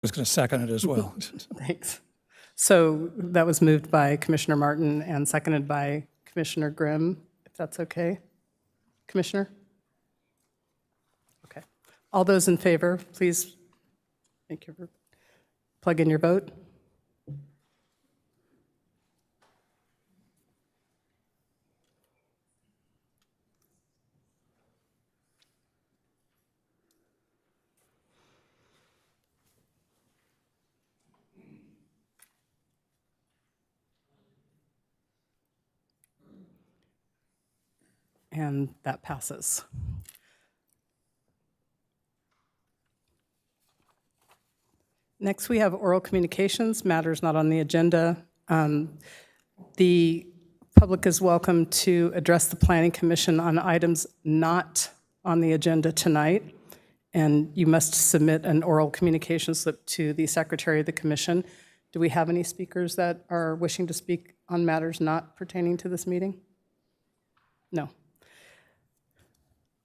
was going to second it as well. Thanks. So that was moved by Commissioner Martin and seconded by Commissioner Grimm, if that's okay. Commissioner? Okay. All those in favor, please plug in your vote. And that passes. Next, we have oral communications, matters not on the agenda. The public is welcome to address the Planning Commission on items not on the agenda tonight, and you must submit an oral communication slip to the Secretary of the Commission. Do we have any speakers that are wishing to speak on matters not pertaining to this meeting? No.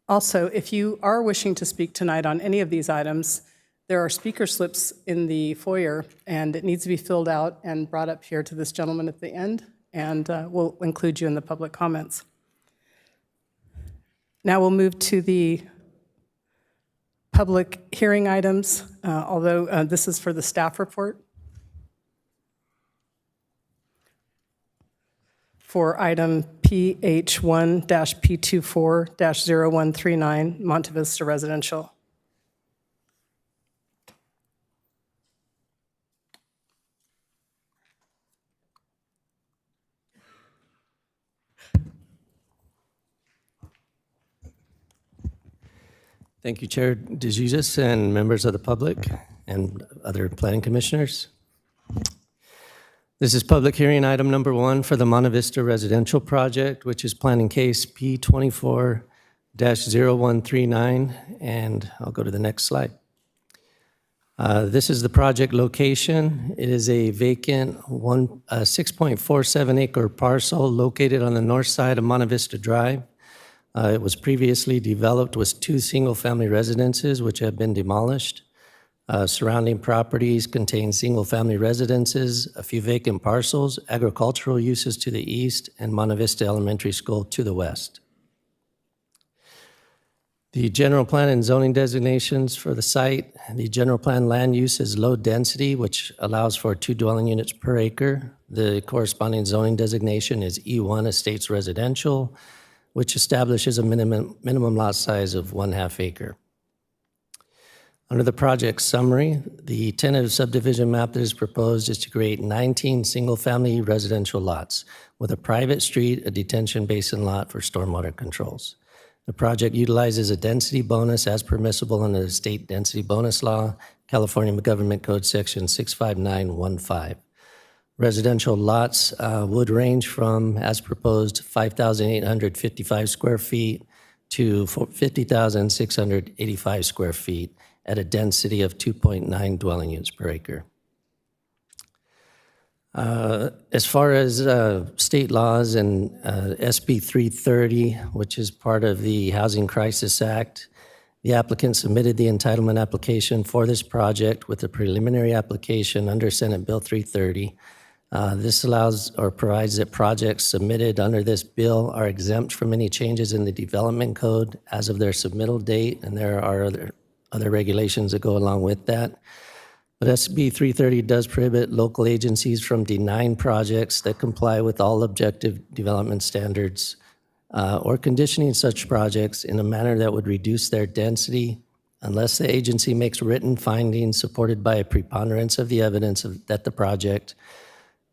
Also, if you are wishing to speak tonight on any of these items, there are speaker slips in the foyer, and it needs to be filled out and brought up here to this gentleman at the end, and we'll include you in the public comments. Now we'll move to the public hearing items, although this is for the staff report. For item PH1-P24-0139, Monte Vista Residential. Thank you, Chair DeJesus and members of the public and other planning commissioners. This is public hearing item number 1 for the Monte Vista Residential Project, which is planning case P24-0139, and I'll go to the next slide. This is the project location. It is a vacant 6.47 acre parcel located on the north side of Monte Vista Drive. It was previously developed with 2 single-family residences, which have been demolished. Surrounding properties contain single-family residences, a few vacant parcels, agricultural uses to the east, and Monte Vista Elementary School to the west. The general plan and zoning designations for the site: the general plan land use is low density, which allows for 2 dwelling units per acre. The corresponding zoning designation is E1 Estates Residential, which establishes a minimum lot size of 1/2 acre. Under the project summary, the tentative subdivision map that is proposed is to create 19 single-family residential lots with a private street, a detention basin lot for stormwater controls. The project utilizes a density bonus as permissible under the state density bonus law, California Government Code Section 65915. Residential lots would range from, as proposed, 5,855 square feet to 50,685 square feet at a density of 2.9 dwelling units per acre. As far as state laws and SB 330, which is part of the Housing Crisis Act, the applicant submitted the entitlement application for this project with a preliminary application under Senate Bill 330. This allows or provides that projects submitted under this bill are exempt from any changes in the development code as of their submittal date, and there are other regulations that go along with that. But SB 330 does prohibit local agencies from denying projects that comply with all objective development standards or conditioning such projects in a manner that would reduce their density unless the agency makes written findings supported by a preponderance of the evidence that the project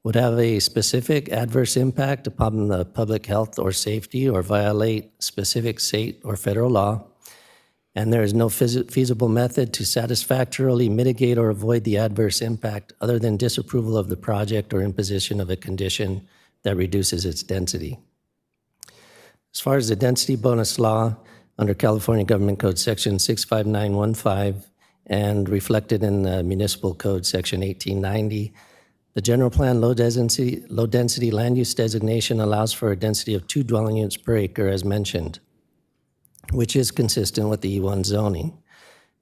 would have a specific adverse impact upon the public health or safety or violate specific state or federal law, and there is no feasible method to satisfactorily mitigate or avoid the adverse impact other than disapproval of the project or imposition of a condition that reduces its density. As far as the density bonus law, under California Government Code Section 65915 and reflected in the Municipal Code Section 1890, the general plan low density land use designation allows for a density of 2 dwelling units per acre as mentioned, which is consistent with the E1 zoning.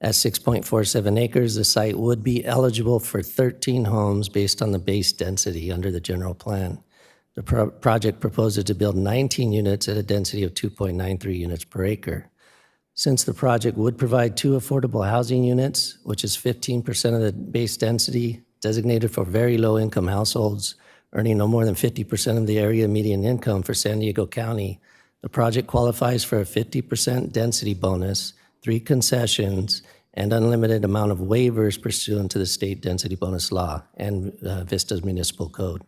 At 6.47 acres, the site would be eligible for 13 homes based on the base density under the general plan. The project proposes to build 19 units at a density of 2.93 units per acre. Since the project would provide 2 affordable housing units, which is 15% of the base density, designated for very low-income households earning no more than 50% of the area median income for San Diego County, the project qualifies for a 50% density bonus, 3 concessions, and unlimited amount of waivers pursuant to the state density bonus law and Vista's municipal code.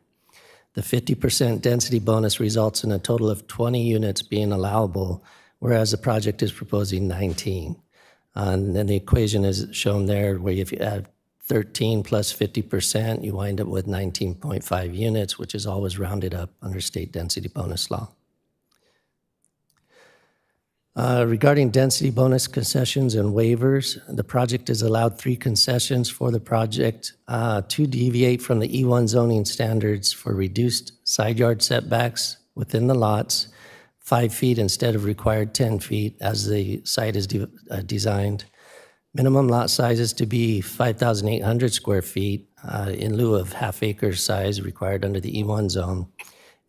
The 50% density bonus results in a total of 20 units being allowable, whereas the project is proposing 19. And then the equation is shown there, where if you add 13 plus 50%, you wind up with 19.5 units, which is always rounded up under state density bonus law. Regarding density bonus concessions and waivers, the project has allowed 3 concessions for the project to deviate from the E1 zoning standards for reduced side yard setbacks within the lots, 5 feet instead of required 10 feet as the site is designed. Minimum lot sizes to be 5,800 square feet in lieu of half-acre size required under the E1 zone,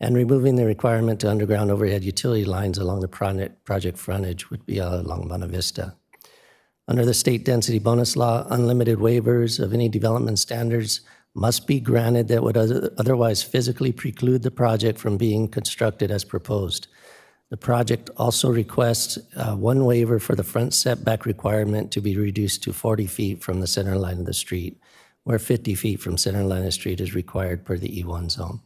and removing the requirement to underground overhead utility lines along the project frontage would be along Monte Vista. Under the state density bonus law, unlimited waivers of any development standards must be granted that would otherwise physically preclude the project from being constructed as proposed. The project also requests 1 waiver for the front setback requirement to be reduced to 40 feet from the center line of the street, where 50 feet from center line of the street is required per the E1 zone.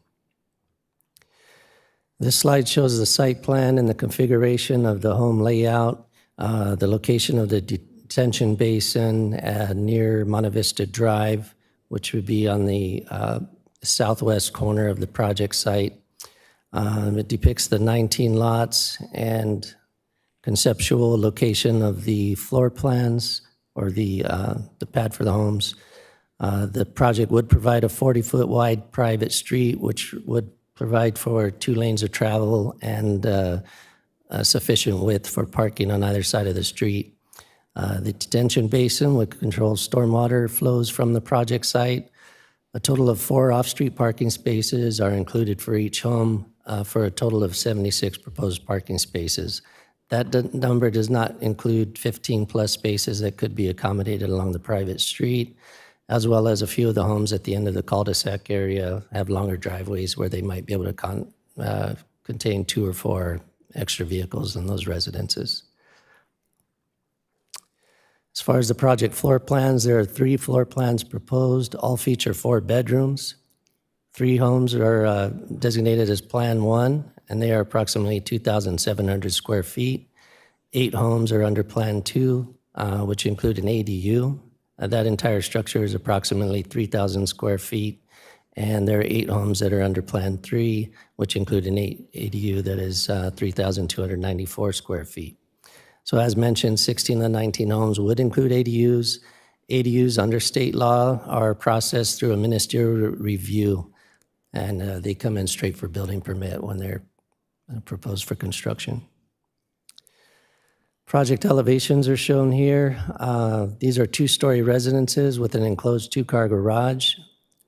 This slide shows the site plan and the configuration of the home layout, the location of the detention basin near Monte Vista Drive, which would be on the southwest corner of the project site. It depicts the 19 lots and conceptual location of the floor plans or the pad for the homes. The project would provide a 40-foot wide private street, which would provide for 2 lanes of travel and sufficient width for parking on either side of the street. The detention basin would control stormwater flows from the project site. A total of 4 off-street parking spaces are included for each home for a total of 76 proposed parking spaces. That number does not include 15 plus spaces that could be accommodated along the private street, as well as a few of the homes at the end of the cul-de-sac area have longer driveways where they might be able to contain 2 or 4 extra vehicles in those residences. As far as the project floor plans, there are 3 floor plans proposed. All feature 4 bedrooms. 3 homes are designated as Plan 1, and they are approximately 2,700 square feet. 8 homes are under Plan 2, which include an ADU. That entire structure is approximately 3,000 square feet, and there are 8 homes that are under Plan 3, which include an ADU that is 3,294 square feet. So as mentioned, 16 of the 19 homes would include ADUs. ADUs under state law are processed through a ministerial review, and they come in straight for building permit when they're proposed for construction. Project elevations are shown here. These are 2-story residences with an enclosed 2-car garage.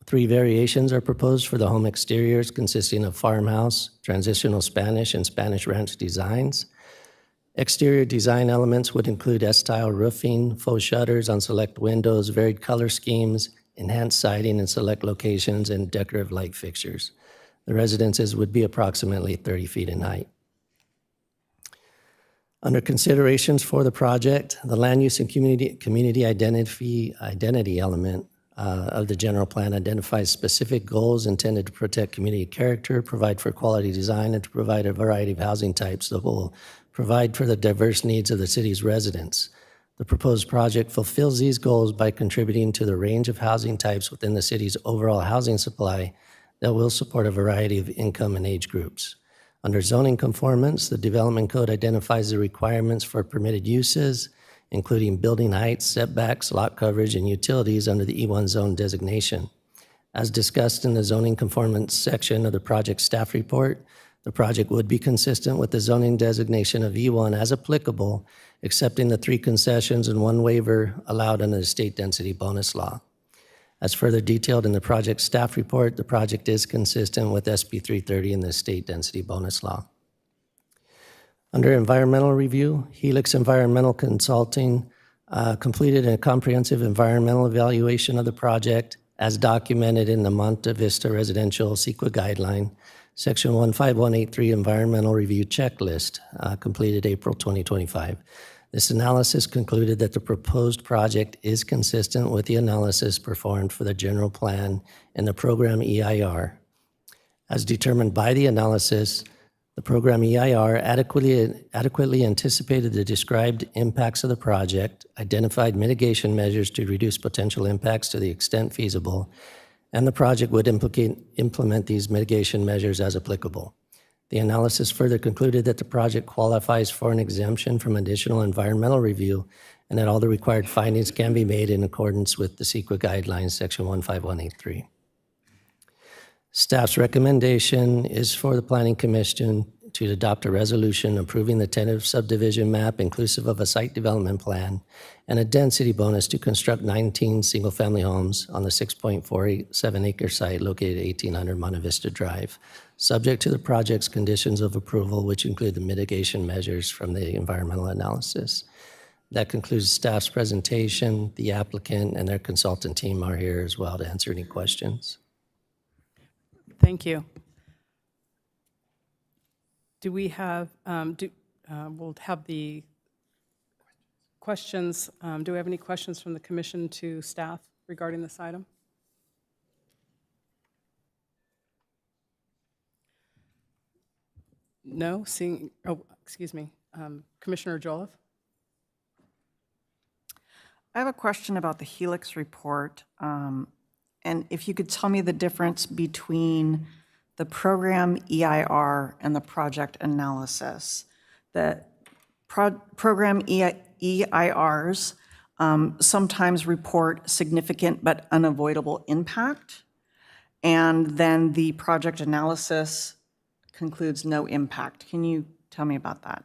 3 variations are proposed for the home exteriors, consisting of farmhouse, transitional Spanish, and Spanish ranch designs. Exterior design elements would include S-style roofing, faux shutters on select windows, varied color schemes, enhanced siding in select locations, and decorative light fixtures. The residences would be approximately 30 feet in height. Under considerations for the project, the land use and community identity element of the general plan identifies specific goals intended to protect community character, provide for quality design, and to provide a variety of housing types that will provide for the diverse needs of the city's residents. The proposed project fulfills these goals by contributing to the range of housing types within the city's overall housing supply that will support a variety of income and age groups. Under zoning conformance, the development code identifies the requirements for permitted uses, including building heights, setbacks, lot coverage, and utilities under the E1 zone designation. As discussed in the zoning conformance section of the project staff report, The project would be consistent with the zoning designation of E1 as applicable, accepting the 3 concessions and 1 waiver allowed under the state density bonus law. As further detailed in the project staff report, the project is consistent with SB 330 and the state density bonus law. Under environmental review, Helix Environmental Consulting completed a comprehensive environmental evaluation of the project as documented in the Monte Vista Residential CEQA Guideline, Section 15183 Environmental Review Checklist, completed April 2025. This analysis concluded that the proposed project is consistent with the analysis performed for the general plan in the program EIR. As determined by the analysis, the program EIR adequately anticipated the described impacts of the project, identified mitigation measures to reduce potential impacts to the extent feasible, and the project would implement these mitigation measures as applicable. The analysis further concluded that the project qualifies for an exemption from additional environmental review and that all the required findings can be made in accordance with the CEQA guidelines, Section 15183. Staff's recommendation is for the Planning Commission to adopt a resolution approving the tentative subdivision map inclusive of a site development plan and a density bonus to construct 19 single-family homes on the 6.47-acre site located at 1800 Monte Vista Drive, subject to the project's conditions of approval, which include the mitigation measures from the environmental analysis. That concludes staff's presentation. The applicant and their consultant team are here as well to answer any questions. Thank you. Do we have, we'll have the questions. Do we have any questions from the commission to staff regarding this item? No, seeing, oh, excuse me. Commissioner Jolliffe? I have a question about the Helix report. And if you could tell me the difference between the program EIR and the project analysis. The program EIRs sometimes report significant but unavoidable impact, and then the project analysis concludes no impact. Can you tell me about that?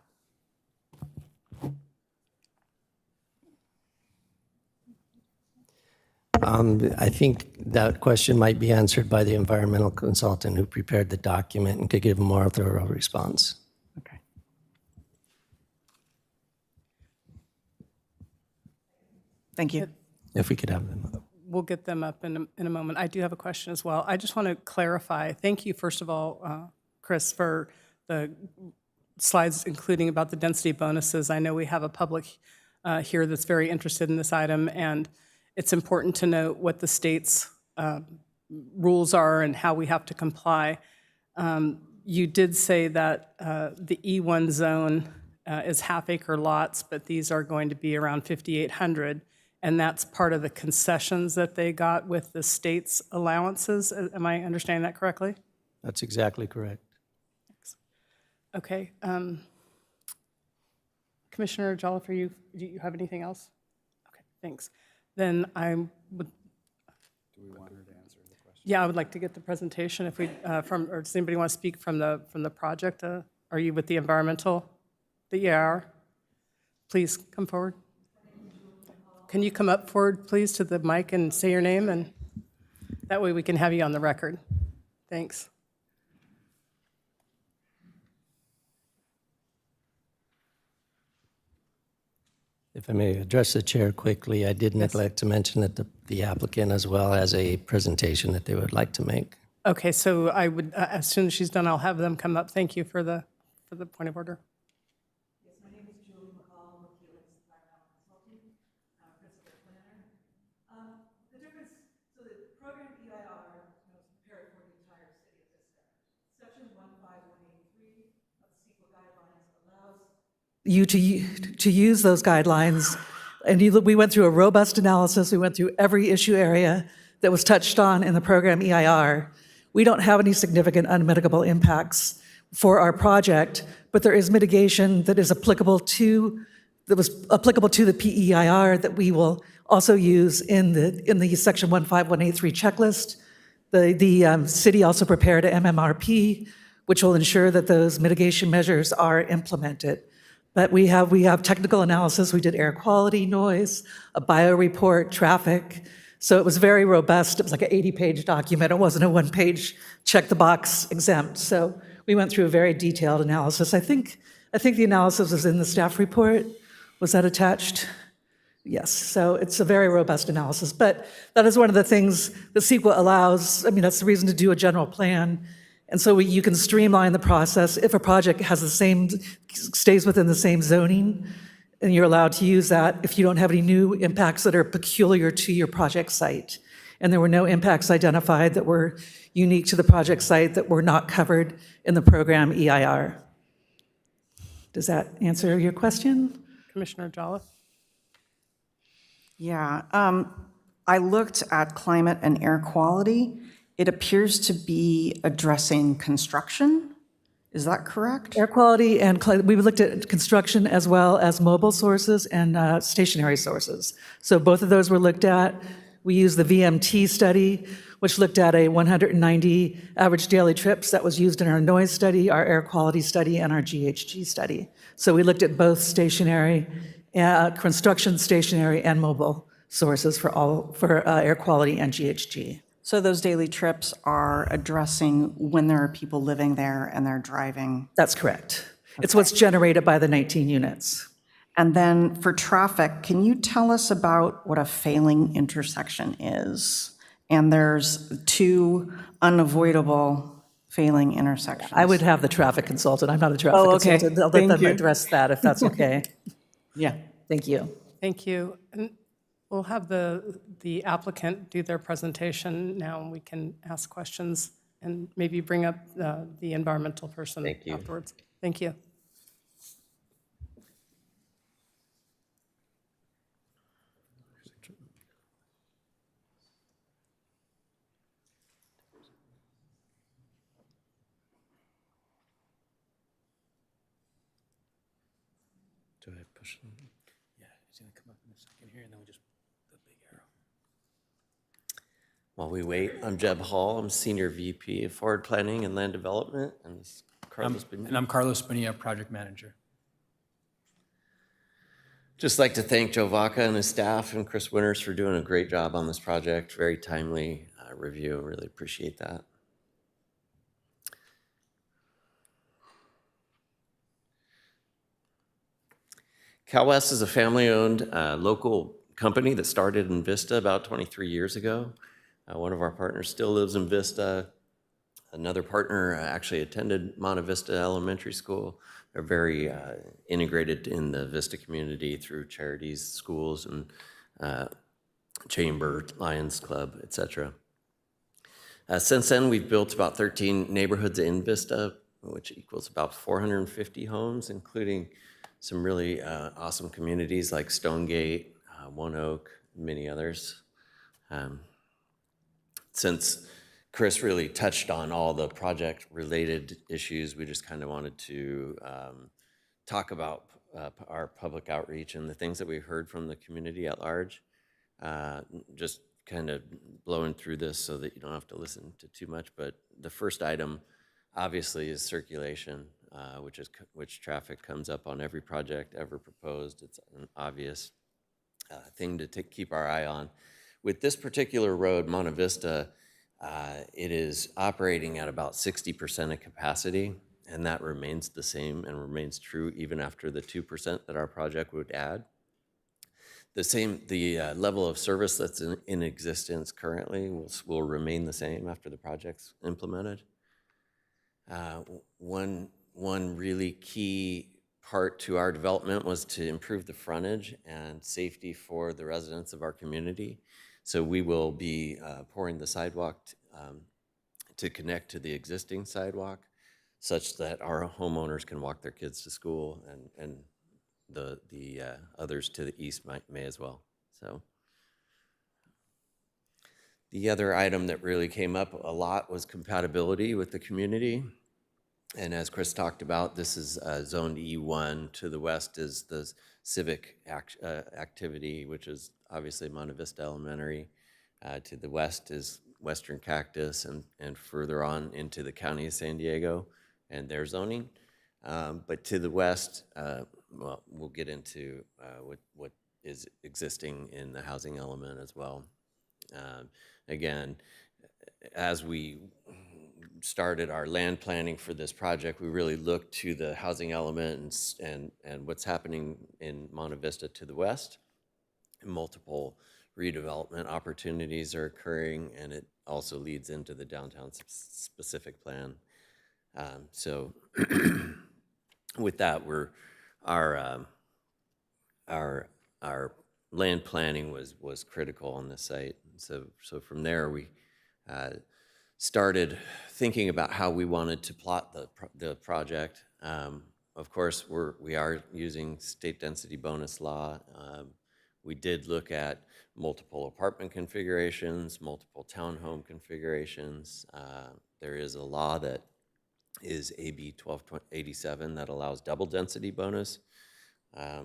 I think that question might be answered by the environmental consultant who prepared the document and could give a more thorough response. Okay. Thank you. If we could have them up. We'll get them up in a moment. I do have a question as well. I just want to clarify. Thank you, first of all, Chris, for the slides including about the density bonuses. I know we have a public here that's very interested in this item, and it's important to note what the state's rules are and how we have to comply. You did say that the E1 zone is half-acre lots, but these are going to be around 5,800, and that's part of the concessions that they got with the state's allowances. Am I understanding that correctly? That's exactly correct. Thanks. Okay. Commissioner Jolliffe, do you have anything else? Okay, thanks. Then I would. Do we want her to answer the question? Yeah, I would like to get the presentation. If we or does anybody want to speak from the project? Are you with the environmental, the EIR? Please come forward. Can you come up forward, please, to the mic and say your name, and that way we can have you on the record. Thanks. If I may address the chair quickly, I did neglect to mention that the applicant as well has a presentation that they would like to make. Okay, so I would, as soon as she's done, I'll have them come up. Thank you for the point of order. Yes, my name is Julie McCall with Helix Environmental Consulting, principal planner. The difference, so the program EIR was prepared for the entire city of Vista. Section 15183 of the CEQA guidelines allows you to use those guidelines, and we went through a robust analysis. We went through every issue area that was touched on in the program EIR. We don't have any significant unmitigable impacts for our project, but there is mitigation that was applicable to the PEIR that we will also use in the Section 15183 checklist. The city also prepared a MMRP, which will ensure that those mitigation measures are implemented. But we have technical analysis. We did air quality, noise, a bio report, traffic. So it was very robust. It was like an 80-page document. It wasn't a one-page check the box exempt. So we went through a very detailed analysis. I think the analysis was in the staff report. Was that attached? Yes, so it's a very robust analysis, but that is one of the things the CEQA allows. I mean, that's the reason to do a general plan. And so you can streamline the process. If a project has stays within the same zoning, and you're allowed to use that if you don't have any new impacts that are peculiar to your project site. And there were no impacts identified that were unique to the project site that were not covered in the program EIR. Does that answer your question? Commissioner Jolly? Yeah, I looked at climate and air quality. It appears to be addressing construction. Is that correct? Air quality and we looked at construction as well as mobile sources and stationary sources. So both of those were looked at. We used the VMT study, which looked at a 190 average daily trips that was used in our noise study, our air quality study, and our GHG study. So we looked at both stationary, construction, stationary, and mobile sources for air quality and GHG. So those daily trips are addressing when there are people living there and they're driving. That's correct. Okay. It's what's generated by the 19 units. And then for traffic, can you tell us about what a failing intersection is? And there's 2 unavoidable failing intersections. I would have the traffic consultant. I'm not a traffic consultant. I'll let them address that if that's okay. Yeah. Thank you. Thank you. And we'll have the applicant do their presentation now, and we can ask questions and maybe bring up the environmental person afterwards. Thank you. Do I push them? Yeah, it's going to come up in a second here, and then we just the big arrow. While we wait, I'm Jeb Hall. I'm Senior VP of Forward Planning and Land Development, and this is Carlos Bonilla. And I'm Carlos Bonilla, Project Manager. Just like to thank Joe Vaca and his staff and Chris Winters for doing a great job on this project. Very timely review. Really appreciate that. CalWest is a family-owned local company that started in Vista about 23 years ago. One of our partners still lives in Vista. Another partner actually attended Monte Vista Elementary School. They're very integrated in the Vista community through charities, schools, and Chamber, Lions Club, etc. Since then, we've built about 13 neighborhoods in Vista, which equals about 450 homes, including some really awesome communities like Stonegate, One Oak, many others. Since Chris really touched on all the project-related issues, we just kind of wanted to talk about our public outreach and the things that we heard from the community at large. Just kind of blowing through this so that you don't have to listen to too much, but the first item obviously is circulation. Which traffic comes up on every project ever proposed. It's an obvious thing to keep our eye on. With this particular road, Monte Vista, it is operating at about 60% of capacity, and that remains the same and remains true even after the 2% that our project would add. The level of service that's in existence currently will remain the same after the project's implemented. One really key part to our development was to improve the frontage and safety for the residents of our community. So we will be pouring the sidewalk to connect to the existing sidewalk such that our homeowners can walk their kids to school, and the others to the east may as well. So the other item that really came up a lot was compatibility with the community. And as Chris talked about, this is Zone E1. To the west is the civic activity, which is obviously Monte Vista Elementary. To the west is Western Cactus, and further on into the county of San Diego and their zoning. But to the west, well, we'll get into what is existing in the housing element as well. Again, as we started our land planning for this project, we really looked to the housing element and what's happening in Monte Vista to the west. Multiple redevelopment opportunities are occurring, and it also leads into the downtown specific plan. So with that, our land planning was critical on this site. So from there, we started thinking about how we wanted to plot the project. Of course, we are using state density bonus law. We did look at multiple apartment configurations, multiple townhome configurations. There is a law that is AB 1287 that allows double density bonus.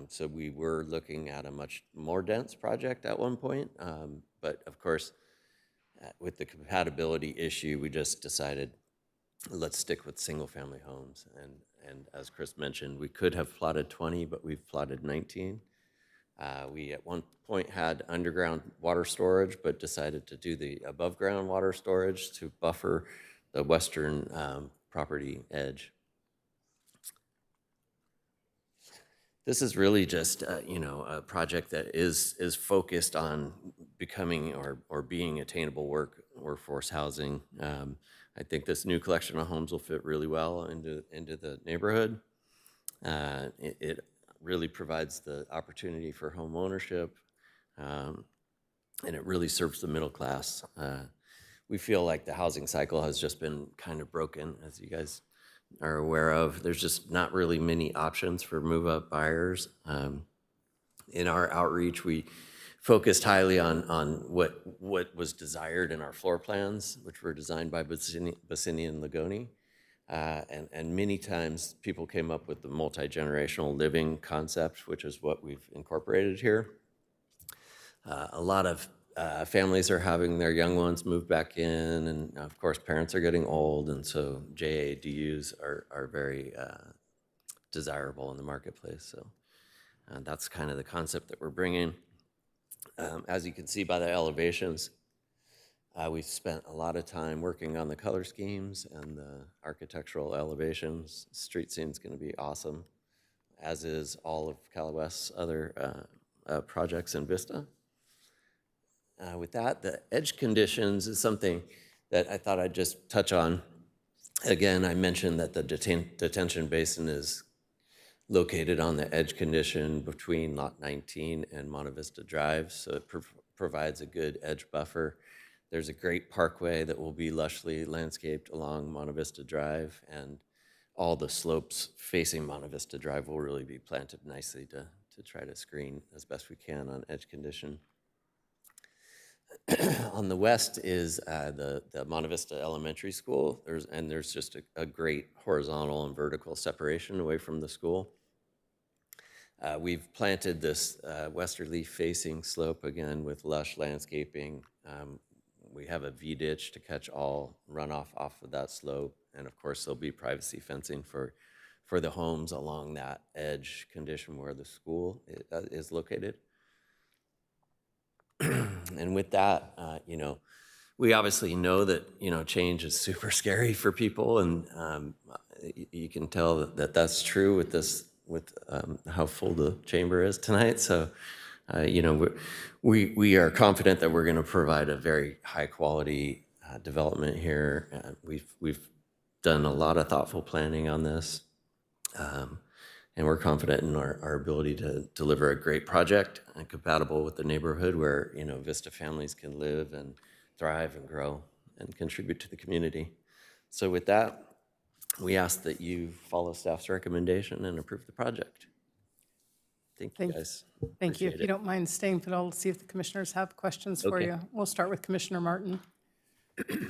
So we were looking at a much more dense project at one point, but of course, with the compatibility issue, we just decided let's stick with single family homes. And as Chris mentioned, we could have plotted 20, but we've plotted 19. We at one point had underground water storage, but decided to do the above ground water storage to buffer the western property edge. This is really just a project that is focused on becoming or being attainable workforce housing. I think this new collection of homes will fit really well into the neighborhood. It really provides the opportunity for home ownership, and it really serves the middle class. We feel like the housing cycle has just been kind of broken, as you guys are aware of. There's just not really many options for move-up buyers. In our outreach, we focused highly on what was desired in our floor plans, which were designed by Bassini and Lagoni. And many times people came up with the multi-generational living concept, which is what we've incorporated here. A lot of families are having their young ones move back in, and of course parents are getting old, and so JADUs are very desirable in the marketplace. So that's kind of the concept that we're bringing. As you can see by the elevations, we've spent a lot of time working on the color schemes and the architectural elevations. Street scene's going to be awesome, as is all of Cal West's other projects in Vista. With that, the edge conditions is something that I thought I'd just touch on. Again, I mentioned that the detention basin is located on the edge condition between Lot 19 and Monte Vista Drive, so it provides a good edge buffer. There's a great parkway that will be lushly landscaped along Monte Vista Drive, and all the slopes facing Monte Vista Drive will really be planted nicely to try to screen as best we can on edge condition. On the west is the Monte Vista Elementary School. There's just a great horizontal and vertical separation away from the school. We've planted this westerly facing slope again with lush landscaping. We have a V-ditch to catch all runoff off of that slope. And of course, there'll be privacy fencing for the homes along that edge condition where the school is located. And with that, we obviously know that, change is super scary for people. And you can tell that that's true with how full the chamber is tonight. So, we are confident that we're going to provide a very high quality development here. We've done a lot of thoughtful planning on this, and we're confident in our ability to deliver a great project and compatible with the neighborhood where Vista families can live and thrive and grow and contribute to the community. So with that, we ask that you follow staff's recommendation and approve the project. Thank you, guys. Thank you. Appreciate If you it. don't mind staying, but I'll see if the commissioners have questions for Okay. you. We'll start with Commissioner Martin.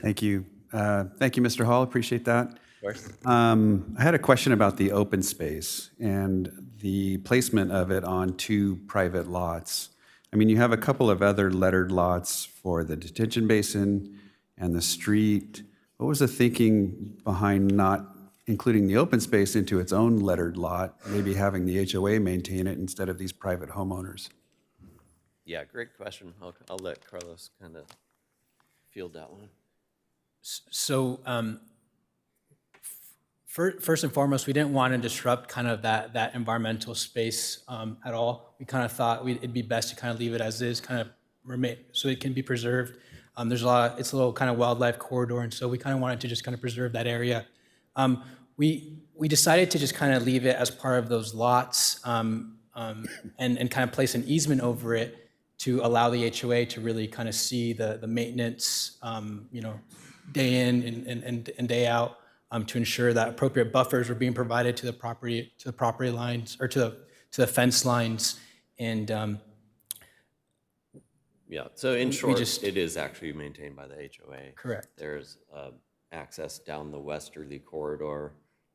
Thank you. Thank you, Mr. Hall. Appreciate that. Of course. I had a question about the open space and the placement of it on two private lots. I mean, you have a couple of other lettered lots for the detention basin and the street. What was the thinking behind not including the open space into its own lettered lot, maybe having the HOA maintain it instead of these private homeowners? Yeah, great question. I'll let Carlos kind of field that one. So first and foremost, we didn't want to disrupt kind of that environmental space at all. We kind of thought it'd be best to kind of leave it as is, kind of remain, so it can be preserved. There's it's a little kind of wildlife corridor, and so we kind of wanted to just kind of preserve that area. We decided to just kind of leave it as part of those lots and kind of place an easement over it to allow the HOA to really kind of see the maintenance, day in and day out, to ensure that appropriate buffers were being provided to the property lines, or to the fence lines, and Yeah, so in short, it is actually maintained by the HOA. Correct. There's access down the westerly corridor.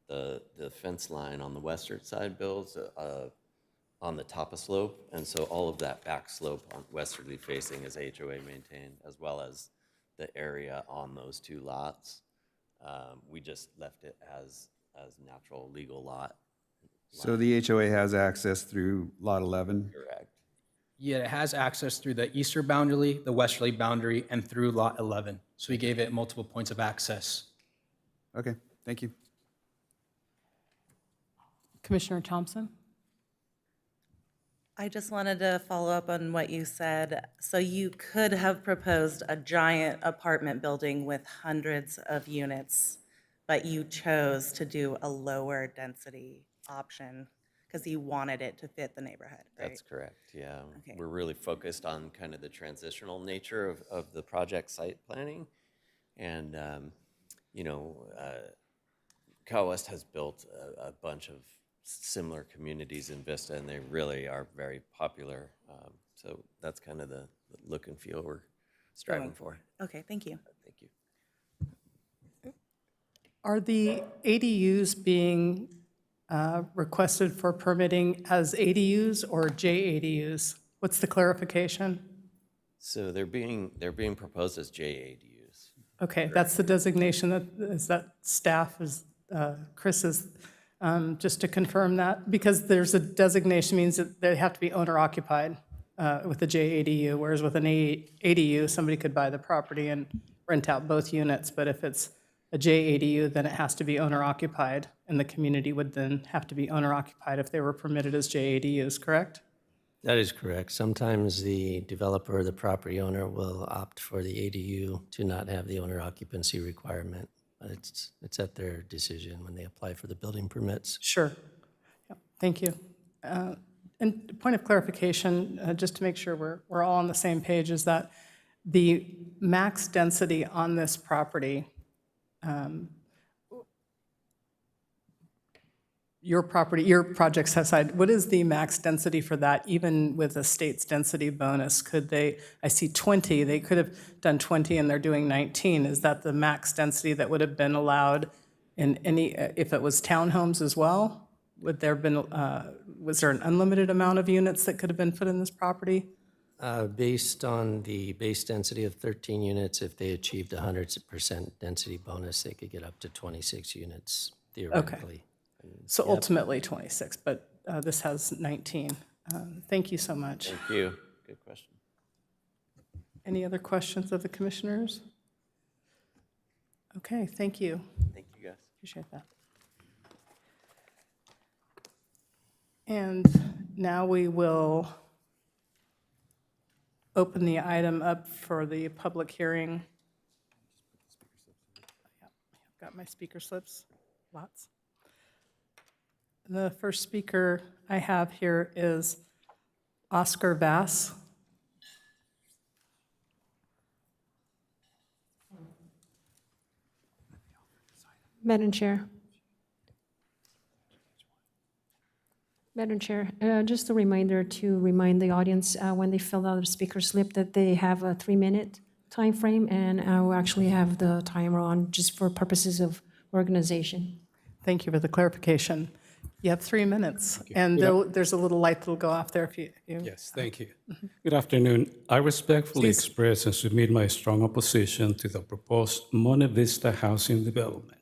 The fence line on the western side builds on the top of slope, and so all of that back slope on westerly facing is HOA maintained, as well as the area on those two lots. We just left it as natural legal lot. So the HOA has access through Lot 11? Correct. Yeah, it has access through the eastern boundary, the westerly boundary, and through Lot 11. So we gave it multiple points of access. Okay, thank you. Commissioner Thompson? I just wanted to follow up on what you said. So you could have proposed a giant apartment building with hundreds of units, but you chose to do a lower density option because you wanted it to fit the neighborhood, right? That's correct, yeah. Okay. We're really focused on kind of the transitional nature of the project site planning. And, Cal West has built a bunch of similar communities in Vista, and they really are very popular. So that's kind of the look and feel we're striving for. Okay, thank you. Thank you. Are the ADUs being requested for permitting as ADUs or JADUs? What's the clarification? So they're being proposed as JADUs. Okay, that's the designation that staff is, Chris is, just to confirm that, because there's a designation means that they have to be owner occupied with a JADU, whereas with an ADU, somebody could buy the property and rent out both units, but if it's a JADU, then it has to be owner occupied, and the community would then have to be owner occupied if they were permitted as JADUs, correct? That is correct. Sometimes the developer or the property owner will opt for the ADU to not have the owner occupancy requirement. But it's at their decision when they apply for the building permits. Sure. Yep, thank you. And point of clarification, just to make sure we're all on the same page, is that the max density on this property, your projects aside, what is the max density for that, even with the state's density bonus? I see 20, they could have done 20 and they're doing 19. Is that the max density that would have been allowed in if it was townhomes as well? Was there an unlimited amount of units that could have been put in this property? Based on the base density of 13 units, if they achieved 100% density bonus, they could get up to 26 units theoretically. So ultimately 26, but this has 19. Thank you so much. Thank you. Good question. Any other questions of the commissioners? Okay, thank you. Thank you, guys. Appreciate that. And now we will open the item up for the public hearing. Yeah, I've got my speaker slips, lots. The first speaker I have here is Oscar Bass. Madam Chair. Madam Chair, just a reminder to remind the audience when they fill out the speaker slip that they have a 3-minute time frame, and I will actually have the timer on just for purposes of organization. Thank you for the clarification. You have 3 minutes, and there's a little light that'll go off there if you. Yes, thank you. Good afternoon. I respectfully express and submit my strong opposition to the proposed Monte Vista housing development.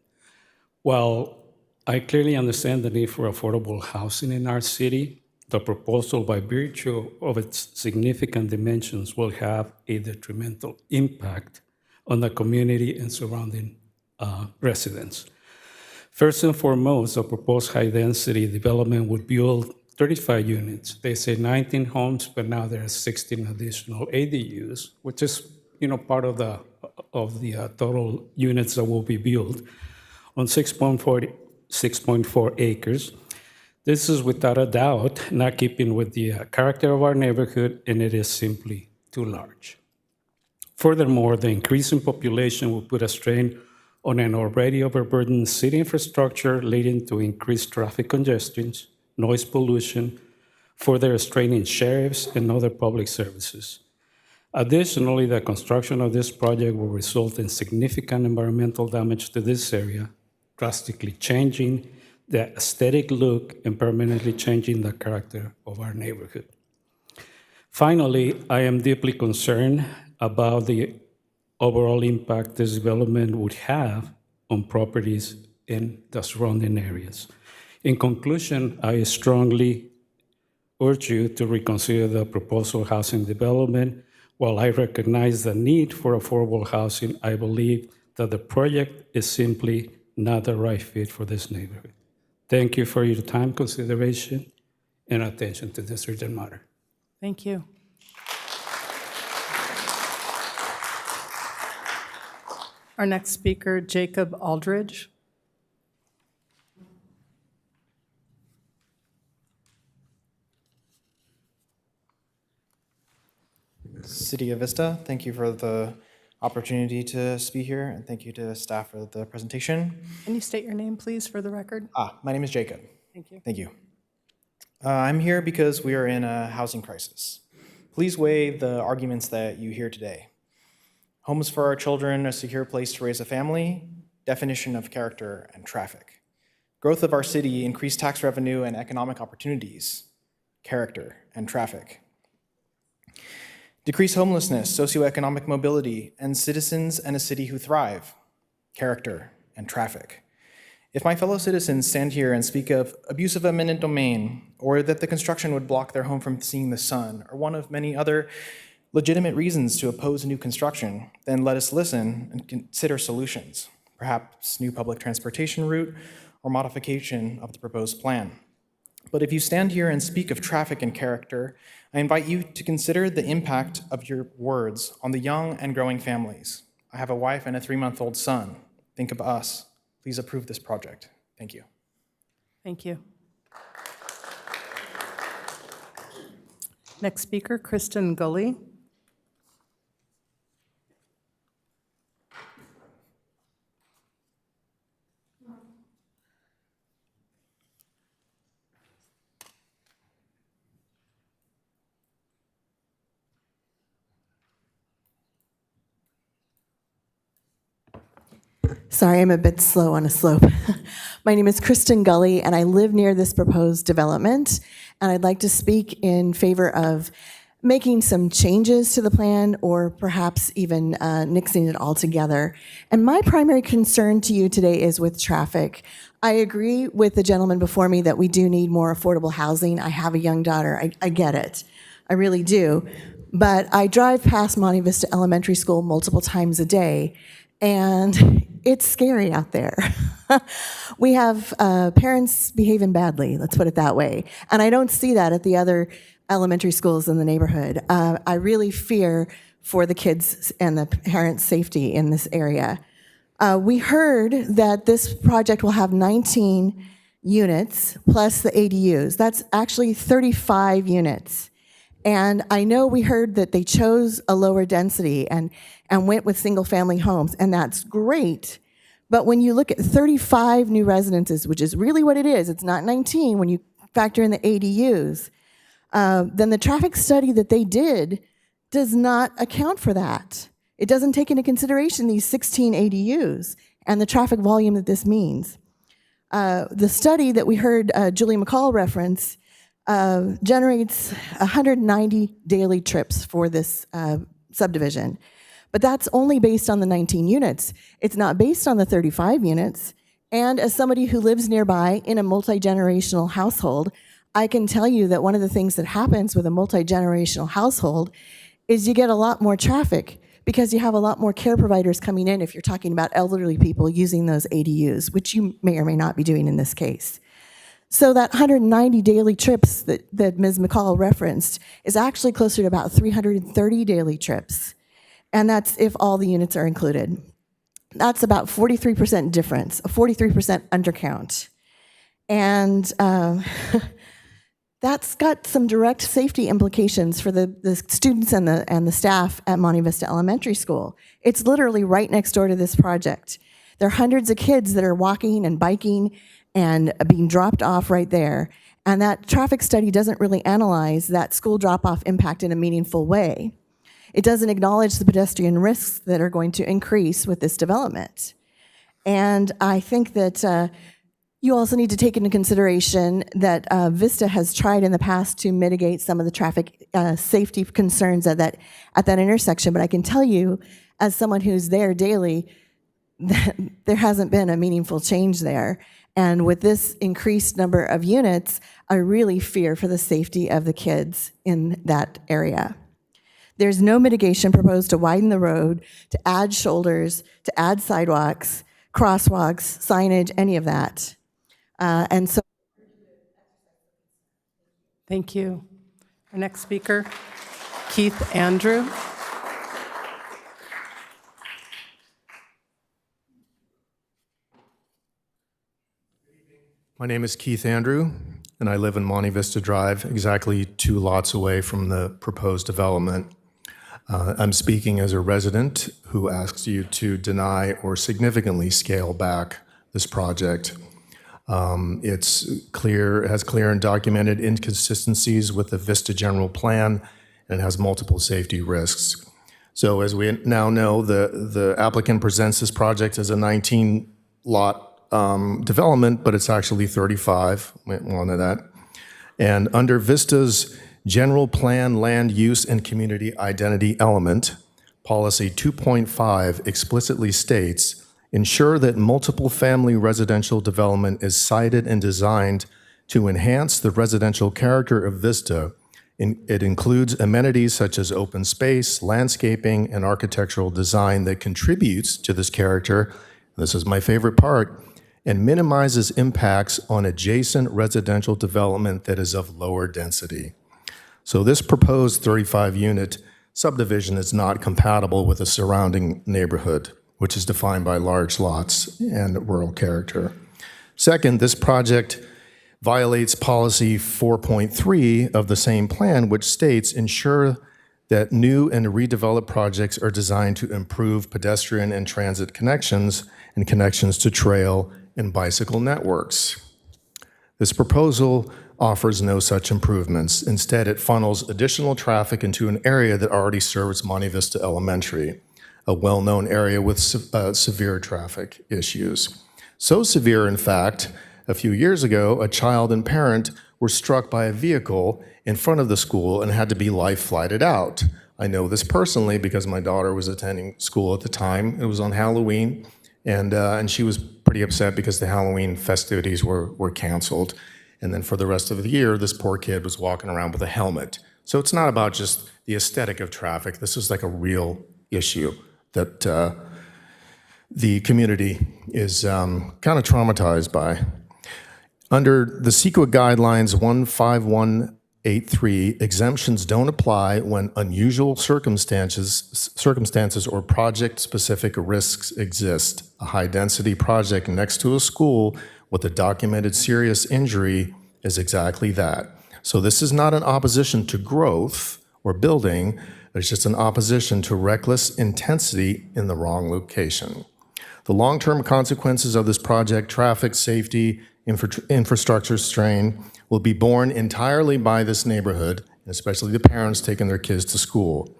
While I clearly understand the need for affordable housing in our city. The proposal, by virtue of its significant dimensions, will have a detrimental impact on the community and surrounding residents. First and foremost, the proposed high-density development would build 35 units. They say 19 homes, but now there are 16 additional ADUs, which is, part of the total units that will be built on 6.4 acres. This is without a doubt not keeping with the character of our neighborhood, and it is simply too large. Furthermore, the increase in population will put a strain on an already overburdened city infrastructure, leading to increased traffic congestion, noise pollution, further straining sheriffs and other public services. Additionally, the construction of this project will result in significant environmental damage to this area, drastically changing the aesthetic look and permanently changing the character of our neighborhood. Finally, I am deeply concerned about the overall impact this development would have on properties in the surrounding areas. In conclusion, I strongly urge you to reconsider the proposed housing development. While I recognize the need for affordable housing, I believe that the project is simply not the right fit for this neighborhood. Thank you for your time, consideration, and attention to this urgent matter. Thank you. Our next speaker, Jacob Aldridge. City of Vista, thank you for the opportunity to speak here, and thank you to staff for the presentation. Can you state your name, please, for the record? My name is Jacob. Thank you. Thank you. I'm here because we are in a housing crisis. Please weigh the arguments that you hear today. Homes for our children, a secure place to raise a family, definition of character, and traffic. Growth of our city, increased tax revenue and economic opportunities, character, and traffic. Decrease homelessness, socioeconomic mobility, and citizens and a city who thrive, character, and traffic. If my fellow citizens stand here and speak of abuse of eminent domain, or that the construction would block their home from seeing the sun, or one of many other legitimate reasons to oppose new construction, then let us listen and consider solutions, perhaps new public transportation route or modification of the proposed plan. But if you stand here and speak of traffic and character, I invite you to consider the impact of your words on the young and growing families. I have a wife and a 3-month-old son. Think of us. Please approve this project. Thank you. Thank you. Next speaker, Kristen Gully. Sorry, I'm a bit slow on a slope. My name is Kristen Gully, and I live near this proposed development, and I'd like to speak in favor of making some changes to the plan or perhaps even nixing it altogether. And my primary concern to you today is with traffic. I agree with the gentleman before me that we do need more affordable housing. I have a young daughter. I get it. I really do. But I drive past Monte Vista Elementary School multiple times a day, and it's scary out there. We have parents behaving badly, let's put it that way. And I don't see that at the other elementary schools in the neighborhood. I really fear for the kids and the parents' safety in this area. We heard that this project will have 19 units plus the ADUs. That's actually 35 units. And I know we heard that they chose a lower density and went with single-family homes, and that's great. But when you look at 35 new residences, which is really what it is, it's not 19 when you factor in the ADUs, then the traffic study that they did does not account for that. It doesn't take into consideration these 16 ADUs and the traffic volume that this means. The study that we heard Julie McCall reference generates 190 daily trips for this subdivision. But that's only based on the 19 units. It's not based on the 35 units. And as somebody who lives nearby in a multi-generational household, I can tell you that one of the things that happens with a multi-generational household is you get a lot more traffic because you have a lot more care providers coming in if you're talking about elderly people using those ADUs, which you may or may not be doing in this case. So that 190 daily trips that Ms. McCall referenced is actually closer to about 330 daily trips. And that's if all the units are included. That's about 43% difference, a 43% undercount. And that's got some direct safety implications for the students and the staff at Monte Vista Elementary School. It's literally right next door to this project. There are hundreds of kids that are walking and biking and being dropped off right there. And that traffic study doesn't really analyze that school drop-off impact in a meaningful way. It doesn't acknowledge the pedestrian risks that are going to increase with this development. And I think that you also need to take into consideration that Vista has tried in the past to mitigate some of the traffic safety concerns at that intersection. But I can tell you, as someone who's there daily, that there hasn't been a meaningful change there. And with this increased number of units, I really fear for the safety of the kids in that area. There's no mitigation proposed to widen the road, to add shoulders, to add sidewalks, crosswalks, signage, any of that. And so. Thank you. Our next speaker, Keith Andrew. My name is Keith Andrew, and I live in Monte Vista Drive, exactly 2 lots away from the proposed development. I'm speaking as a resident who asks you to deny or significantly scale back this project. It has clear and documented inconsistencies with the Vista general plan, and has multiple safety risks. So as we now know, the applicant presents this project as a 19-lot development, but it's actually 35, went on to that. And under Vista's general plan land use and community identity element, policy 2.5 explicitly states, ensure that multiple family residential development is sited and designed to enhance the residential character of Vista. It includes amenities such as open space, landscaping, and architectural design that contributes to this character. This is my favorite part, and minimizes impacts on adjacent residential development that is of lower density. So this proposed 35-unit subdivision is not compatible with the surrounding neighborhood, which is defined by large lots and rural character. Second, this project violates policy 4.3 of the same plan, which states, ensure that new and redeveloped projects are designed to improve pedestrian and transit connections and connections to trail and bicycle networks. This proposal offers no such improvements. Instead, it funnels additional traffic into an area that already serves Monte Vista Elementary, a well-known area with severe traffic issues. So severe, in fact, a few years ago, a child and parent were struck by a vehicle in front of the school and had to be life-flighted out. I know this personally because my daughter was attending school at the time. It was on Halloween, and she was pretty upset because the Halloween festivities were canceled. And then for the rest of the year, this poor kid was walking around with a helmet. So it's not about just the aesthetic of traffic. This is like a real issue that the community is kind of traumatized by. Under the CEQA guidelines 15183, exemptions don't apply when unusual circumstances or project-specific risks exist. A high-density project next to a school with a documented serious injury is exactly that. So this is not an opposition to growth or building, it's just an opposition to reckless intensity in the wrong location. The long-term consequences of this project, traffic, safety, infrastructure strain, will be borne entirely by this neighborhood, especially the parents taking their kids to school.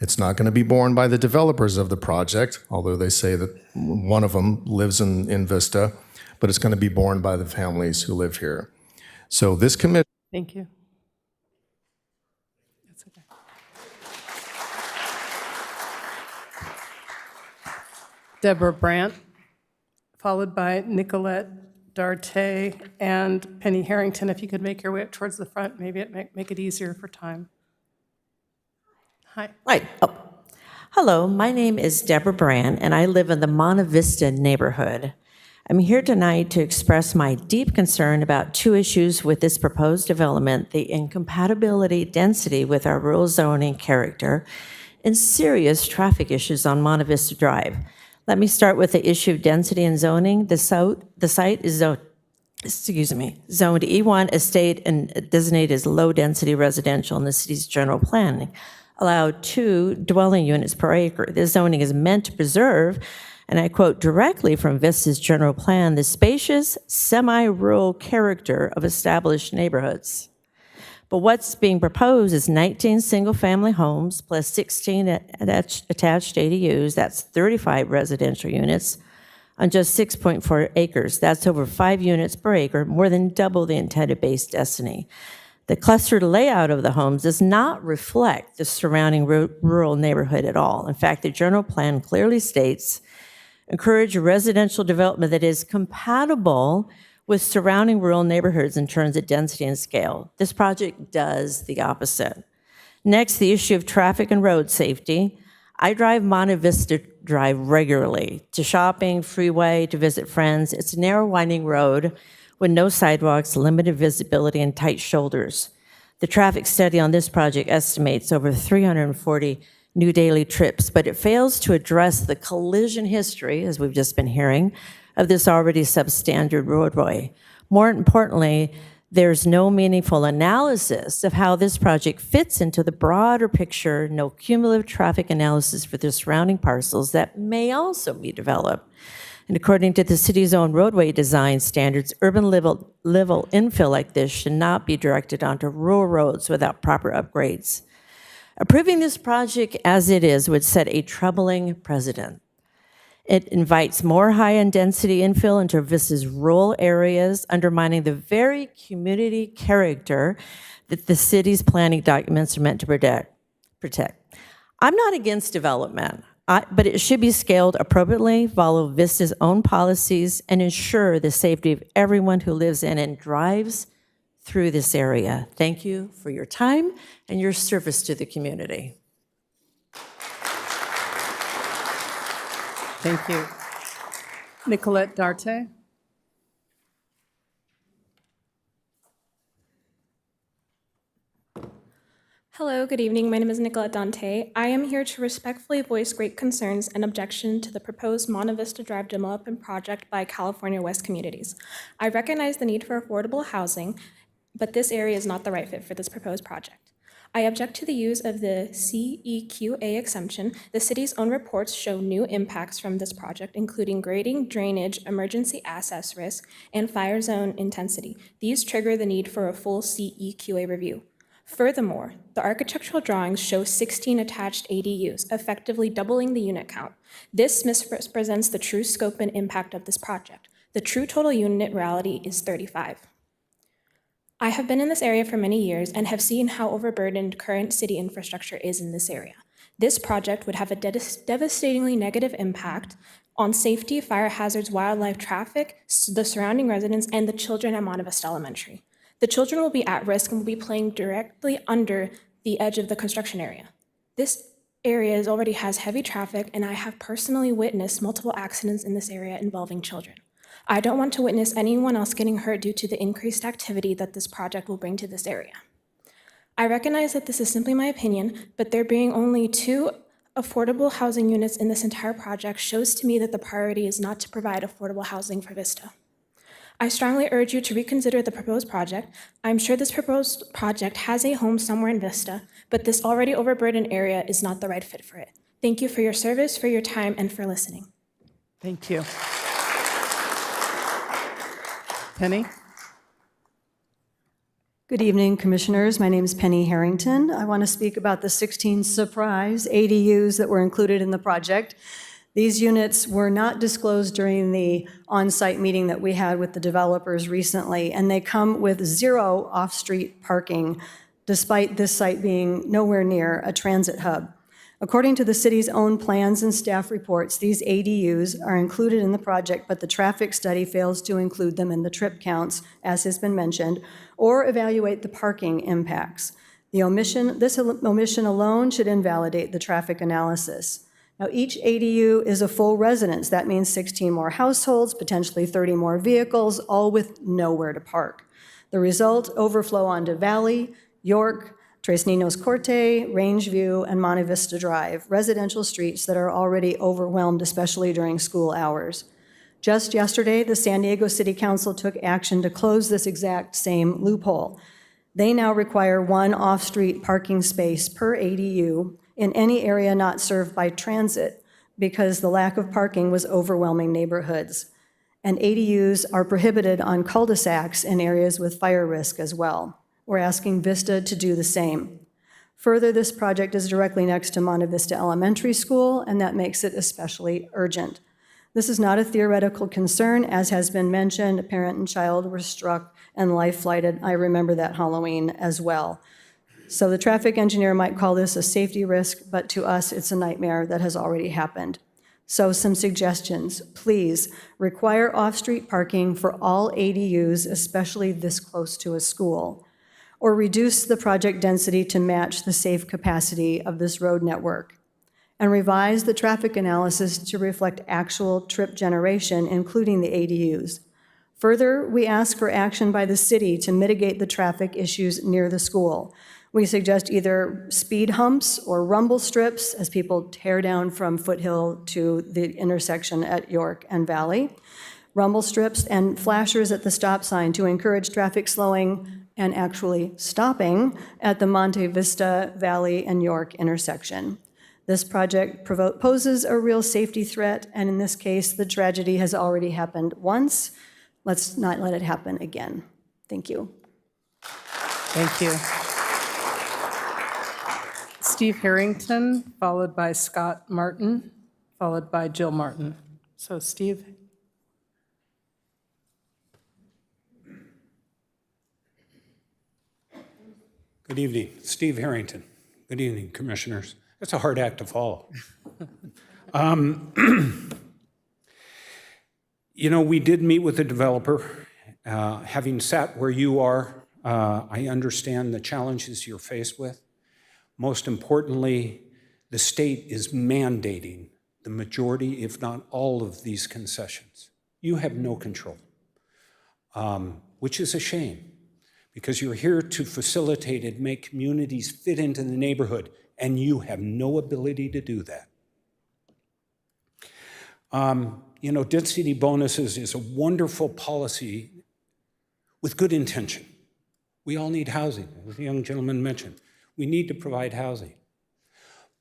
It's not going to be borne by the developers of the project, although they say that one of them lives in Vista, but it's going to be borne by the families who live here. So this committee. Thank you. That's okay. Deborah Brandt followed by Nicolette Darte and Penny Harrington. If you could make your way up towards the front, maybe it make it easier for time. Hi. Right. Oh. Hello, my name is Deborah Brand, and I live in the Monte Vista neighborhood. I'm here tonight to express my deep concern about two issues with this proposed development: the incompatibility density with our rural zoning character and serious traffic issues on Monte Vista Drive. Let me start with the issue of density and zoning. The site is zoned E1 estate and designated as low-density residential in the city's general plan, allowed 2 dwelling units per acre. This zoning is meant to preserve, and I quote directly from Vista's general plan, the spacious, semi-rural character of established neighborhoods. But what's being proposed is 19 single-family homes plus 16 attached ADUs. That's 35 residential units on just 6.4 acres. That's over 5 units per acre, more than double the intended base density. The clustered layout of the homes does not reflect the surrounding rural neighborhood at all. In fact, the general plan clearly states, encourage residential development that is compatible with surrounding rural neighborhoods in terms of density and scale. This project does the opposite. Next, the issue of traffic and road safety. I drive Monte Vista Drive regularly to shopping, freeway, to visit friends. It's a narrow, winding road with no sidewalks, limited visibility, and tight shoulders. The traffic study on this project estimates over 340 new daily trips, but it fails to address the collision history, as we've just been hearing, of this already substandard roadway. More importantly, there's no meaningful analysis of how this project fits into the broader picture, no cumulative traffic analysis for the surrounding parcels that may also be developed. And according to the city's own roadway design standards, urban level infill like this should not be directed onto rural roads without proper upgrades. Approving this project as it is would set a troubling precedent. It invites more high-end density infill into Vista's rural areas, undermining the very community character that the city's planning documents are meant to protect. I'm not against development, but it should be scaled appropriately, follow Vista's own policies, and ensure the safety of everyone who lives in and drives through this area. Thank you for your time and your service to the community. Thank you. Nicolette Darte. Hello, good evening. My name is Nicolette Dante. I am here to respectfully voice great concerns and objection to the proposed Monte Vista Drive development project by California West Communities. I recognize the need for affordable housing, but this area is not the right fit for this proposed project. I object to the use of the CEQA exemption. The city's own reports show new impacts from this project, including grading, drainage, emergency access risk, and fire zone intensity. These trigger the need for a full CEQA review. Furthermore, the architectural drawings show 16 attached ADUs, effectively doubling the unit count. This misrepresents the true scope and impact of this project. The true total unit reality is 35. I have been in this area for many years and have seen how overburdened current city infrastructure is in this area. This project would have a devastatingly negative impact on safety, fire hazards, wildlife, traffic, the surrounding residents, and the children at Monte Vista Elementary. The children will be at risk and will be playing directly under the edge of the construction area. This area already has heavy traffic, and I have personally witnessed multiple accidents in this area involving children. I don't want to witness anyone else getting hurt due to the increased activity that this project will bring to this area. I recognize that this is simply my opinion, but there being only 2 affordable housing units in this entire project shows to me that the priority is not to provide affordable housing for Vista. I strongly urge you to reconsider the proposed project. I'm sure this proposed project has a home somewhere in Vista, but this already overburdened area is not the right fit for it. Thank you for your service, for your time, and for listening. Thank you. Penny? Good evening, Commissioners. My name is Penny Harrington. I want to speak about the 16 surprise ADUs that were included in the project. These units were not disclosed during the on-site meeting that we had with the developers recently, and they come with 0 off-street parking, despite this site being nowhere near a transit hub. According to the city's own plans and staff reports, these ADUs are included in the project, but the traffic study fails to include them in the trip counts, as has been mentioned, or evaluate the parking impacts. This omission alone should invalidate the traffic analysis. Now, each ADU is a full residence. That means 16 more households, potentially 30 more vehicles, all with nowhere to park. The result, overflow onto Valley, York, Tres Niños Corte, Rangeview, and Monte Vista Drive, residential streets that are already overwhelmed, especially during school hours. Just yesterday, the San Diego City Council took action to close this exact same loophole. They now require 1 off-street parking space per ADU in any area not served by transit because the lack of parking was overwhelming neighborhoods. And ADUs are prohibited on cul-de-sacs in areas with fire risk as well. We're asking Vista to do the same. Further, this project is directly next to Monte Vista Elementary School, and that makes it especially urgent. This is not a theoretical concern. As has been mentioned, a parent and child were struck and life-flighted. I remember that Halloween as well. So the traffic engineer might call this a safety risk, but to us, it's a nightmare that has already happened. So some suggestions. Please require off-street parking for all ADUs, especially this close to a school, or reduce the project density to match the safe capacity of this road network, and revise the traffic analysis to reflect actual trip generation, including the ADUs. Further, we ask for action by the city to mitigate the traffic issues near the school. We suggest either speed humps or rumble strips as people tear down from Foothill to the intersection at York and Valley, rumble strips and flashers at the stop sign to encourage traffic slowing and actually stopping at the Monte Vista, Valley, and York intersection. This project poses a real safety threat, and in this case, the tragedy has already happened once. Let's not let it happen again. Thank you. Thank you. Steve Harrington, followed by Scott Martin, followed by Jill Martin. So Steve. Good evening, Steve Harrington. Good evening, commissioners. That's a hard act to follow. You know, we did meet with the developer. Having sat where you are, I understand the challenges you're faced with. Most importantly, the state is mandating the majority, if not all, of these concessions. You have no control, which is a shame, because you're here to facilitate and make communities fit into the neighborhood, and you have no ability to do that. You know, density bonuses is a wonderful policy with good intention. We all need housing, as the young gentleman mentioned. We need to provide housing.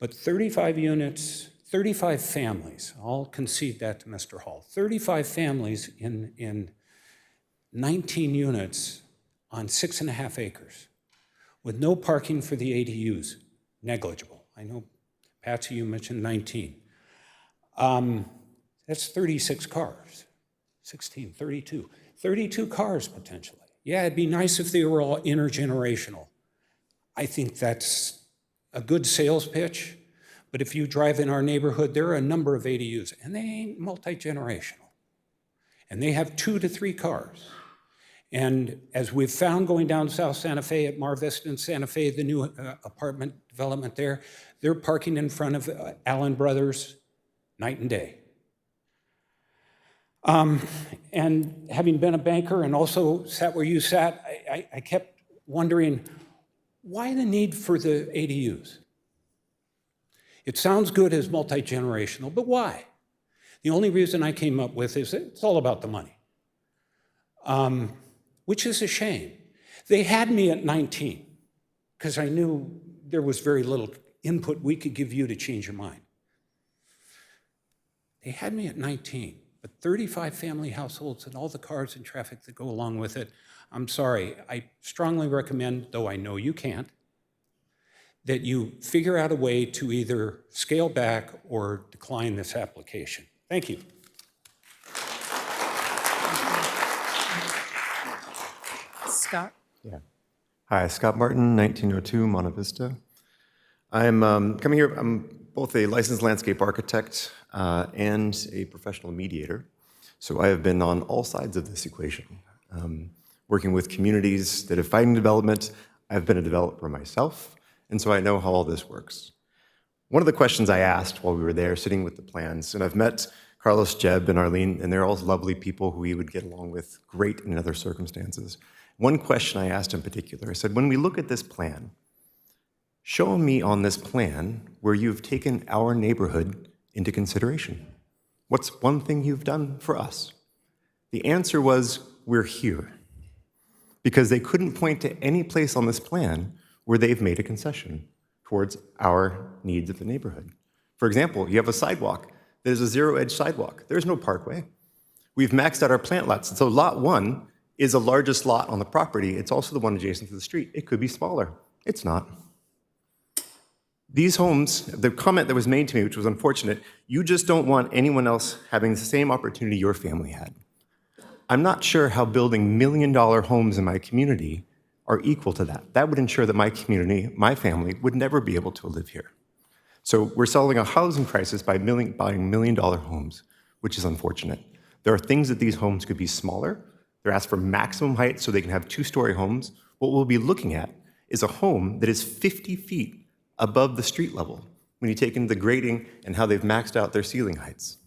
But 35 units, 35 families, I'll concede that to Mr. Hall, 35 families in 19 units on 6.5 acres with no parking for the ADUs, negligible. I know, Patsy, you mentioned 19. That's 36 cars, 16, 32. 32 cars potentially. Yeah, it'd be nice if they were all intergenerational. I think that's a good sales pitch, but if you drive in our neighborhood, there are a number of ADUs, and they ain't multi-generational. And they have 2 to 3 cars. And as we've found going down South Santa Fe at Mar Vista and Santa Fe, the new apartment development there, they're parking in front of Allen Brothers night and day. And having been a banker and also sat where you sat, I kept wondering, why the need for the ADUs? It sounds good as multi-generational, but why? The only reason I came up with is it's all about the money, which is a shame. They had me at 19 because I knew there was very little input we could give you to change your mind. They had me at 19, but 35 family households and all the cars and traffic that go along with it, I'm sorry, I strongly recommend, though I know you can't, that you figure out a way to either scale back or decline this application. Thank you. Scott. Yeah. Hi, Scott Martin, 1902 Monte Vista. I'm coming here, I'm both a licensed landscape architect and a professional mediator. So I have been on all sides of this equation, working with communities that are fighting development. I've been a developer myself, and so I know how all this works. One of the questions I asked while we were there sitting with the plans, and I've met Carlos, Jeb, and Arlene, and they're all lovely people who we would get along with great in other circumstances. One question I asked in particular, I said, when we look at this plan, show me on this plan where you've taken our neighborhood into consideration. What's one thing you've done for us? The answer was, we're here. Because they couldn't point to any place on this plan where they've made a concession towards our needs of the neighborhood. For example, you have a sidewalk. There's a zero-edge sidewalk. There's no parkway. We've maxed out our plant lots. So lot 1 is the largest lot on the property. It's also the one adjacent to the street. It could be smaller. It's not. These homes, the comment that was made to me, which was unfortunate, you just don't want anyone else having the same opportunity your family had. I'm not sure how building million-dollar homes in my community are equal to that. That would ensure that my community, my family, would never be able to live here. So we're solving a housing crisis by buying million-dollar homes, which is unfortunate. There are things that these homes could be smaller. They're asked for maximum height so they can have 2-story homes. What we'll be looking at is a home that is 50 feet above the street level when you take into the grading and how they've maxed out their ceiling heights.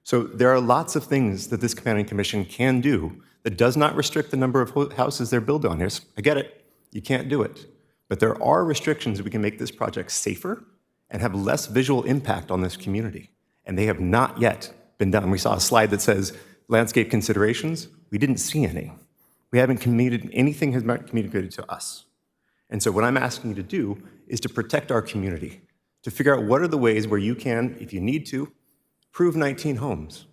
So there are lots of things that this Planning Commission can do that does not restrict the number of houses they're built on. Here's, I get it, you can't do it. But there are restrictions that we can make this project safer and have less visual impact on this community. And they have not yet been done. We saw a slide that says landscape considerations. We didn't see any. We haven't communicated, anything has been communicated to us. And so what I'm asking you to do is to protect our community, to figure out what are the ways where you can, if you need to, approve 19 homes,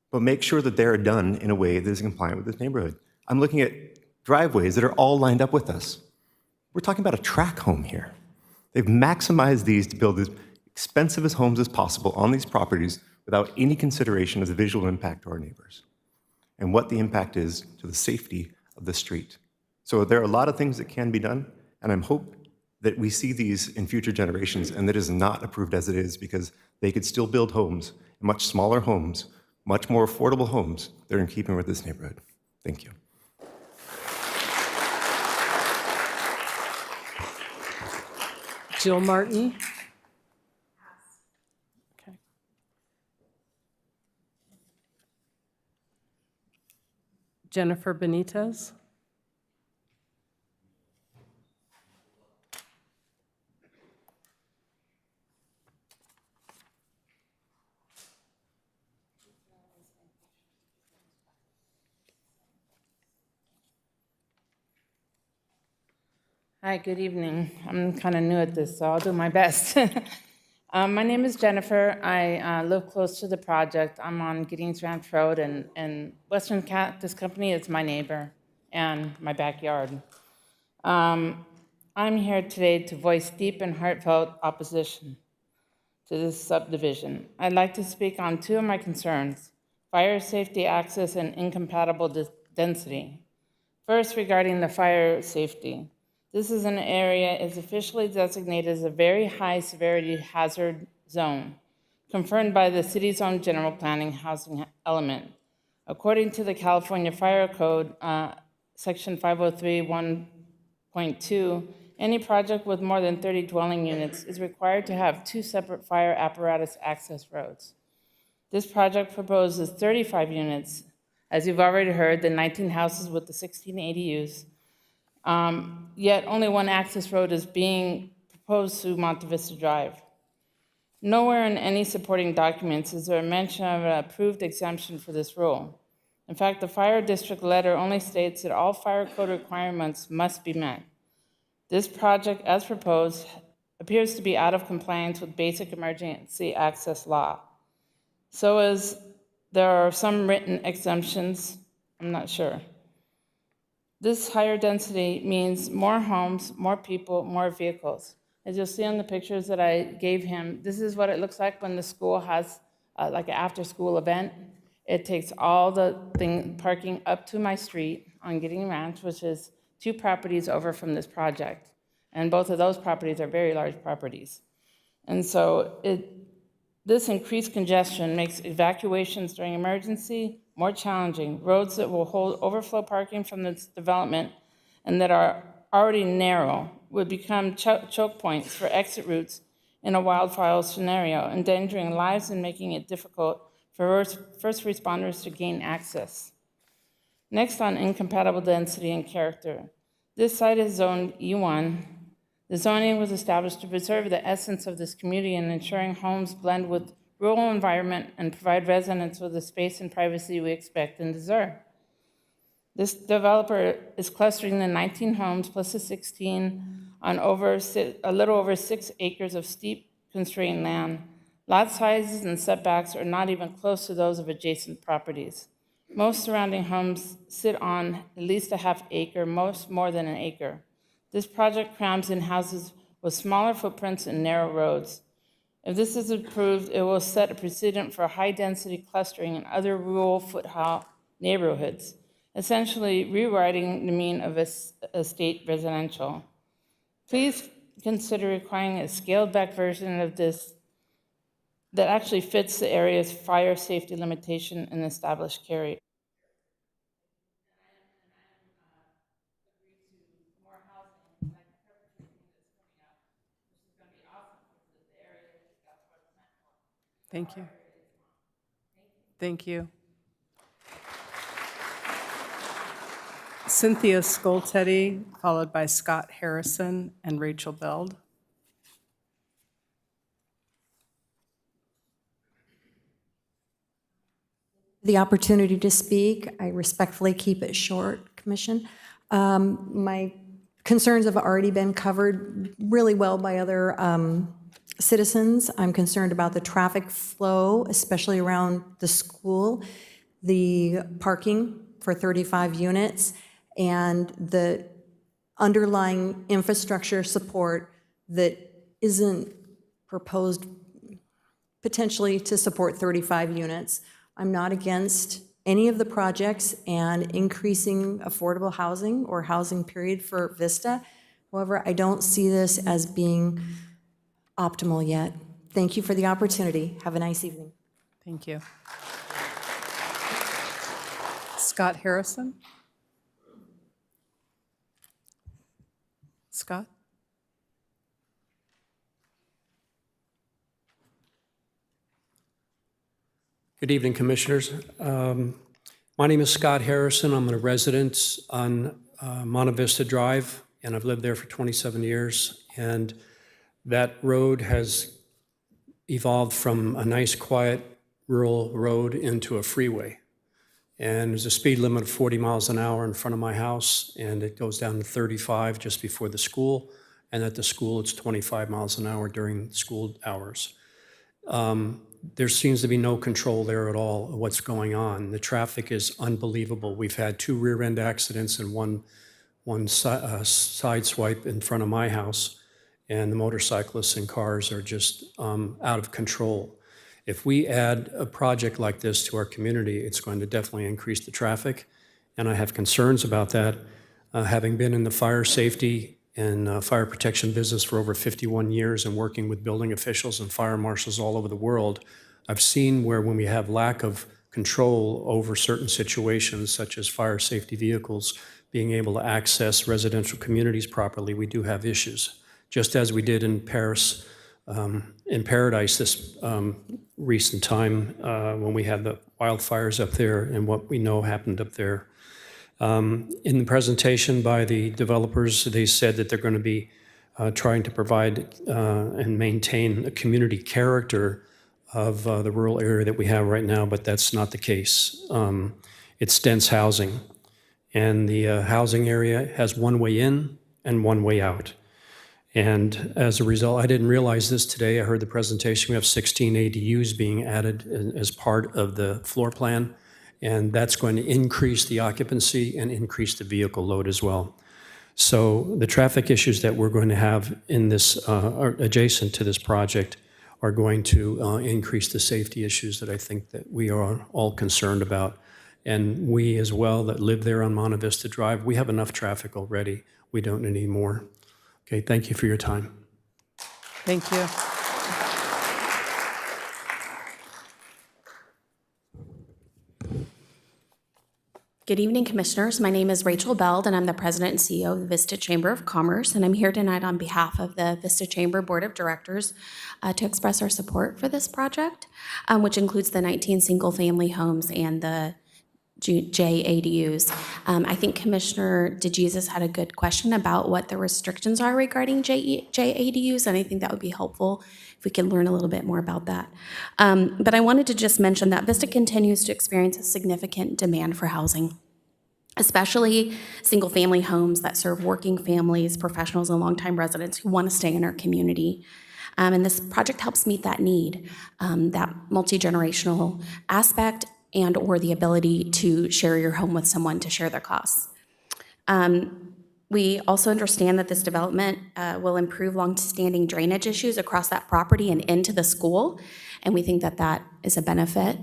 but make sure that they're done in a way that is compliant with this neighborhood. I'm looking at driveways that are all lined up with us. We're talking about a tract home here. They've maximized these to build as expensive as homes as possible on these properties without any consideration of the visual impact to our neighbors and what the impact is to the safety of the street. So there are a lot of things that can be done, and I'm hoping that we see these in future generations and that it is not approved as it is because they could still build homes, much smaller homes, much more affordable homes that are in keeping with this neighborhood. Thank you. Jill Martin? Okay. Jennifer Benitez? Hi, good evening. I'm kind of new at this, so I'll do my best. My name is Jennifer. I live close to the project. I'm on Giddings Ranch Road, and Western Cactus Company is my neighbor and my backyard. I'm here today to voice deep and heartfelt opposition to this subdivision. I'd like to speak on 2 of my concerns: fire safety access and incompatible density. First, regarding the fire safety. This is an area is officially designated as a very high severity hazard zone, confirmed by the city's own general planning housing element. According to the California Fire Code, section 503(1.2), any project with more than 30 dwelling units is required to have 2 separate fire apparatus access roads. This project proposes 35 units. As you've already heard, the 19 houses with the 16 ADUs, yet only 1 access road is being proposed through Monte Vista Drive. Nowhere in any supporting documents is there a mention of an approved exemption for this rule. In fact, the fire district letter only states that all fire code requirements must be met. This project, as proposed, appears to be out of compliance with basic emergency access law. So as there are some written exemptions, I'm not sure. This higher density means more homes, more people, more vehicles. As you'll see on the pictures that I gave him, this is what it looks like when the school has like an after-school event. It takes all the parking up to my street on Giddings Ranch, which is 2 properties over from this project. And both of those properties are very large properties. And so this increased congestion makes evacuations during emergency more challenging. Roads that will hold overflow parking from this development and that are already narrow would become choke points for exit routes in a wildfire scenario, endangering lives and making it difficult for first responders to gain access. Next, on incompatible density and character. This site is zoned E1. The zoning was established to preserve the essence of this community and ensuring homes blend with rural environment and provide residents with the space and privacy we expect and deserve. This developer is clustering the 19 homes plus the 16 on a little over 6 acres of steep constrained land. Lot sizes and setbacks are not even close to those of adjacent properties. Most surrounding homes sit on at least a half acre, most more than an acre. This project crams in houses with smaller footprints and narrow roads. If this is approved, it will set a precedent for high-density clustering in other rural foothill neighborhoods, essentially rewriting the meaning of estate residential. Please consider requiring a scaled-back version of this that actually fits the area's fire safety limitation and established carry. Thank you. Thank you. Cynthia Skoltedi, followed by Scott Harrison and Rachel Beld. The opportunity to speak. I respectfully keep it short, Commission. My concerns have already been covered really well by other citizens. I'm concerned about the traffic flow, especially around the school, the parking for 35 units, and the underlying infrastructure support that isn't proposed potentially to support 35 units. I'm not against any of the projects and increasing affordable housing or housing period for Vista. However, I don't see this as being optimal yet. Thank you for the opportunity. Have a nice evening. Thank you. Scott Harrison? Scott? Good evening, Commissioners. My name is Scott Harrison. I'm a resident on Monte Vista Drive, and I've lived there for 27 years. And that road has evolved from a nice, quiet, rural road into a freeway. And there's a speed limit of 40 miles an hour in front of my house, and it goes down to 35 just before the school. And at the school, it's 25 miles an hour during school hours. There seems to be no control there at all of what's going on. The traffic is unbelievable. We've had 2 rear-end accidents and one side swipe in front of my house, and the motorcyclists and cars are just out of control. If we add a project like this to our community, it's going to definitely increase the traffic, and I have concerns about that. Having been in the fire safety and fire protection business for over 51 years and working with building officials and fire marshals all over the world, I've seen where when we have lack of control over certain situations, such as fire safety vehicles being able to access residential communities properly, we do have issues. Just as we did in Paradise this recent time when we had the wildfires up there and what we know happened up there. In the presentation by the developers, they said that they're going to be trying to provide and maintain a community character of the rural area that we have right now, but that's not the case. It's dense housing, and the housing area has one way in and one way out. And as a result, I didn't realize this today. I heard the presentation. We have 16 ADUs being added as part of the floor plan, and that's going to increase the occupancy and increase the vehicle load as well. So the traffic issues that we're going to have in this, adjacent to this project, are going to increase the safety issues that I think that we are all concerned about. And we as well that live there on Monte Vista Drive, we have enough traffic already. We don't need any more. Okay, thank you for your time. Thank you. Good evening, Commissioners. My name is Rachel Beld, and I'm the President and CEO of the Vista Chamber of Commerce, and I'm here tonight on behalf of the Vista Chamber Board of Directors to express our support for this project, which includes the 19 single-family homes and the JADUs. I think Commissioner DeJesus had a good question about what the restrictions are regarding JADUs, and I think that would be helpful if we could learn a little bit more about that. But I wanted to just mention that Vista continues to experience a significant demand for housing, especially single-family homes that serve working families, professionals, and longtime residents who want to stay in our community. And this project helps meet that need, that multi-generational aspect, and or the ability to share your home with someone to share their costs. We also understand that this development will improve long-standing drainage issues across that property and into the school, and we think that that is a benefit.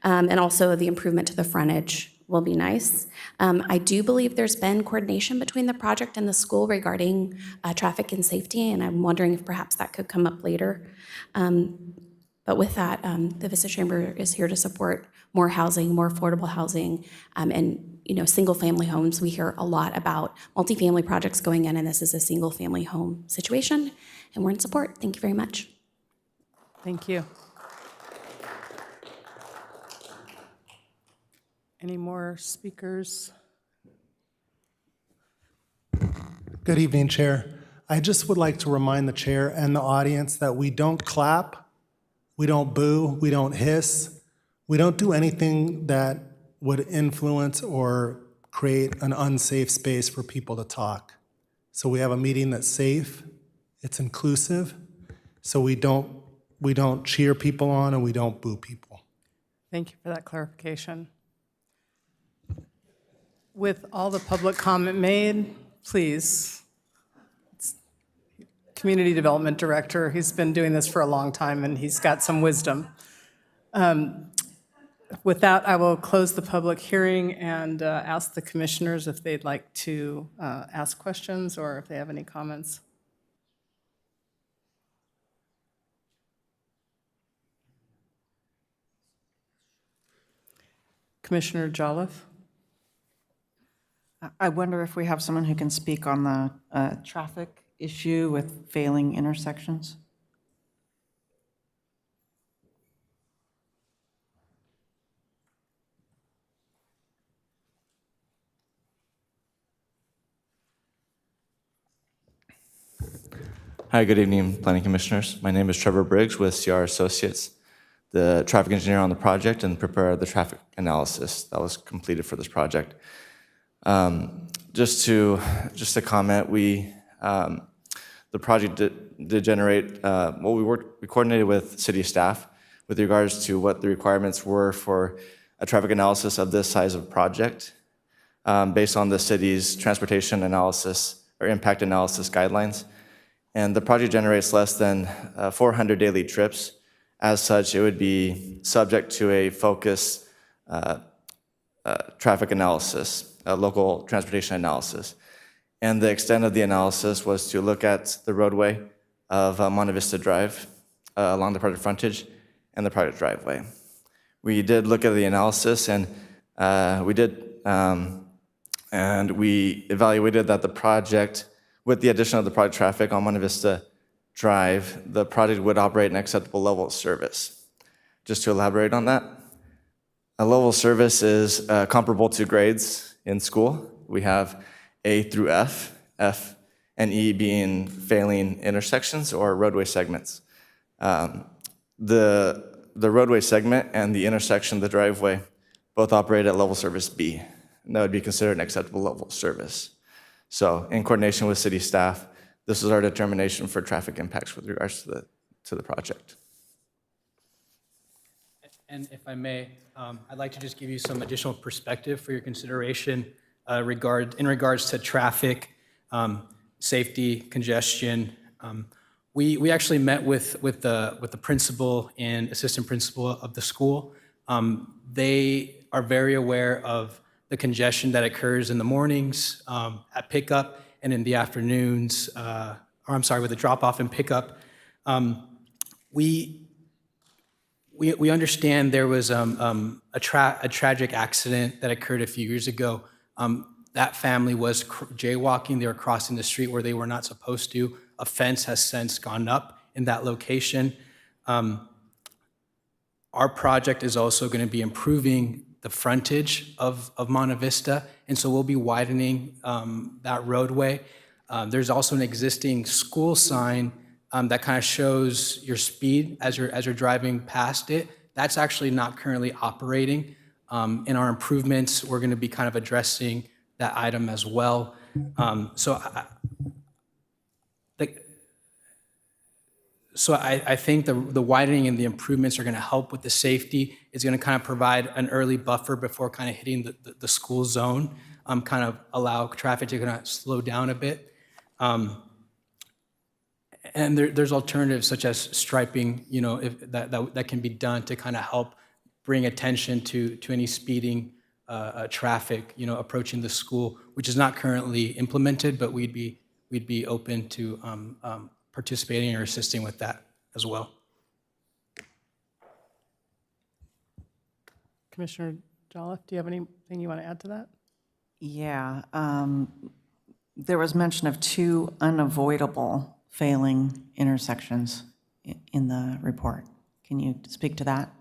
And also the improvement to the frontage will be nice. I do believe there's been coordination between the project and the school regarding traffic and safety, and I'm wondering if perhaps that could come up later. But with that, the Vista Chamber is here to support more housing, more affordable housing, and single-family homes. We hear a lot about multifamily projects going in, and this is a single-family home situation, and we're in support. Thank you very much. Thank you. Any more speakers? Good evening, Chair. I just would like to remind the Chair and the audience that we don't clap, we don't boo, we don't hiss, we don't do anything that would influence or create an unsafe space for people to talk. So we have a meeting that's safe, it's inclusive, so we don't cheer people on and we don't boo people. Thank you for that clarification. With all the public comment made, please. Community Development Director, he's been doing this for a long time and he's got some wisdom. With that, I will close the public hearing and ask the commissioners if they'd like to ask questions or if they have any comments. Commissioner Jolliffe? I wonder if we have someone who can speak on the traffic issue with failing intersections. Hi, good evening, Planning Commissioners. My name is Trevor Briggs with CR Associates, the traffic engineer on the project and prepared the traffic analysis that was completed for this project. Just to comment, the project did generate, we coordinated with city staff with regards to what the requirements were for a traffic analysis of this size of project based on the city's transportation analysis or impact analysis guidelines. And the project generates less than 400 daily trips. As such, it would be subject to a focused traffic analysis, a local transportation analysis. And the extent of the analysis was to look at the roadway of Monte Vista Drive along the project frontage and the project driveway. We did look at the analysis and we evaluated that the project, with the addition of the project traffic on Monte Vista Drive, the project would operate an acceptable level of service. Just to elaborate on that, a level of service is comparable to grades in school. We have A through F, F and E being failing intersections or roadway segments. The roadway segment and the intersection, the driveway, both operate at level service B, and that would be considered an acceptable level of service. So in coordination with city staff, this is our determination for traffic impacts with regards to the project. And if I may, I'd like to just give you some additional perspective for your consideration in regards to traffic, safety, congestion. We actually met with the principal and assistant principal of the school. They are very aware of the congestion that occurs in the mornings at pickup, and in the afternoons, with the drop-off and pickup. We understand there was a tragic accident that occurred a few years ago. That family was jaywalking. They were crossing the street where they were not supposed to. A fence has since gone up in that location. Our project is also going to be improving the frontage of Monte Vista, and so we'll be widening that roadway. There's also an existing school sign that kind of shows your speed as you're driving past it. That's actually not currently operating. In our improvements, we're going to be kind of addressing that item as well. So I think the widening and the improvements are going to help with the safety. It's going to kind of provide an early buffer before kind of hitting the school zone, kind of allow traffic to kind of slow down a bit. And there's alternatives such as striping, if that can be done to kind of help bring attention to any speeding traffic, approaching the school, which is not currently implemented, but we'd be open to participating or assisting with that as well. Commissioner Jolliffe, do you have anything you want to add to that? Yeah, there was mention of 2 unavoidable failing intersections in the report. Can you speak to that?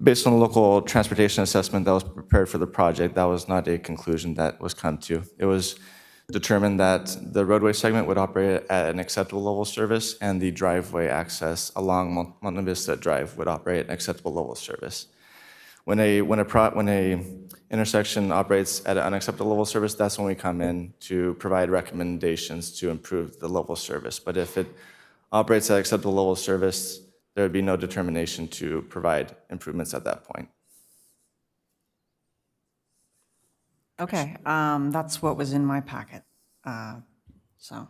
Based on the local transportation assessment that was prepared for the project, that was not a conclusion that was come to. It was determined that the roadway segment would operate at an acceptable level of service, and the driveway access along Monte Vista Drive would operate at an acceptable level of service. When a intersection operates at an unacceptable level of service, that's when we come in to provide recommendations to improve the level of service. But if it operates at an acceptable level of service, there would be no determination to provide improvements at that point. Okay, that's what was in my packet. So.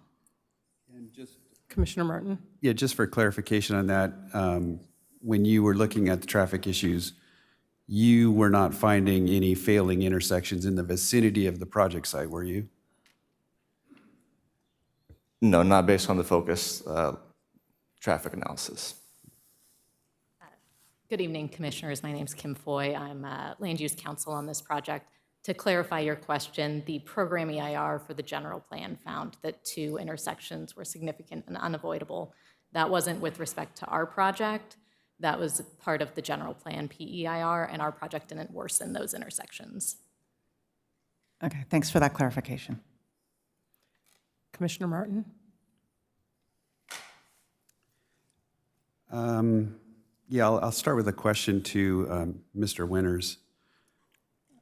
And just, Commissioner Martin? yeah, just for clarification on that, when you were looking at the traffic issues, you were not finding any failing intersections in the vicinity of the project site, were you? No, not based on the focus traffic analysis. Good evening, Commissioners. My name is Kim Foy. I'm Land Use Counsel on this project. To clarify your question, the program EIR for the general plan found that 2 intersections were significant and unavoidable. That wasn't with respect to our project. That was part of the general plan PEIR, and our project didn't worsen those intersections. Okay, thanks for that clarification. Commissioner Martin? Yeah, I'll start with a question to Mr. Winters.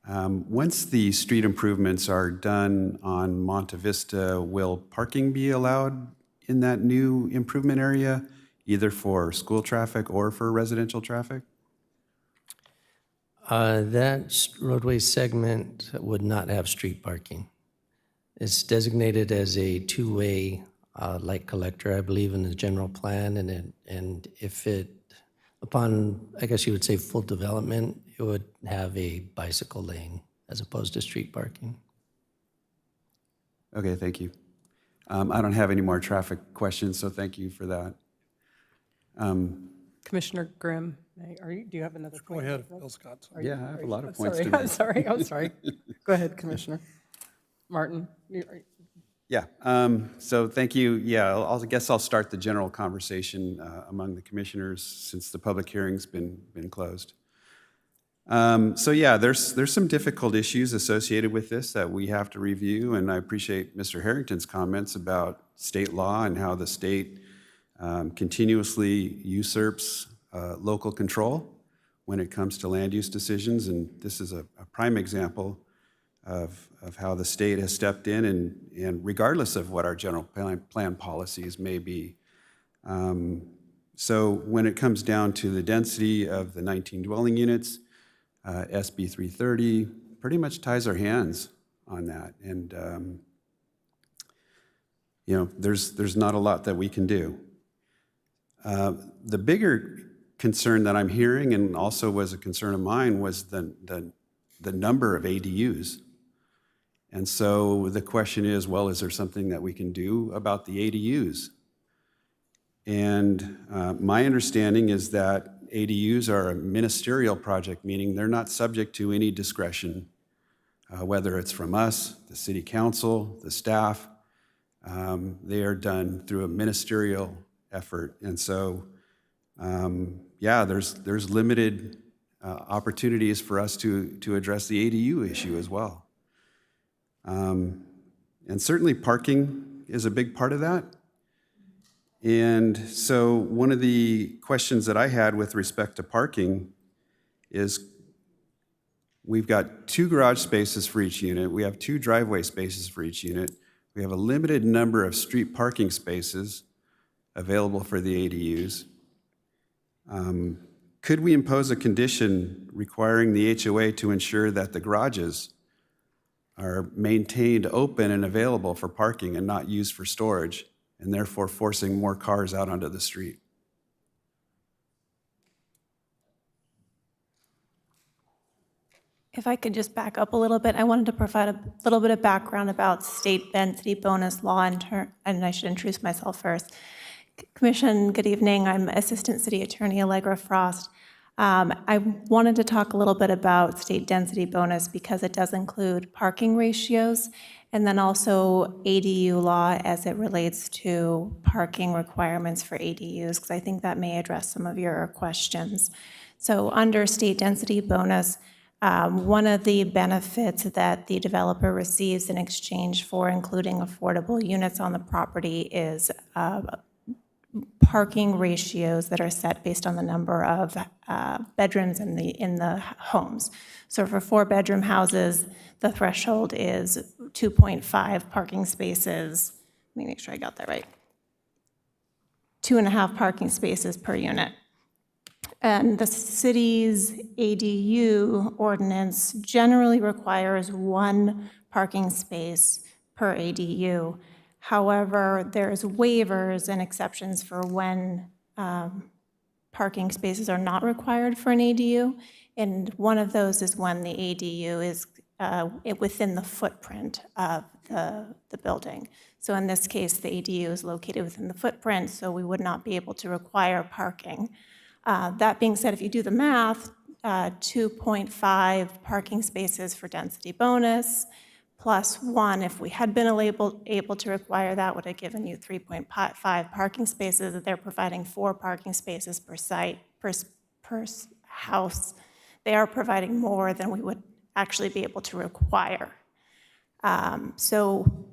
Once the street improvements are done on Monte Vista, will parking be allowed in that new improvement area, either for school traffic or for residential traffic? That roadway segment would not have street parking. It's designated as a 2-way light collector, I believe, in the general plan, and if it, upon, I guess you would say, full development, it would have a bicycle lane as opposed to street parking. Okay, thank you. I don't have any more traffic questions, so thank you for that. Commissioner Grimm, do you have another point? Go ahead, Bill Scott. Sorry. Yeah, I have a lot of points to make. I'm sorry. Go ahead, Commissioner Martin. Yeah, so thank you. Yeah, I guess I'll start the general conversation among the commissioners since the public hearing's been closed. So yeah, there's some difficult issues associated with this that we have to review, and I appreciate Mr. Harrington's comments about state law and how the state continuously usurps local control when it comes to land use decisions, and this is a prime example of how the state has stepped in, and regardless of what our general plan policies may be. So when it comes down to the density of the 19 dwelling units, SB 330 pretty much ties our hands on that, and you know, there's not a lot that we can do. The bigger concern that I'm hearing, and also was a concern of mine, was the the number of ADUs. And so the question is, well, is there something that we can do about the ADUs? And my understanding is that ADUs are a ministerial project, meaning they're not subject to any discretion, whether it's from us, the city council, the staff. They are done through a ministerial effort. And so, yeah, there's limited opportunities for us to address the ADU issue as well. And certainly parking is a big part of that. And so one of the questions that I had with respect to parking is we've got 2 garage spaces for each unit. We have 2 driveway spaces for each unit. We have a limited number of street parking spaces available for the ADUs. Could we impose a condition requiring the HOA to ensure that the garages are maintained open and available for parking and not used for storage, and therefore forcing more cars out onto the street? If I could just back up a little bit, I wanted to provide a little bit of background about state density bonus law, and I should introduce myself first. Commission, good evening. I'm Assistant City Attorney Allegra Frost. I wanted to talk a little bit about state density bonus because it does include parking ratios and then also ADU law as it relates to parking requirements for ADUs, because I think that may address some of your questions. So under state density bonus, one of the benefits that the developer receives in exchange for including affordable units on the property is parking ratios that are set based on the number of bedrooms in the homes. So for 4-bedroom houses, the threshold is 2.5 parking spaces. Let me make sure I got that right. 2.5 parking spaces per unit. And the city's ADU ordinance generally requires 1 parking space per ADU. However, there's waivers and exceptions for when parking spaces are not required for an ADU. And one of those is when the ADU is within the footprint of the building. So in this case, the ADU is located within the footprint, so we would not be able to require parking. That being said, if you do the math, 2.5 parking spaces for density bonus, plus 1, if we had been able to require that, would have given you 3.5 parking spaces. They're providing 4 parking spaces per site, per house. They are providing more than we would actually be able to require. So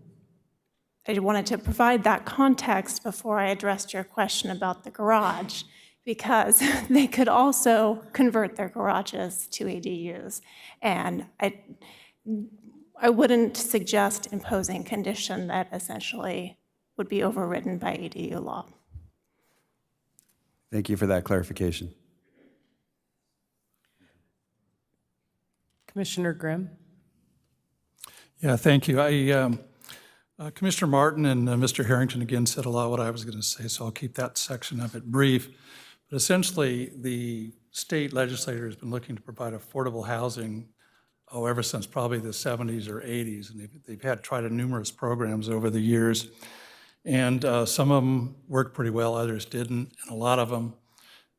I wanted to provide that context before I addressed your question about the garage, because they could also convert their garages to ADUs. And I wouldn't suggest imposing condition that essentially would be overridden by ADU law. Thank you for that clarification. Commissioner Grimm. Yeah, thank you. Commissioner Martin and Mr. Harrington again said a lot of what I was going to say, so I'll keep that section of it brief. But essentially, the state legislature has been looking to provide affordable housing ever since probably the 70s or 80s, and they've had tried numerous programs over the years. And some of them worked pretty well, others didn't, and a lot of them,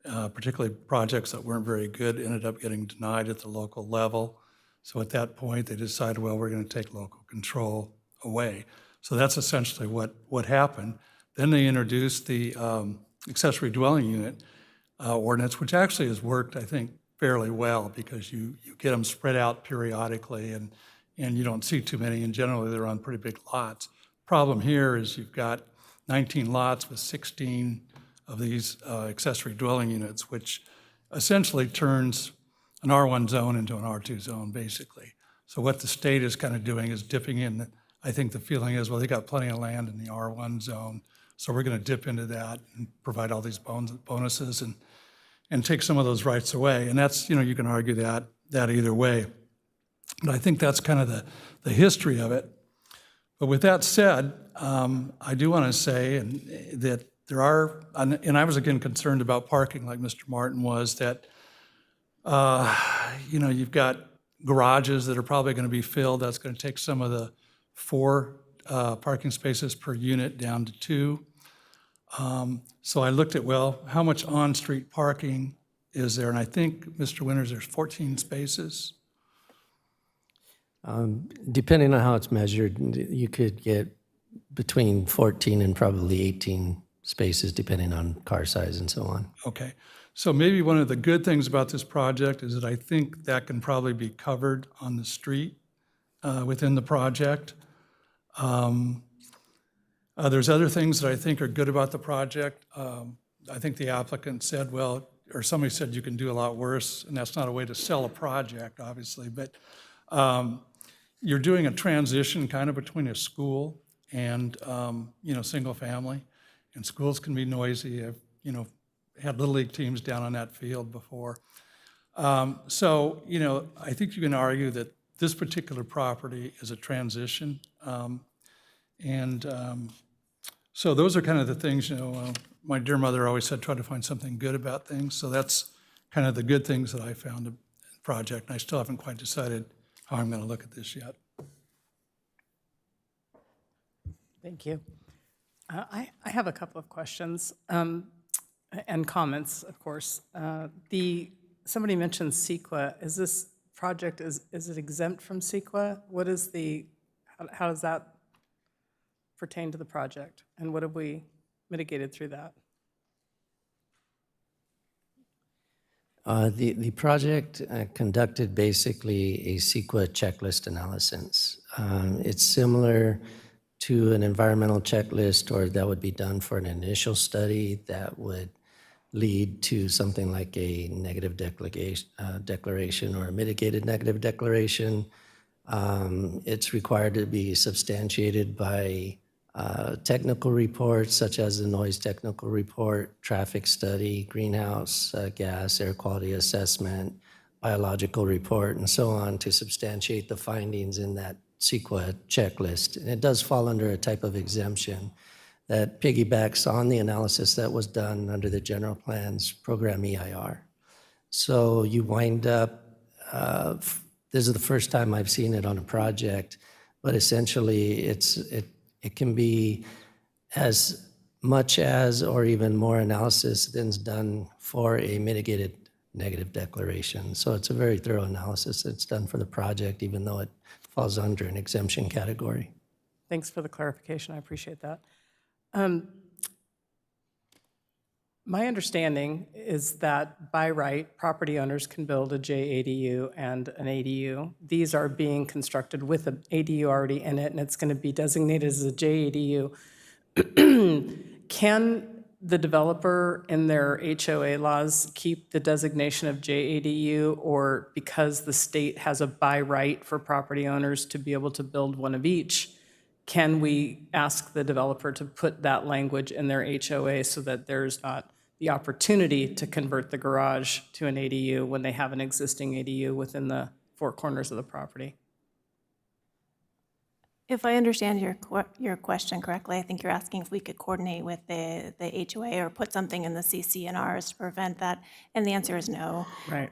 particularly projects that weren't very good, ended up getting denied at the local level. So at that point, they decided, well, we're going to take local control away. So that's essentially what happened. Then they introduced the accessory dwelling unit ordinance, which actually has worked, I think, fairly well, because you get them spread out periodically and you don't see too many, and generally they're on pretty big lots. Problem here is you've got 19 lots with 16 of these accessory dwelling units, which essentially turns an R1 zone into an R2 zone, basically. So what the state is kind of doing is dipping in. I think the feeling is, well, they got plenty of land in the R1 zone, so we're going to dip into that and provide all these bonuses and take some of those rights away. And that's, you can argue that either way. But I think that's kind of the history of it. But with that said, I do want to say that there are, and I was again concerned about parking like Mr. Martin was, that, you've got garages that are probably going to be filled. That's going to take some of the 4 parking spaces per unit down to 2. So I looked at, well, how much on-street parking is there? And I think, Mr. Winters, there's 14 spaces. Depending on how it's measured, you could get between 14 and probably 18 spaces, depending on car size and so on. Okay. So maybe one of the good things about this project is that I think that can probably be covered on the street within the project. There's other things that I think are good about the project. I think the applicant said, well, or somebody said you can do a lot worse, and that's not a way to sell a project, obviously, but you're doing a transition kind of between a school and, single family, and schools can be noisy. I've, had Little League teams down on that field before. So, I think you can argue that this particular property is a transition. So those are kind of the things, my dear mother always said, try to find something good about things. So that's kind of the good things that I found in the project. And I still haven't quite decided how I'm going to look at this yet. Thank you. I have a couple of questions and comments, of course. Somebody mentioned CEQA. Is this project, is it exempt from CEQA? What is how does that pertain to the project? And what have we mitigated through that? The project conducted basically a CEQA checklist analysis. It's similar to an environmental checklist, or that would be done for an initial study that would lead to something like a negative declaration or a mitigated negative declaration. It's required to be substantiated by technical reports such as the noise technical report, traffic study, greenhouse gas, air quality assessment, biological report, and so on to substantiate the findings in that CEQA checklist. And it does fall under a type of exemption that piggybacks on the analysis that was done under the general plan's program EIR. So you wind up, this is the first time I've seen it on a project, but essentially it can be as much as or even more analysis than's done for a mitigated negative declaration. So it's a very thorough analysis that's done for the project, even though it falls under an exemption category. Thanks for the clarification. I appreciate that. My understanding is that by right, property owners can build a JADU and an ADU. These are being constructed with an ADU already in it, and it's going to be designated as a JADU. Can the developer in their HOA laws keep the designation of JADU, or because the state has a by right for property owners to be able to build one of each, can we ask the developer to put that language in their HOA so that there's not the opportunity to convert the garage to an ADU when they have an existing ADU within the 4 corners of the property? If I understand your question correctly, I think you're asking if we could coordinate with the HOA or put something in the CCNRs to prevent that, and the answer is no. Right.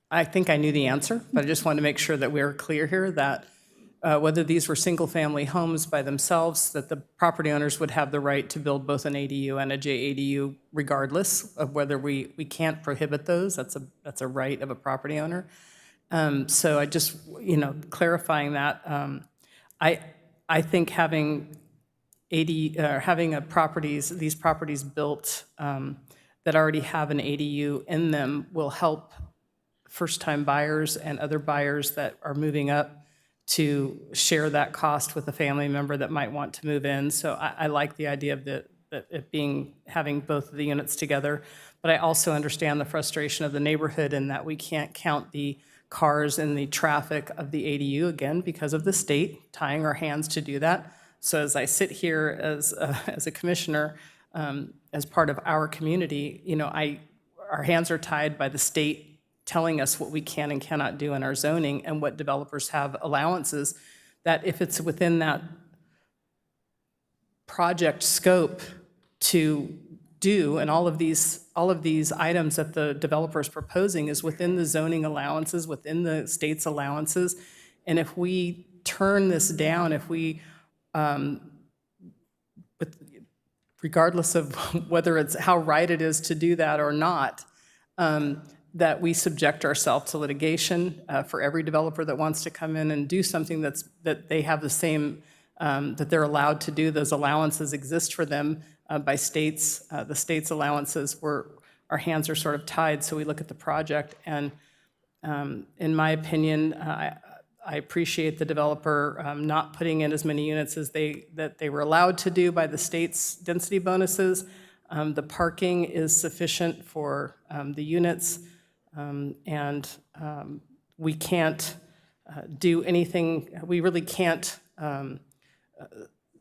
I think I knew the answer, but I just wanted to make sure that we were clear here that whether these were single-family homes by themselves, that the property owners would have the right to build both an ADU and a JADU regardless of whether we can't prohibit those. That's a right of a property owner. So I just, clarifying that, I think having these properties built that already have an ADU in them will help first-time buyers and other buyers that are moving up to share that cost with a family member that might want to move in. So I like the idea of having both of the units together, but I also understand the frustration of the neighborhood in that we can't count the cars and the traffic of the ADU, again, because of the state tying our hands to do that. So as I sit here as a commissioner, as part of our community, our hands are tied by the state telling us what we can and cannot do in our zoning and what developers have allowances, that if it's within that project scope to do, and all of these items that the developer is proposing is within the zoning allowances, within the state's allowances. And if we turn this down, if we, regardless of whether it's how right it is to do that or not, that we subject ourselves to litigation for every developer that wants to come in and do something that they have the same, that they're allowed to do. Those allowances exist for them by states. The state's allowances, our hands are sort of tied, so we look at the project. And in my opinion, I appreciate the developer not putting in as many units as that they were allowed to do by the state's density bonuses. The parking is sufficient for the units, and we can't do anything. We really can't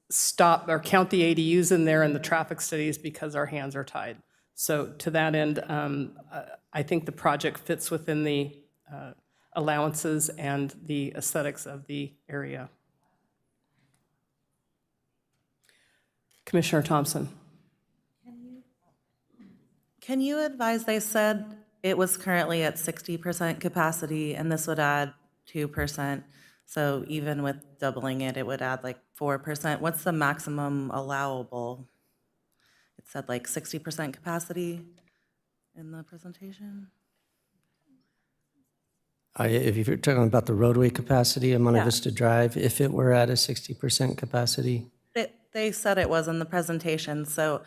stop or count the ADUs in there in the traffic studies because our hands are tied. So to that end, I think the project fits within the allowances and the aesthetics of the area. Commissioner Thompson. Can you advise, they said it was currently at 60% capacity and this would add 2%. So even with doubling it, it would add like 4%. What's the maximum allowable? It said like 60% capacity in the presentation. If you're talking about the roadway capacity in Monte Vista Drive, if it were at a 60% capacity? They said it was in the presentation, so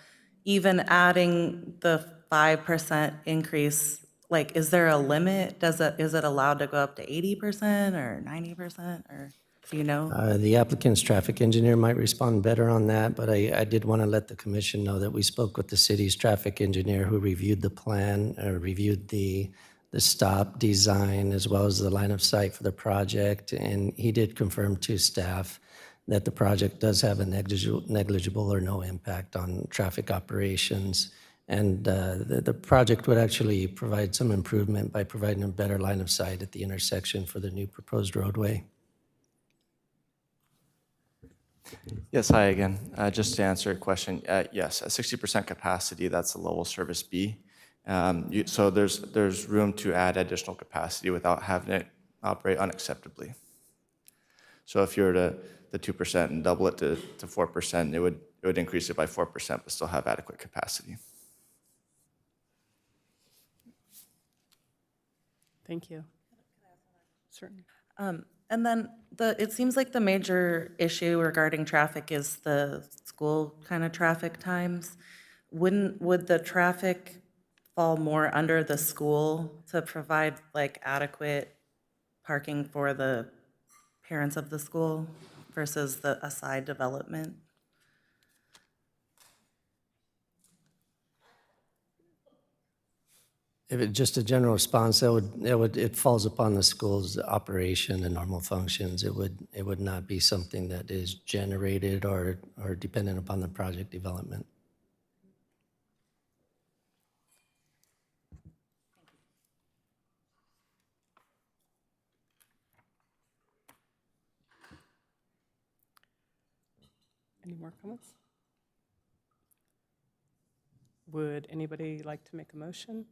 even adding the 5% increase, like, is there a limit? Is it allowed to go up to 80% or 90%, or do you know? The applicant's traffic engineer might respond better on that, but I did want to let the commission know that we spoke with the city's traffic engineer who reviewed the plan, reviewed the stop design as well as the line of sight for the project, and he did confirm to staff that the project does have a negligible or no impact on traffic operations, and the project would actually provide some improvement by providing a better line of sight at the intersection for the new proposed roadway. Yes, hi again. Just to answer your question, yes, at 60% capacity, that's a level service B. So there's room to add additional capacity without having it operate unacceptably. So if you're to the 2% and double it to 4%, it would increase it by 4%, but still have adequate capacity. Thank you. Certainly. And then it seems like the major issue regarding traffic is the school kind of traffic times. Would the traffic fall more under the school to provide like adequate parking for the parents of the school versus a side development? If it's just a general response, it falls upon the school's operation and normal functions. It would not be something that is generated or dependent upon the project development. Any more comments? Would anybody like to make a motion?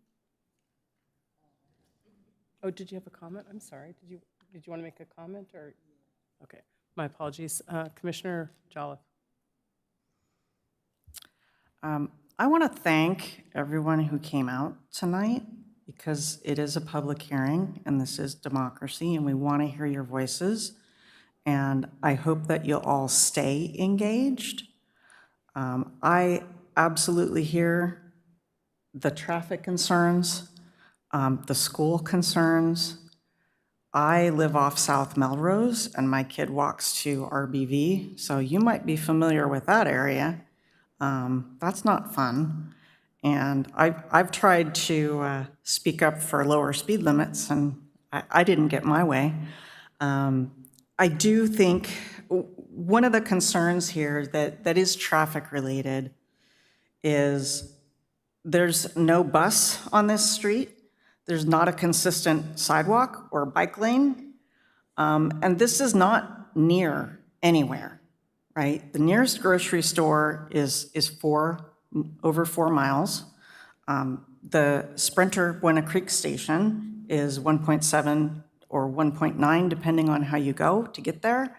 Oh, did you have a comment? I'm sorry. Did you want to make a comment or? Okay, my apologies. Commissioner Jolliffe. I want to thank everyone who came out tonight because it is a public hearing and this is democracy and we want to hear your voices. And I hope that you'll all stay engaged. I absolutely hear the traffic concerns, the school concerns. I live off South Melrose and my kid walks to RBV, so you might be familiar with that area. That's not fun. And I've tried to speak up for lower speed limits and I didn't get my way. I do think one of the concerns here that is traffic related is there's no bus on this street. There's not a consistent sidewalk or bike lane. And this is not near anywhere, right? The nearest grocery store is 4 over 4 miles. The Sprinter Buena Creek Station is 1.7 or 1.9, depending on how you go to get there.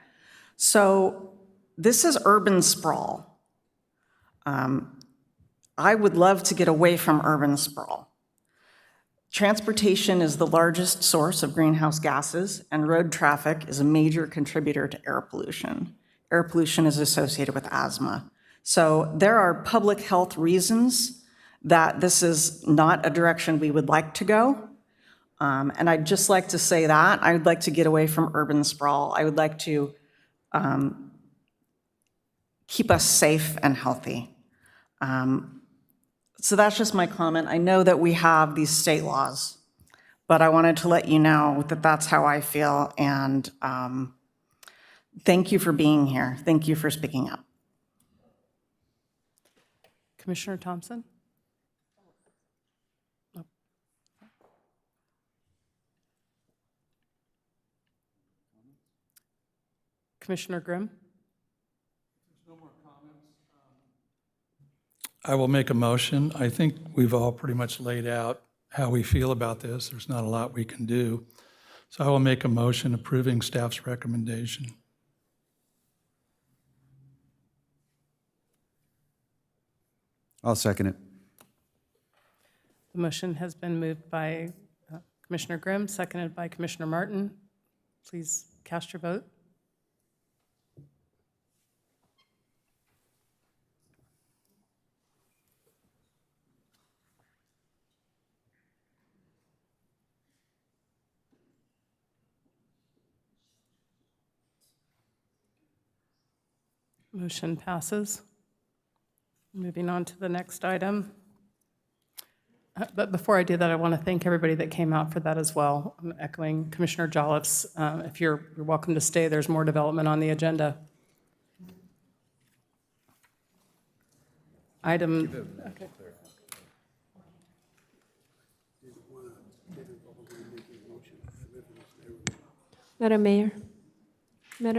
So this is urban sprawl. I would love to get away from urban sprawl. Transportation is the largest source of greenhouse gases, and road traffic is a major contributor to air pollution. Air pollution is associated with asthma. So there are public health reasons that this is not a direction we would like to go. And I'd just like to say that. I would like to get away from urban sprawl. I would like to keep us safe and healthy. So that's just my comment. I know that we have these state laws, but I wanted to let you know that that's how I feel. And thank you for being here. Thank you for speaking up. Commissioner Thompson? Oh. Commissioner Grimm? I will make a motion. I think we've all pretty much laid out how we feel about this. There's not a lot we can do. So I will make a motion approving staff's recommendation. I'll second it. The motion has been moved by Commissioner Grimm, seconded by Commissioner Martin. Please cast your vote. Motion passes. Moving on to the next item. But before I do that, I want to thank everybody that came out for that as well. I'm echoing Commissioner Jolliffe's. If you're welcome to stay, there's more development on the agenda. Item. Okay. Madam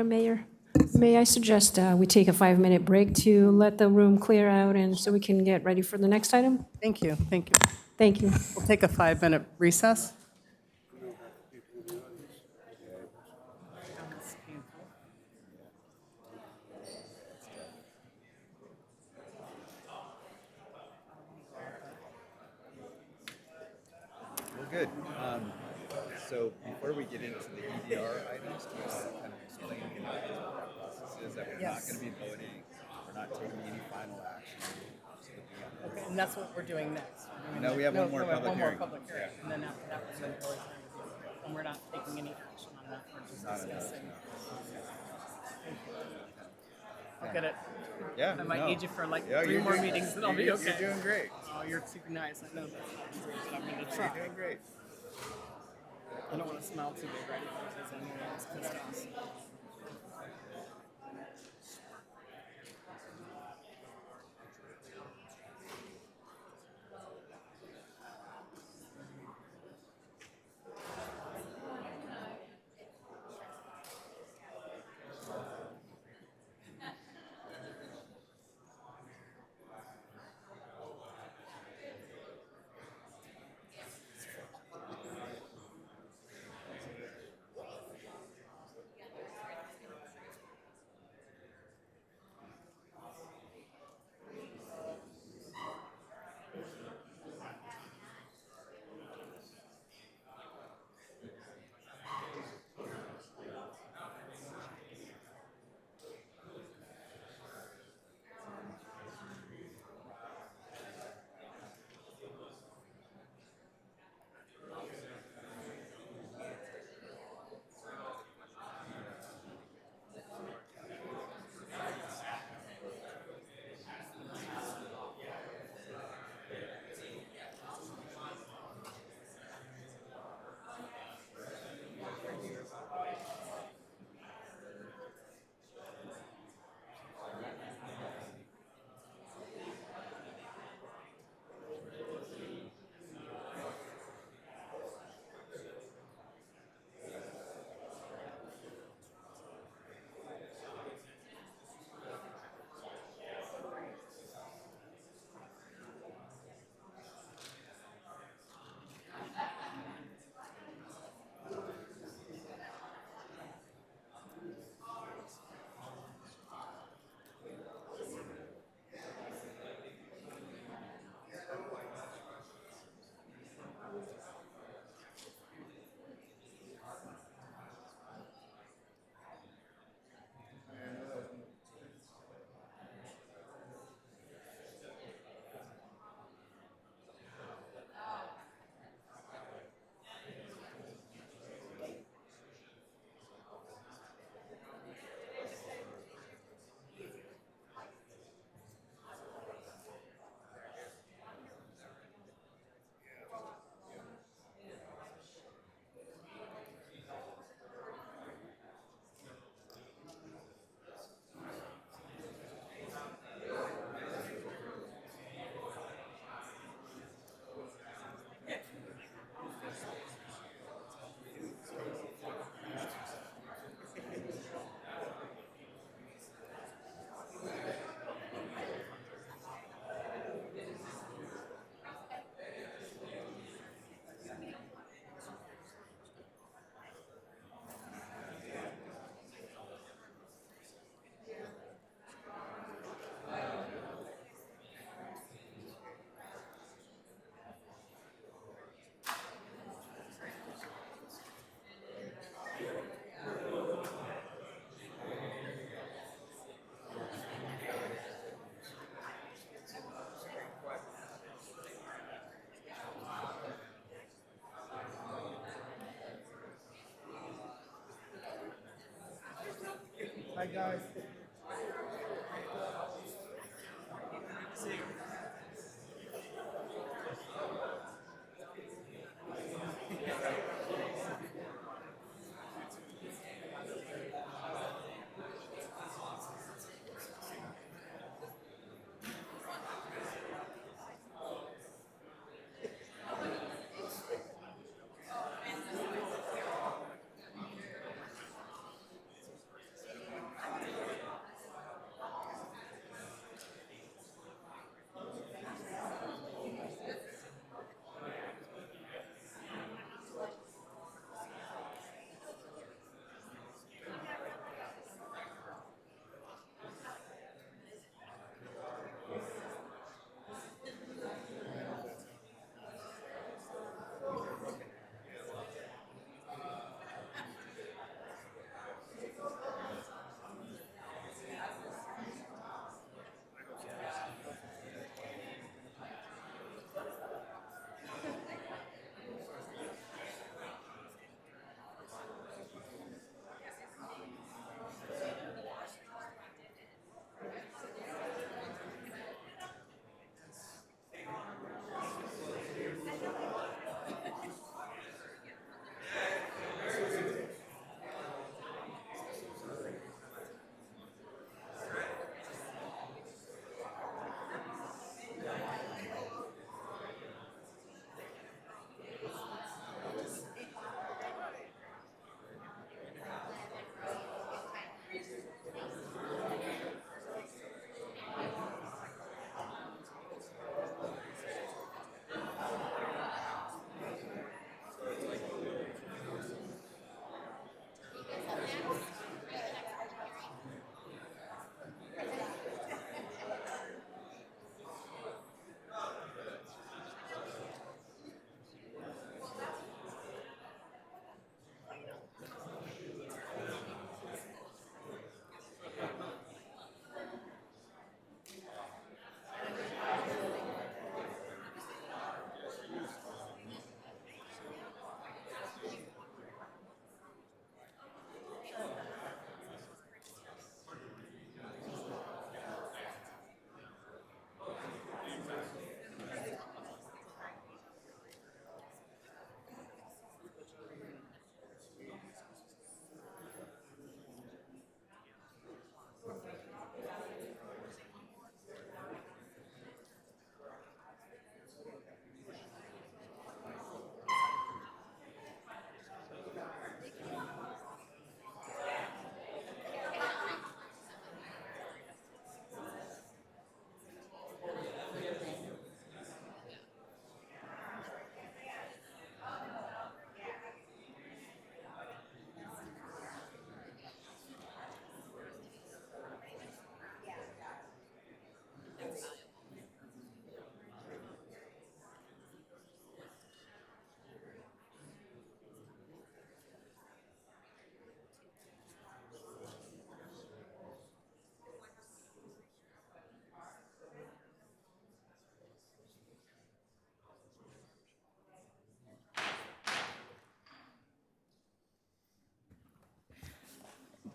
Mayor, may I suggest we take a 5-minute break to let the room clear out and so we can get ready for the next item? Thank you. Thank you. Thank you. We'll take a 5-minute recess. Well, good. So before we get into the EDR items, can you kind of explain what the process is, that we're not going to be voting, we're not taking any final action? Okay, and that's what we're doing next. No, we have one more public hearing. Yeah. And then after that, we're going to go and we're not taking any action on that. We're just discussing. I'll get it. Yeah, I might need you for like Yeah, 3 you're more doing- meetings, and I'll be you're okay. doing great. Oh, you're super nice. I know that. But I'm going to try. You're doing great. I don't want to smile too big right now because I know I was pissed off.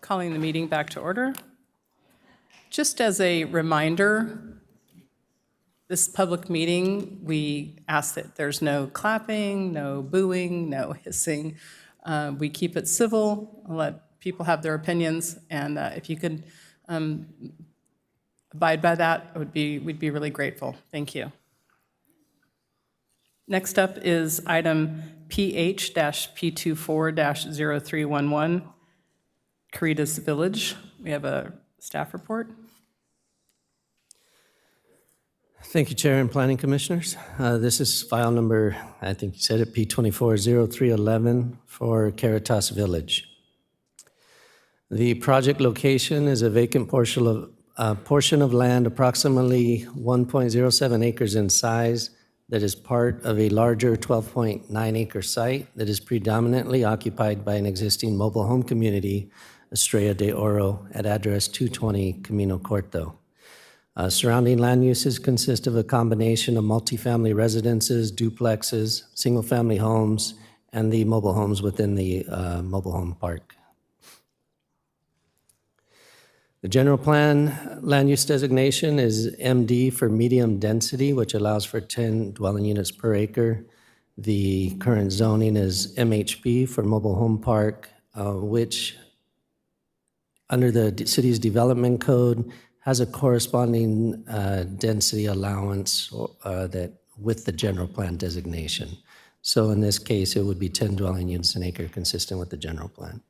Calling the meeting back to order. Just as a reminder, this public meeting, we ask that there's no clapping, no booing, no hissing. We keep it civil, let people have their opinions, and if you could abide by that, we'd be really grateful. Thank you. Next up is item PH-P24-0311, Keratas Village. We have a staff report. Thank you, Chair and Planning Commissioners. This is file number, I think you said it, P24-0311 for Keratas Village. The project location is a vacant portion of land approximately 1.07 acres in size that is part of a larger 12.9 acre site that is predominantly occupied by an existing mobile home community, Estrella de Oro, at address 220 Camino Corto. Surrounding land uses consist of a combination of multifamily residences, duplexes, single-family homes, and the mobile homes within the mobile home park. The general plan land use designation is MD for medium density, which allows for 10 dwelling units per acre. The current zoning is MHB for mobile home park, which under the city's development code has a corresponding density allowance that with the general plan designation. So in this case, it would be 10 dwelling units an acre consistent with the general plan.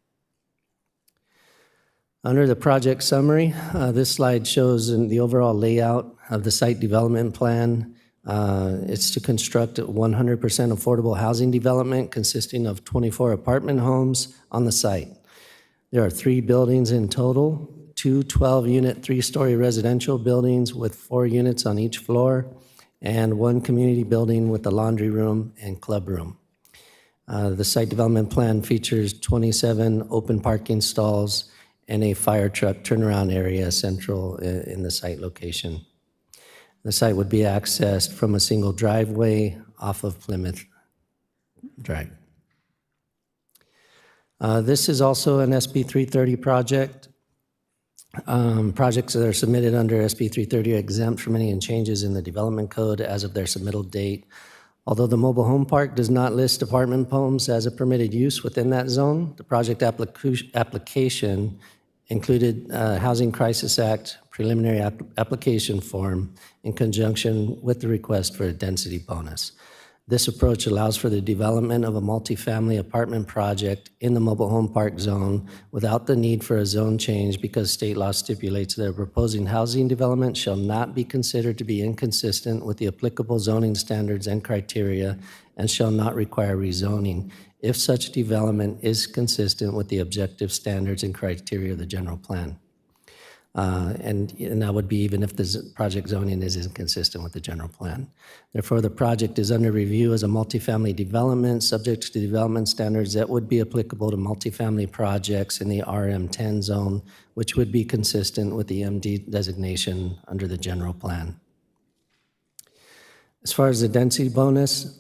Under the project summary, this slide shows the overall layout of the site development plan. It's to construct 100% affordable housing development consisting of 24 apartment homes on the site. There are 3 buildings in total, 2 12-unit, 3-story residential buildings with 4 units on each floor, and 1 community building with a laundry room and club room. The site development plan features 27 open parking stalls and a fire truck turnaround area central in the site location. The site would be accessed from a single driveway off of Plymouth Drive. This is also an SB 330 project. Projects that are submitted under SB 330 are exempt from any changes in the development code as of their submittal date. Although the mobile home park does not list apartment homes as a permitted use within that zone, the project application included Housing Crisis Act preliminary application form in conjunction with the request for a density bonus. This approach allows for the development of a multifamily apartment project in the mobile home park zone without the need for a zone change because state law stipulates that a proposing housing development shall not be considered to be inconsistent with the applicable zoning standards and criteria and shall not require rezoning if such development is consistent with the objective standards and criteria of the general plan. And that would be even if the project zoning is inconsistent with the general plan. Therefore, the project is under review as a multifamily development subject to development standards that would be applicable to multifamily projects in the RM10 zone, which would be consistent with the MD designation under the general plan. As far as the density bonus,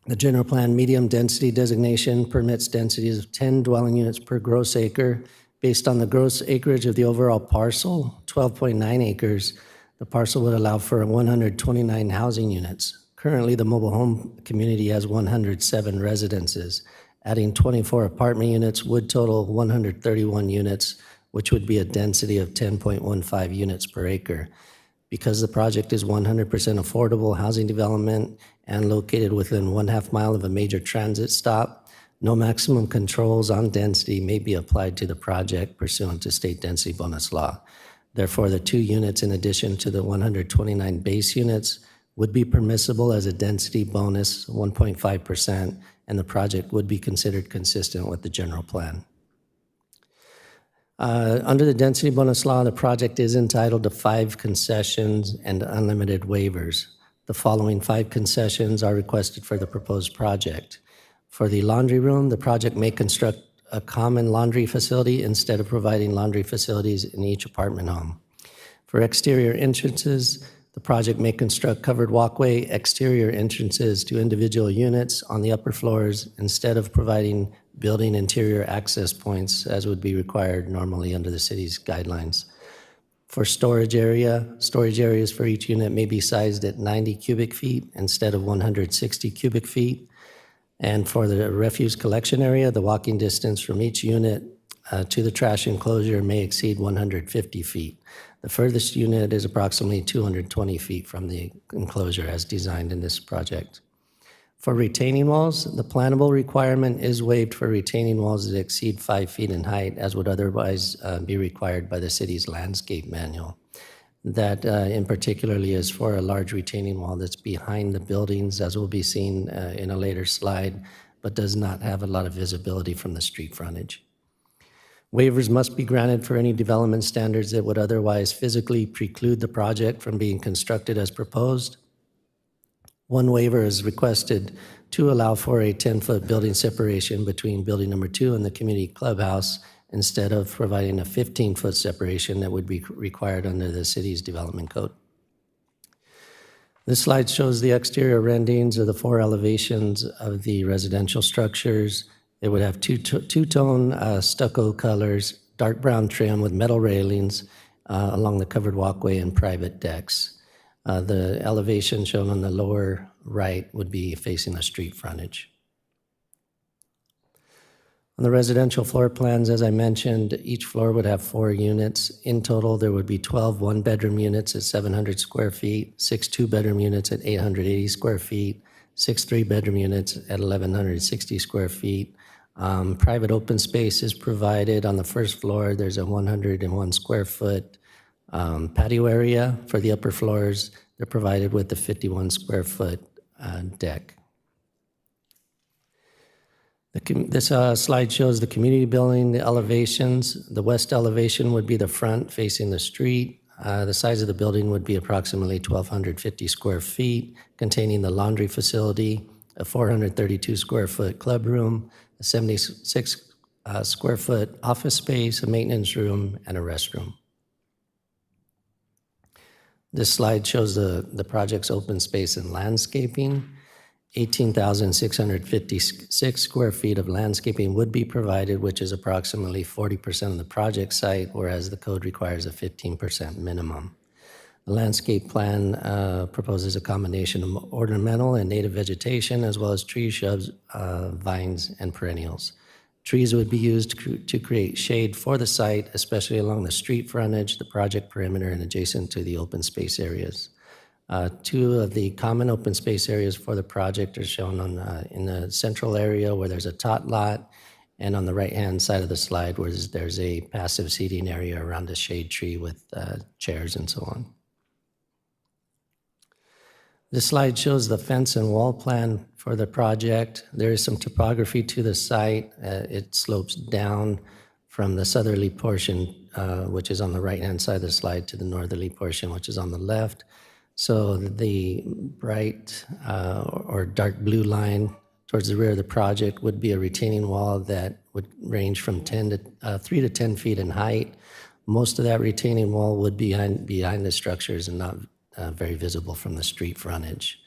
the general plan medium density designation permits densities of 10 dwelling units per gross acre. Based on the gross acreage of the overall parcel, 12.9 acres, the parcel would allow for 129 housing units. Currently, the mobile home community has 107 residences. Adding 24 apartment units would total 131 units, which would be a density of 10.15 units per acre. Because the project is 100% affordable housing development and located within 1/2 mile of a major transit stop, no maximum controls on density may be applied to the project pursuant to state density bonus law. Therefore, the 2 units in addition to the 129 base units would be permissible as a density bonus, 1.5%, and the project would be considered consistent with the general plan. Under the density bonus law, the project is entitled to 5 concessions and unlimited waivers. The following 5 concessions are requested for the proposed project. For the laundry room, the project may construct a common laundry facility instead of providing laundry facilities in each apartment home. For exterior entrances, the project may construct covered walkway exterior entrances to individual units on the upper floors instead of providing building interior access points as would be required normally under the city's guidelines. For storage areas for each unit may be sized at 90 cubic feet instead of 160 cubic feet. And for the refuse collection area, the walking distance from each unit to the trash enclosure may exceed 150 feet. The furthest unit is approximately 220 feet from the enclosure as designed in this project. For retaining walls, the plannable requirement is waived for retaining walls that exceed 5 feet in height, as would otherwise be required by the city's landscape manual. That in particularly is for a large retaining wall that's behind the buildings, as will be seen in a later slide, but does not have a lot of visibility from the street frontage. Waivers must be granted for any development standards that would otherwise physically preclude the project from being constructed as proposed. One waiver is requested to allow for a 10-foot building separation between building number 2 and the community clubhouse instead of providing a 15-foot separation that would be required under the city's development code. This slide shows the exterior renderings of the 4 elevations of the residential structures. They would have two-tone stucco colors, dark brown trim with metal railings along the covered walkway and private decks. The elevation shown on the lower right would be facing the street frontage. On the residential floor plans, as I mentioned, each floor would have 4 units. In total, there would be 12 one-bedroom units at 700 square feet, 6 two-bedroom units at 880 square feet, 6 three-bedroom units at 1,160 square feet. Private open space is provided. On the first floor, there's a 101 square foot patio area. For the upper floors, they're provided with the 51 square foot deck. This slide shows the community building, the elevations. The west elevation would be the front facing the street. The size of the building would be approximately 1,250 square feet, containing the laundry facility, a 432 square foot club room, a 76 square foot office space, a maintenance room, and a restroom. This slide shows the project's open space and landscaping. 18,656 square feet of landscaping would be provided, which is approximately 40% of the project site, whereas the code requires a 15% minimum. The landscape plan proposes a combination of ornamental and native vegetation, as well as trees, shrubs, vines, and perennials. Trees would be used to create shade for the site, especially along the street frontage, the project perimeter, and adjacent to the open space areas. 2 of the common open space areas for the project are shown in the central area where there's a tot lot, and on the right-hand side of the slide where there's a passive seating area around a shade tree with chairs and so on. This slide shows the fence and wall plan for the project. There is some topography to the site. It slopes down from the southerly portion, which is on the right-hand side of the slide, to the northerly portion, which is on the left. So the bright or dark blue line towards the rear of the project would be a retaining wall that would range from 3 to 10 feet in height. Most of that retaining wall would be behind the structures and not very visible from the street frontage.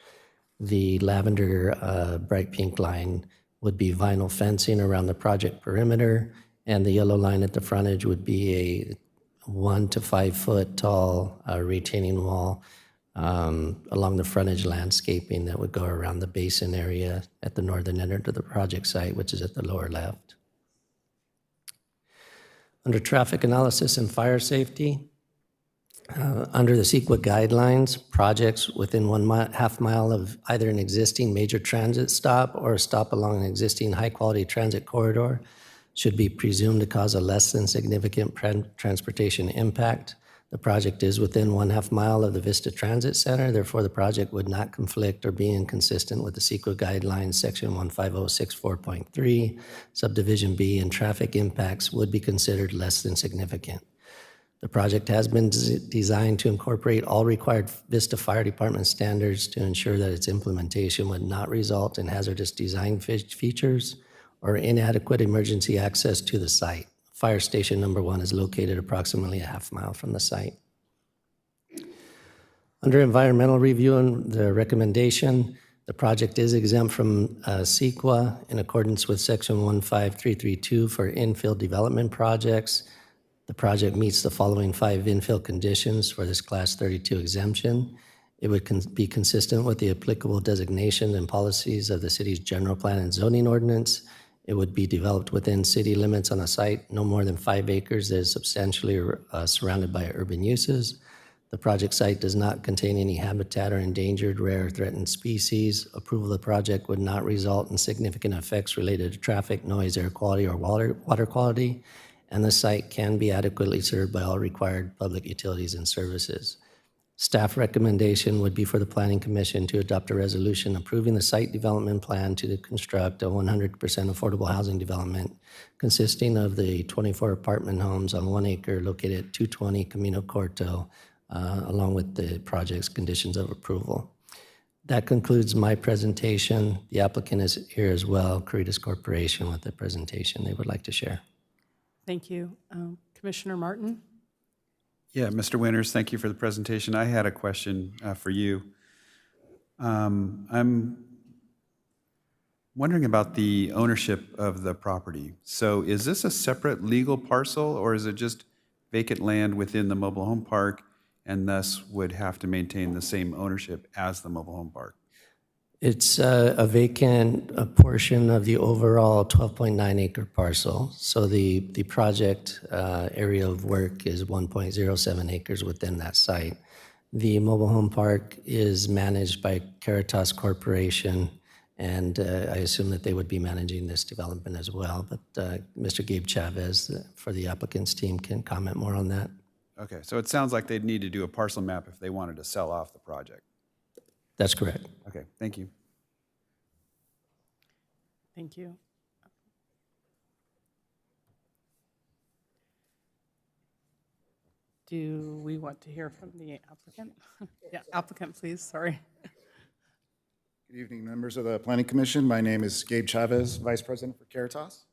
The lavender bright pink line would be vinyl fencing around the project perimeter, and the yellow line at the frontage would be a 1 to 5 foot tall retaining wall along the frontage landscaping that would go around the basin area at the northern end of the project site, which is at the lower left. Under traffic analysis and fire safety, under the CEQA guidelines, projects within 1.5 mile of either an existing major transit stop or a stop along an existing high-quality transit corridor should be presumed to cause a less than significant transportation impact. The project is within 1/2 mile of the Vista Transit Center, therefore the project would not conflict or be inconsistent with the CEQA guidelines, section 15064.3, subdivision B, and traffic impacts would be considered less than significant. The project has been designed to incorporate all required Vista Fire Department standards to ensure that its implementation would not result in hazardous design features or inadequate emergency access to the site. Fire station number 1 is located approximately 1/2 mile from the site. Under environmental review and the recommendation, the project is exempt from CEQA in accordance with section 15332 for infill development projects. The project meets the following 5 infill conditions for this class 32 exemption. It would be consistent with the applicable designation and policies of the city's general plan and zoning ordinance. It would be developed within city limits on a site no more than 5 acres that is substantially surrounded by urban uses. The project site does not contain any habitat or endangered, rare, or threatened species. Approval of the project would not result in significant effects related to traffic, noise, air quality, or water quality, and the site can be adequately served by all required public utilities and services. Staff recommendation would be for the Planning Commission to adopt a resolution approving the site development plan to construct a 100% affordable housing development consisting of the 24 apartment homes on 1 acre located at 220 Camino Corto, along with the project's conditions of approval. That concludes my presentation. The applicant is here as well, Keratas Corporation, with the presentation they would like to share. Thank you. Commissioner Martin? Yeah, Mr. Winters, thank you for the presentation. I had a question for you. I'm Wondering about the ownership of the property. So is this a separate legal parcel, or is it just vacant land within the mobile home park and thus would have to maintain the same ownership as the mobile home park? It's a vacant portion of the overall 12.9 acre parcel. So the project area of work is 1.07 acres within that site. The mobile home park is managed by Keratas Corporation, and I assume that they would be managing this development as well. But Mr. Gabe Chavez for the applicant's team can comment more on that. Okay, so it sounds like they'd need to do a parcel map if they wanted to sell off the project. That's correct. Okay, thank you. Thank you. Do we want to hear from the applicant? Yeah, applicant, please, sorry. Good evening, members of the Planning Commission. My name is Gabe Chavez, Vice President for Keratas.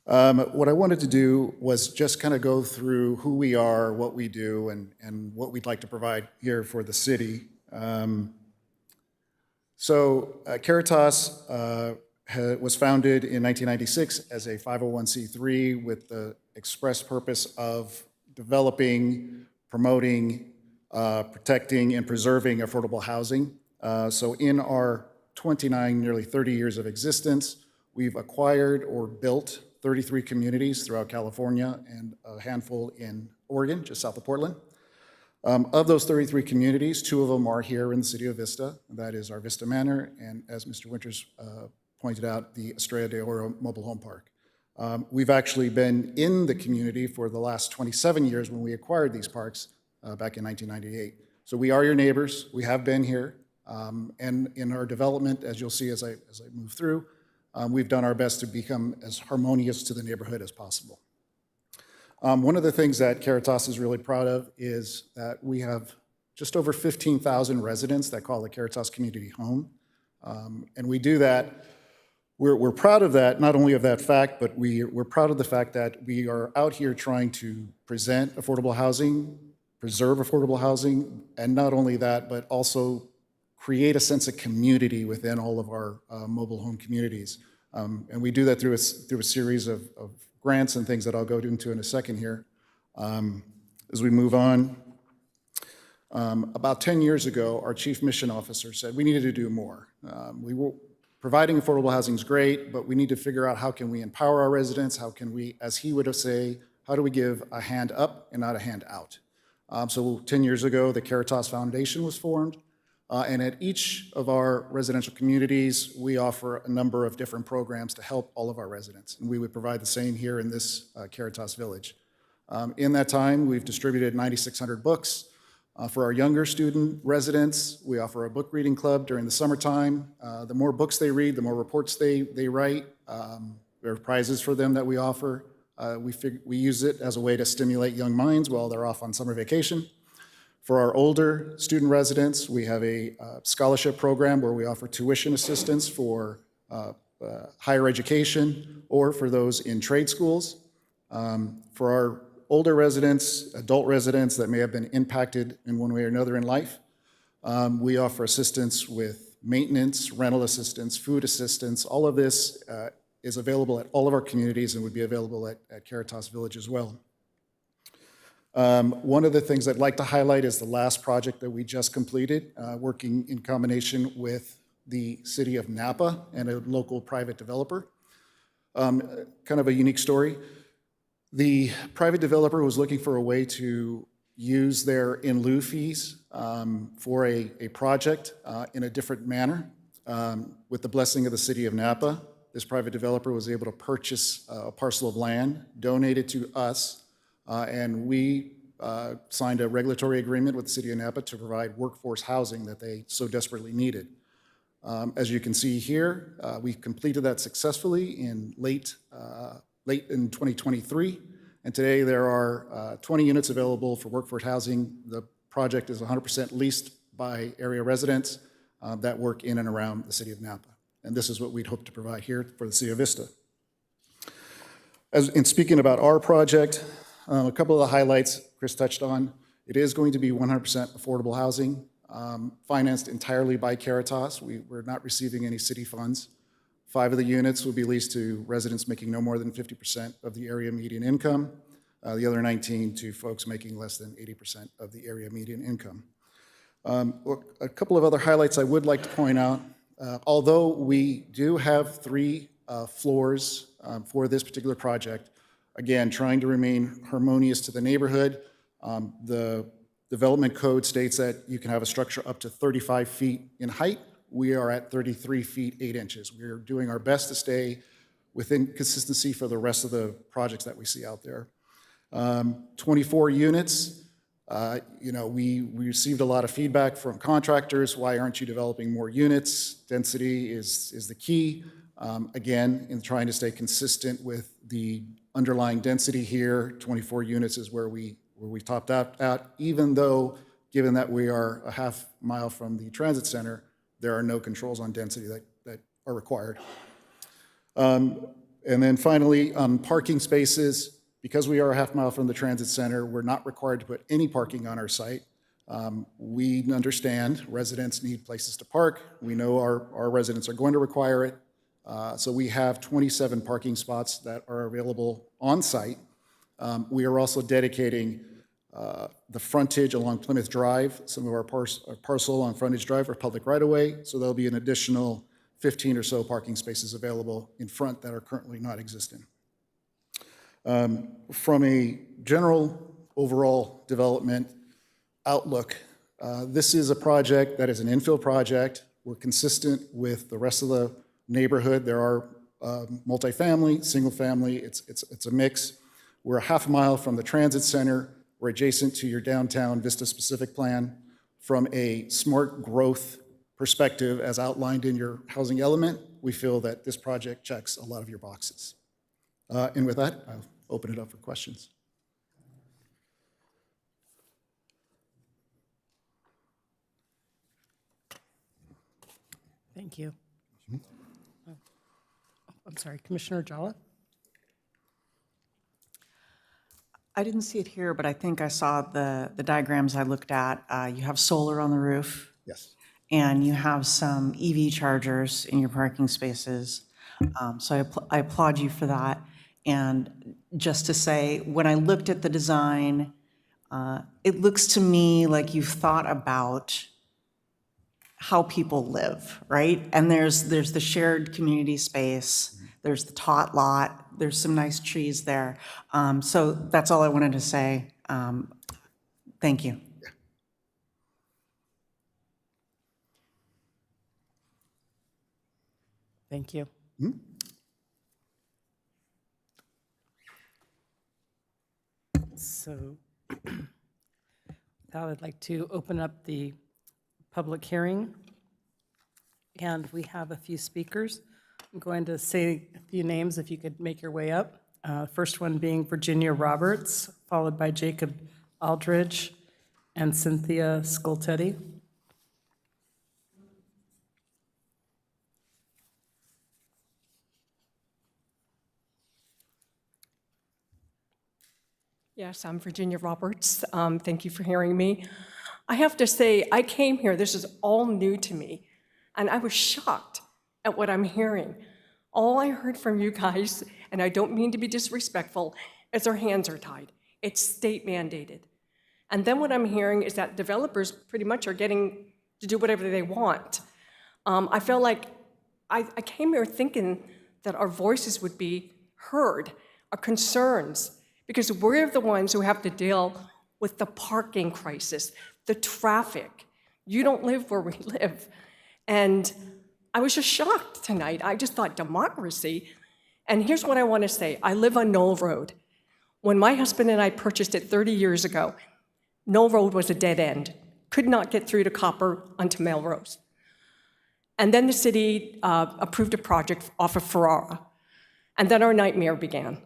What I wanted to do was just kind of go through who we are, what we do, and what we'd like to provide here for the city. Keratas was founded in 1996 as a 501c3 with the express purpose of developing, promoting, protecting, and preserving affordable housing. So in our 29, nearly 30 years of existence, we've acquired or built 33 communities throughout California and a handful in Oregon, just south of Portland. Of those 33 communities, 2 of them are here in the city of Vista. That is our Vista Manor, and as Mr. Winters pointed out, the Estrella de Oro Mobile Home Park. We've actually been in the community for the last 27 years when we acquired these parks back in 1998. So we are your neighbors. We have been here. And in our development, as you'll see as I move through, we've done our best to become as harmonious to the neighborhood as possible. One of the things that Keratas is really proud of is that we have just over 15,000 residents that call the Keratas community home. And we do that. We're proud of that, not only of that fact, but we're proud of the fact that we are out here trying to present affordable housing, preserve affordable housing, and not only that, but also create a sense of community within all of our mobile home communities. And we do that through a series of grants and things that I'll go into in a second here. As we move on, about 10 years ago, our chief mission officer said we needed to do more. Providing affordable housing is great, but we need to figure out how can we empower our residents, how can we, as he would say, how do we give a hand up and not a hand out? So 10 years ago, the Keratas Foundation was formed, and at each of our residential communities, we offer a number of different programs to help all of our residents, and we would provide the same here in this Keratas Village. In that time, we've distributed 9,600 books. For our younger student residents, we offer a book reading club during the summertime. The more books they read, the more reports they write. There are prizes for them that we offer. We use it as a way to stimulate young minds while they're off on summer vacation. For our older student residents, we have a scholarship program where we offer tuition assistance for higher education or for those in trade schools. For our older residents, adult residents that may have been impacted in one way or another in life, we offer assistance with maintenance, rental assistance, food assistance. All of this is available at all of our communities and would be available at Keratas Village as well. One of the things I'd like to highlight is the last project that we just completed, working in combination with the city of Napa and a local private developer. Kind of a unique story. The private developer was looking for a way to use their in lieu fees for a project in a different manner. With the blessing of the city of Napa, this private developer was able to purchase a parcel of land, donate it to us, and we signed a regulatory agreement with the city of Napa to provide workforce housing that they so desperately needed. As you can see here, we completed that successfully in late in 2023, and today there are 20 units available for workforce housing. The project is 100% leased by area residents that work in and around the city of Napa, and this is what we'd hope to provide here for the city of Vista. In speaking about our project, a couple of the highlights Chris touched on. It is going to be 100% affordable housing. financed entirely by Keratas. We're not receiving any city funds. 5 of the units will be leased to residents making no more than 50% of the area median income. The other 19 to folks making less than 80% of the area median income. A couple of other highlights I would like to point out. Although we do have 3 floors for this particular project, again, trying to remain harmonious to the neighborhood, the development code states that you can have a structure up to 35 feet in height. We are at 33 feet 8 inches. We're doing our best to stay within consistency for the rest of the projects that we see out there. 24 units. We received a lot of feedback from contractors. Why aren't you developing more units? Density is the key. Again, in trying to stay consistent with the underlying density here, 24 units is where we topped out at, even though, given that we are a half mile from the transit center, there are no controls on density that are required. And then finally, parking spaces. Because we are a half mile from the transit center, we're not required to put any parking on our site. We understand residents need places to park. We know our residents are going to require it. So we have 27 parking spots that are available on site. We are also dedicating the frontage along Plymouth Drive, some of our parcel on Frontage Drive are public right-of-way, so there'll be an additional 15 or so parking spaces available in front that are currently not existing. From a general overall development outlook, this is a project that is an infill project. We're consistent with the rest of the neighborhood. There are multifamily, single family, it's a mix. We're a half mile from the transit center. We're adjacent to your downtown Vista specific plan. From a smart growth perspective, as outlined in your housing element, we feel that this project checks a lot of your boxes. And with that, I'll open it up for questions. Thank you. I'm sorry, Commissioner Jala? I didn't see it here, but I think I saw the diagrams I looked at. You have solar on the roof. Yes. And you have some EV chargers in your parking spaces. So I applaud you for that. And just to say, when I looked at the design, it looks to me like you've thought about how people live, right? And there's the shared community space, there's the tot lot, there's some nice trees there. So that's all I wanted to say. Thank you. Thank you. Mm-hmm. So now I'd like to open up the public hearing. And we have a few speakers. I'm going to say a few names if you could make your way up. First one being Virginia Roberts, followed by Jacob Aldridge and Cynthia Scoltetti. Yes, I'm Virginia Roberts. Thank you for hearing me. I have to say, I came here, this is all new to me, and I was shocked at what I'm hearing. All I heard from you guys, and I don't mean to be disrespectful, is our hands are tied. It's state mandated. And then what I'm hearing is that developers pretty much are getting to do whatever they want. I felt like I came here thinking that our voices would be heard, our concerns, because we're the ones who have to deal with the parking crisis, the traffic. You don't live where we live. And I was just shocked tonight. I just thought democracy. And here's what I want to say. I live on Knoll Road. When my husband and I purchased it 30 years ago, Knoll Road was a dead end. Could not get through to Copper onto Melrose. And then the city approved a project off of Ferrara. And then our nightmare began.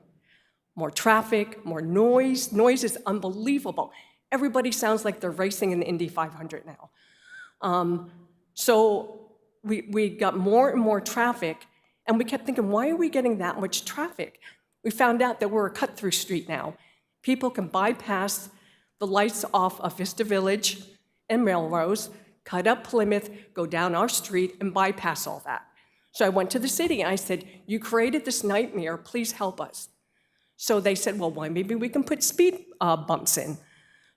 More traffic, more noise. Noise is unbelievable. Everybody sounds like they're racing in the Indy 500 now. So we got more and more traffic, and we kept thinking, why are we getting that much traffic? We found out that we're a cut-through street now. People can bypass the lights off of Vista Village and Melrose, cut up Plymouth, go down our street, and bypass all that. So I went to the city and I said, you created this nightmare, please help us. So they said, well, why maybe we can put speed bumps in.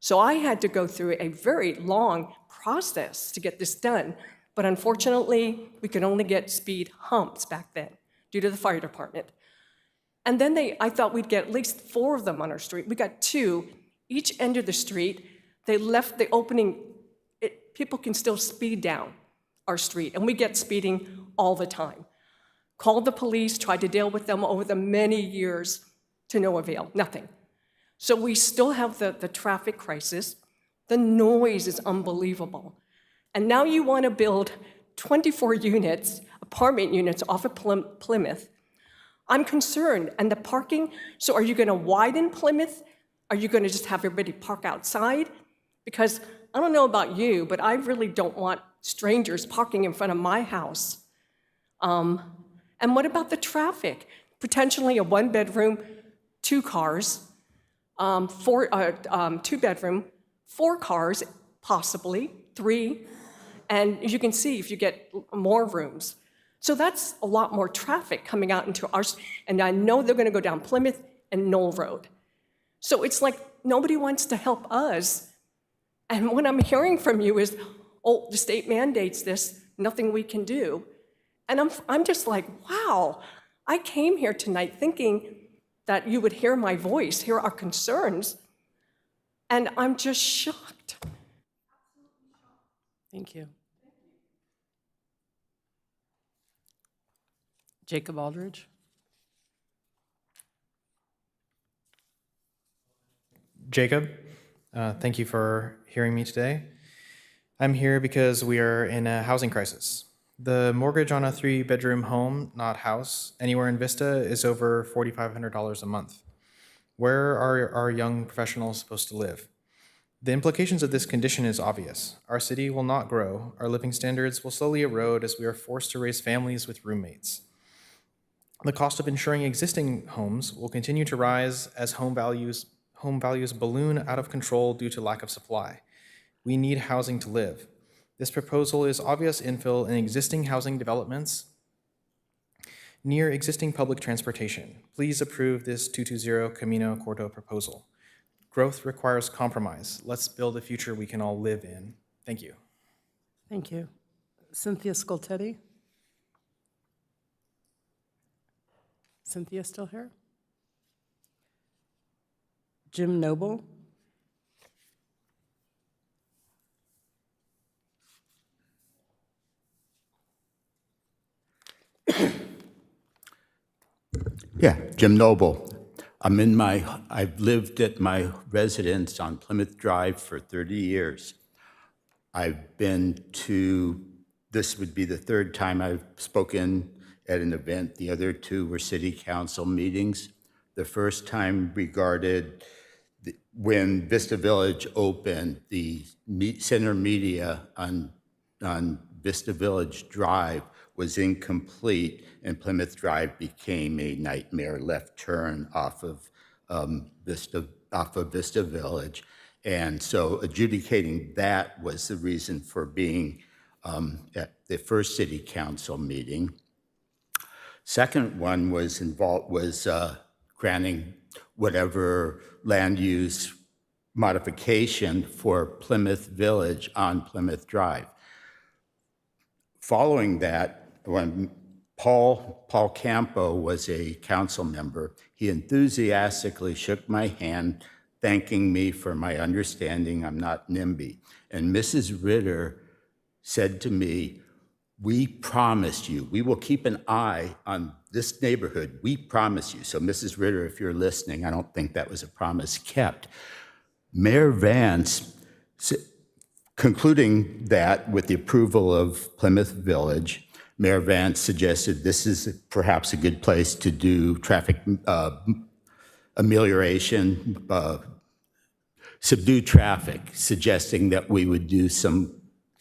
So I had to go through a very long process to get this done. But unfortunately, we could only get speed humps back then due to the fire department. And then I thought we'd get at least 4 of them on our street. We got 2, each end of the street. They left the opening, people can still speed down our street, and we get speeding all the time. Called the police, tried to deal with them over the many years, to no avail, nothing. So we still have the traffic crisis. The noise is unbelievable. And now you want to build 24 units, apartment units off of Plymouth. I'm concerned. And the parking, so are you going to widen Plymouth? Are you going to just have everybody park outside? Because I don't know about you, but I really don't want strangers parking in front of my house. And what about the traffic? Potentially a 1-bedroom, 2 cars, 2-bedroom, 4 cars, possibly 3. And as you can see, if you get more rooms. So that's a lot more traffic coming out into ours. And I know they're going to go down Plymouth and Knoll Road. So it's like nobody wants to help us. And what I'm hearing from you is, oh, the state mandates this, nothing we can do. And I'm just like, wow, I came here tonight thinking that you would hear my voice, hear our concerns, and I'm just shocked. Thank you. Jacob Aldridge. Jacob, thank you for hearing me today. I'm here because we are in a housing crisis. The mortgage on a 3-bedroom home, not house, anywhere in Vista is over $4,500 a month. Where are our young professionals supposed to live? The implications of this condition is obvious. Our city will not grow. Our living standards will slowly erode as we are forced to raise families with roommates. The cost of insuring existing homes will continue to rise as home values balloon out of control due to lack of supply. We need housing to live. This proposal is obvious infill in existing housing developments near existing public transportation. Please approve this 220 Camino Corto proposal. Growth requires compromise. Let's build a future we can all live in. Thank you. Thank you. Cynthia Scoltetti. Cynthia still here? Jim Noble. Yeah, Jim Noble. I've lived at my residence on Plymouth Drive for 30 years. I've been to, this would be the 3rd time I've spoken at an event. The other 2 were city council meetings. The first time regarded when Vista Village opened, the center media on Vista Village Drive was incomplete, and Plymouth Drive became a nightmare left turn off of Vista Village. And so adjudicating that was the reason for being at the first city council meeting. Second one was granting whatever land use modification for Plymouth Village on Plymouth Drive. Following that, when Paul Campo was a council member, he enthusiastically shook my hand, thanking me for my understanding I'm not NIMBY. And Mrs. Ritter said to me, we promised you, we will keep an eye on this neighborhood, we promise you. So Mrs. Ritter, if you're listening, I don't think that was a promise kept. Mayor Vance, concluding that with the approval of Plymouth Village, Mayor Vance suggested this is perhaps a good place to do traffic amelioration, subdue traffic, suggesting that we would do some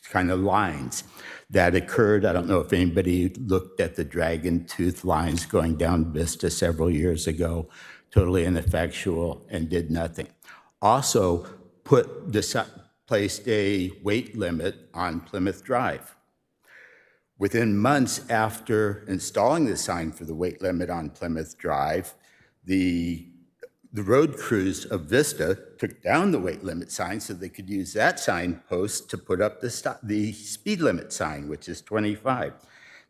kind of lines. That occurred, I don't know if anybody looked at the dragon tooth lines going down Vista several years ago, totally ineffectual and did nothing. Also placed a weight limit on Plymouth Drive. Within months after installing the sign for the weight limit on Plymouth Drive, the road crews of Vista took down the weight limit sign so they could use that signpost to put up the speed limit sign, which is 25.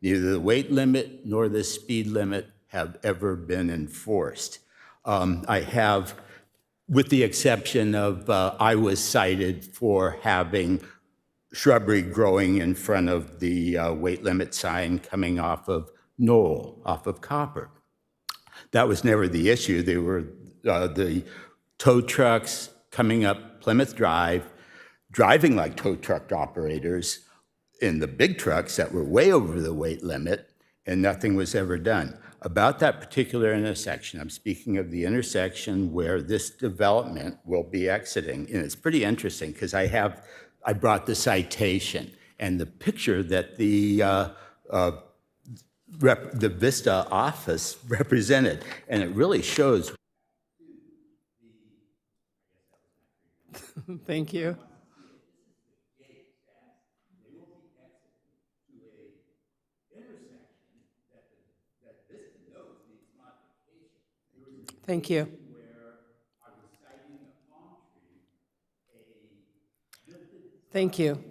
Neither the weight limit nor the speed limit have ever been enforced. I have, with the exception of I was cited for having shrubbery growing in front of the weight limit sign coming off of Knoll, off of Copper. That was never the issue. They were the tow trucks coming up Plymouth Drive, driving like tow truck operators in the big trucks that were way over the weight limit, and nothing was ever done. About that particular intersection, I'm speaking of the intersection where this development will be exiting, and it's pretty interesting because I brought the citation and the picture that the Vista office represented, and it really shows. Thank you. Thank you. Thank you.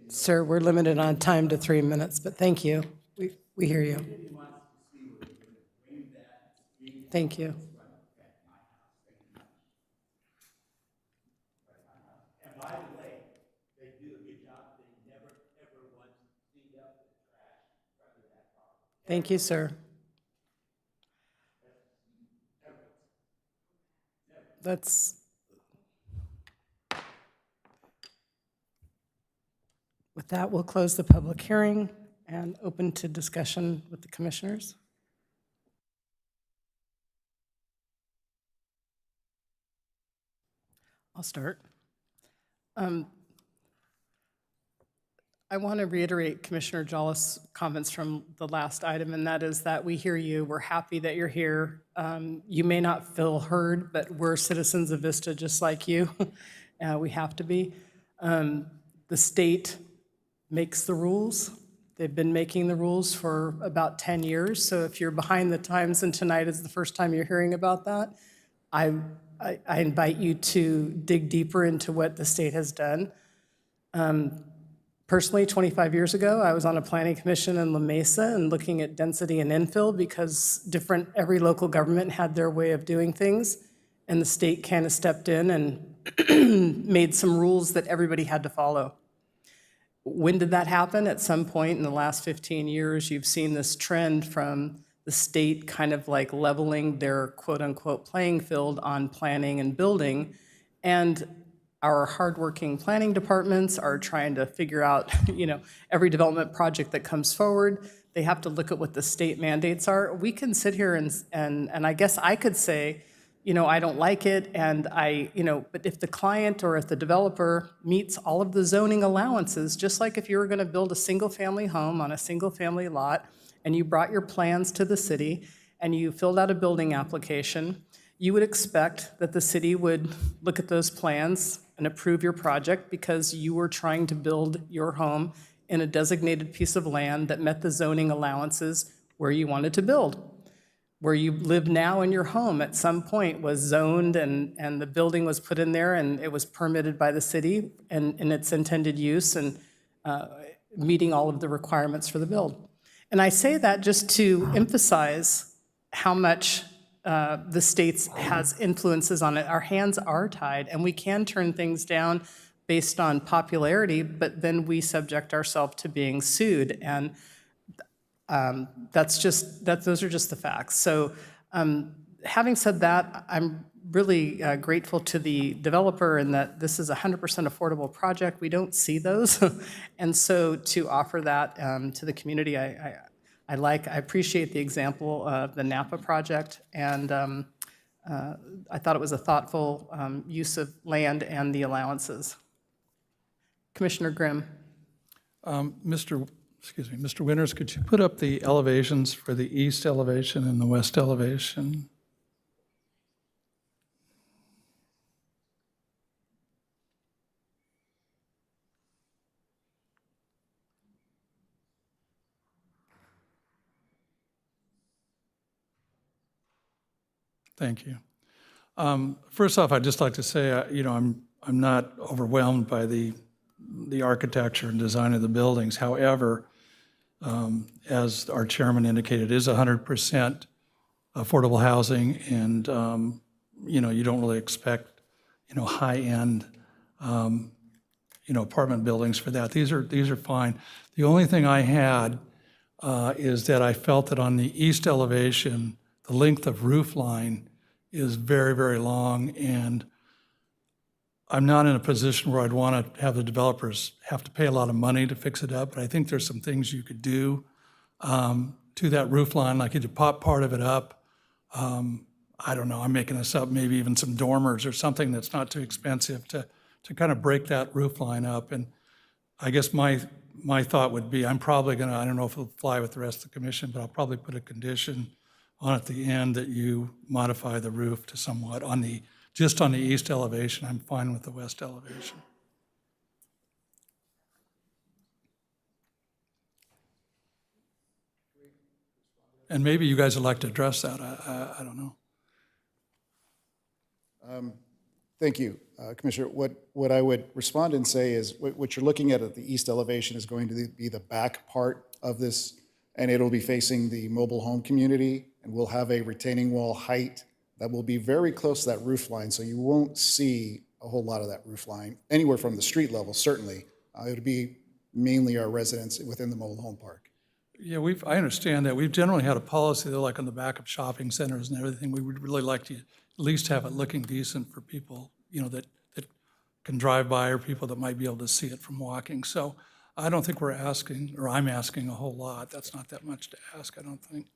Sir, we're limited on time to 3 minutes, but thank you. We hear you. Thank you. And by the way, they do a good job. They never, ever once cleaned up the trash in front of that property. Thank you, sir. That's, with that, we'll close the public hearing and open to discussion with the commissioners. I'll start. I want to reiterate Commissioner Jollis' comments from the last item, and that is that we hear you. We're happy that you're here. You may not feel heard, but we're citizens of Vista just like you. We have to be. The state makes the rules. They've been making the rules for about 10 years. So if you're behind the times and tonight is the first time you're hearing about that, I invite you to dig deeper into what the state has done. Personally, 25 years ago, I was on a planning commission in La Mesa and looking at density and infill because every local government had their way of doing things, and the state kind of stepped in and made some rules that everybody had to follow. When did that happen? At some point in the last 15 years, you've seen this trend from the state kind of like leveling their quote-unquote playing field on planning and building, and our hardworking planning departments are trying to figure out, every development project that comes forward, they have to look at what the state mandates are. We can sit here and I guess I could say, I don't like it, and but if the client or if the developer meets all of the zoning allowances, just like if you were gonna build a single-family home on a single-family lot, and you brought your plans to the city, and you filled out a building application, you would expect that the city would look at those plans and approve your project because you were trying to build your home in a designated piece of land that met the zoning allowances where you wanted to build. Where you live now in your home at some point was zoned and the building was put in there and it was permitted by the city and in its intended use and meeting all of the requirements for the build. And I say that just to emphasize how much the state has influences on it. Our hands are tied, and we can turn things down based on popularity, but then we subject ourselves to being sued, and those are just the facts. So having said that, I'm really grateful to the developer in that this is a 100% affordable project. We don't see those, and so to offer that to the community, I appreciate the example of the Napa project, and I thought it was a thoughtful use of land and the allowances. Commissioner Grimm. Mr. Winters, could you put up the elevations for the east elevation and the west elevation? Thank you. First off, I'd just like to say, I'm not overwhelmed by the architecture and design of the buildings. However, as our chairman indicated, it is 100% affordable housing, and you don't really expect high-end apartment buildings for that. These are fine. The only thing I had is that I felt that on the east elevation, the length of roof line is very, very long, and I'm not in a position where I'd want to have the developers have to pay a lot of money to fix it up, but I think there's some things you could do to that roof line, like you could pop part of it up. I don't know, I'm making this up, maybe even some dormers or something that's not too expensive to kind of break that roof line up. And I guess my thought would be, I'm probably gonna, I don't know if it'll fly with the rest of the commission, but I'll probably put a condition on at the end that you modify the roof to somewhat just on the east elevation. I'm fine with the west elevation. And maybe you guys would like to address that. I don't know. Thank you, Commissioner. What I would respond and say is what you're looking at the east elevation is going to be the back part of this, and it'll be facing the mobile home community, and we'll have a retaining wall height that will be very close to that roof line, so you won't see a whole lot of that roof line anywhere from the street level, certainly. It would be mainly our residents within the mobile home park. Yeah, I understand that. We've generally had a policy, though, like on the back of shopping centers and everything, we would really like to at least have it looking decent for people, that can drive by, or people that might be able to see it from walking. So I don't think we're asking, or I'm asking a whole lot. That's not that much to ask, I don't think.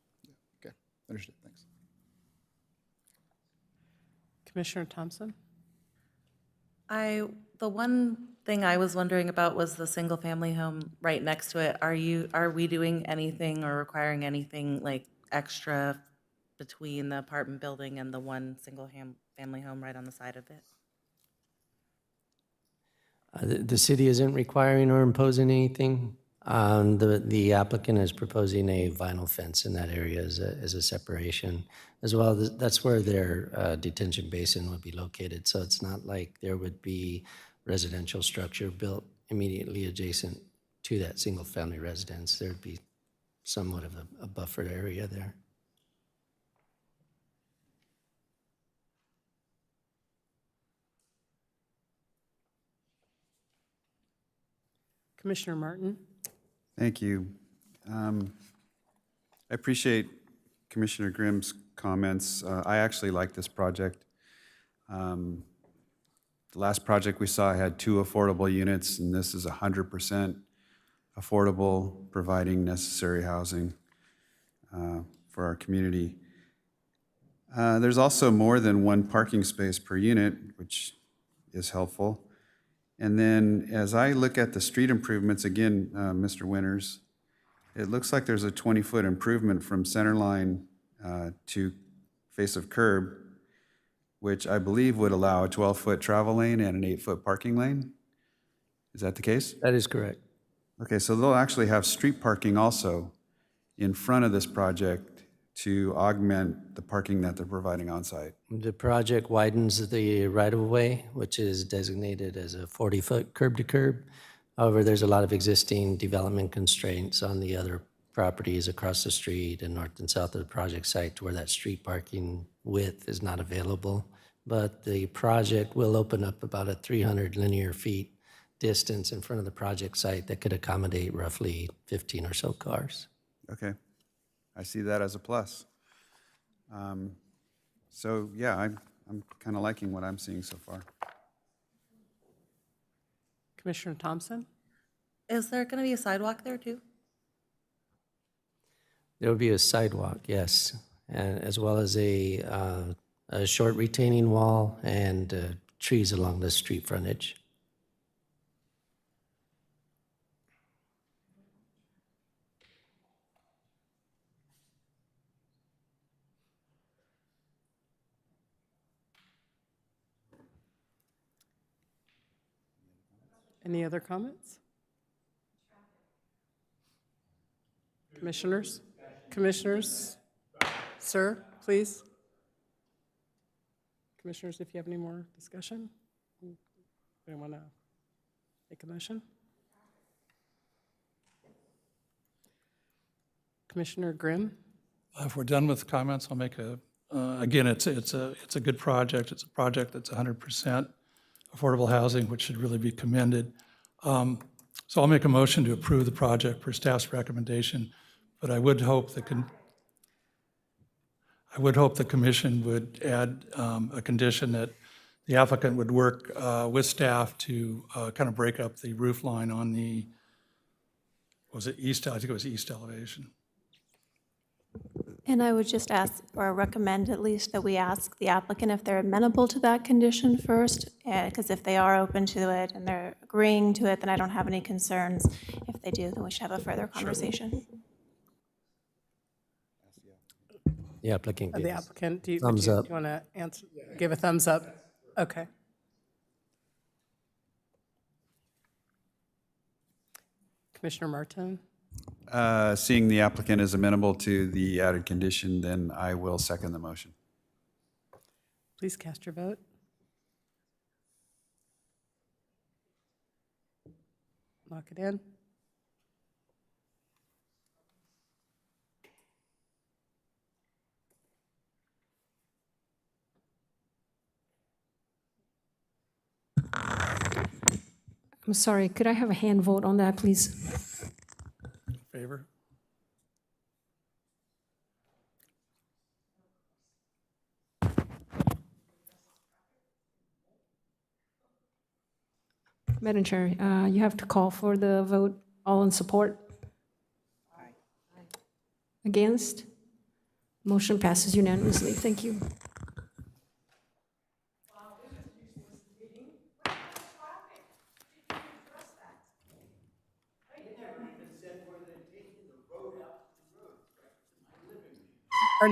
Okay, understood, thanks. Commissioner Thompson? The one thing I was wondering about was the single-family home right next to it. Are we doing anything or requiring anything like extra between the apartment building and the one single-family home right on the side of it? The city isn't requiring or imposing anything. The applicant is proposing a vinyl fence in that area as a separation. As well, that's where their detention basin would be located. So it's not like there would be residential structure built immediately adjacent to that single-family residence. There'd be somewhat of a buffered area there. Commissioner Martin? Thank you. I appreciate Commissioner Grimm's comments. I actually like this project. The last project we saw had 2 affordable units, and this is 100% affordable, providing necessary housing for our community. There's also more than 1 parking space per unit, which is helpful. And then as I look at the street improvements, again, Mr. Winters, it looks like there's a 20-foot improvement from center line to face of curb, which I believe would allow a 12-foot travel lane and an 8-foot parking lane. Is that the case? That is correct. Okay, so they'll actually have street parking also in front of this project to augment the parking that they're providing on site. The project widens the right-of-way, which is designated as a 40-foot curb-to-curb. However, there's a lot of existing development constraints on the other properties across the street and north and south of the project site to where that street parking width is not available. But the project will open up about a 300 linear feet distance in front of the project site that could accommodate roughly 15 or so cars. Okay, I see that as a plus. So yeah, I'm kind of liking what I'm seeing so far. Commissioner Thompson? Is there going to be a sidewalk there too? There will be a sidewalk, yes, and as well as a short retaining wall and trees along the street frontage. Any other comments? Commissioners? Commissioners? Sir, please. Commissioners, if you have any more discussion, anyone want to make a motion? Commissioner Grimm? If we're done with comments, I'll make again, it's a good project. It's a project that's 100% affordable housing, which should really be commended. So I'll make a motion to approve the project per staff's recommendation, but I would hope the commission would add a condition that the applicant would work with staff to kind of break up the roof line on the, was it east? I think it was east elevation. And I would just ask, or recommend at least, that we ask the applicant if they're amenable to that condition first, because if they are open to it and they're agreeing to it, then I don't have any concerns. If they do, then we should have a further conversation. The applicant The gives applicant, do you thumbs up. want to answer? Give a thumbs up? Okay. Commissioner Martin? Seeing the applicant is amenable to the added condition, then I will second the motion. Please cast your vote. Lock it in. I'm sorry, could I have a hand vote on that, please? Favor? Madam Chair, you have to call for the vote. All in support? Aye. Against? Motion passes unanimously. Thank you. Our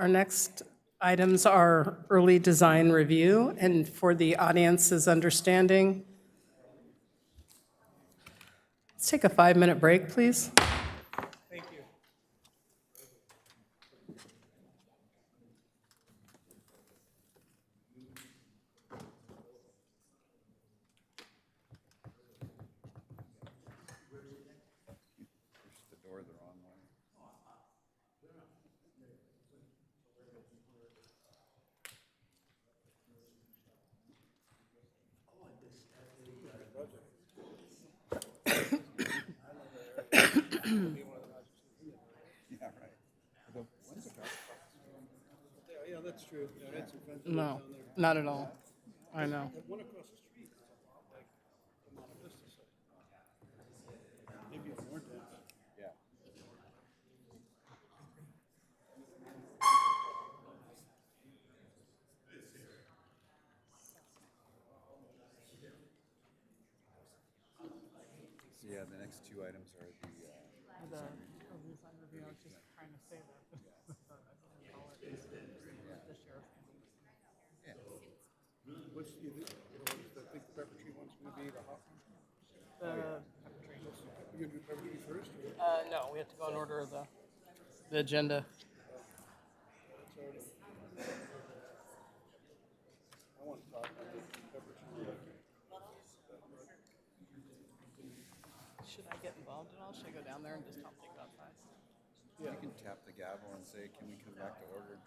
next items are early design review, and for the audience's understanding, let's take a 5-minute break, please. Thank you. No, not at all. I know. Yeah, the next two items are the design review. I was just trying to say that. What's the big pepper tree one's going to be, the hot one? You going to do pepper tree first? No, we have to go in order of the agenda. I want to talk about the pepper tree. Should I get involved at all? Should I go down there and just talk things outside? You can tap the gavel and say, can we come back to order?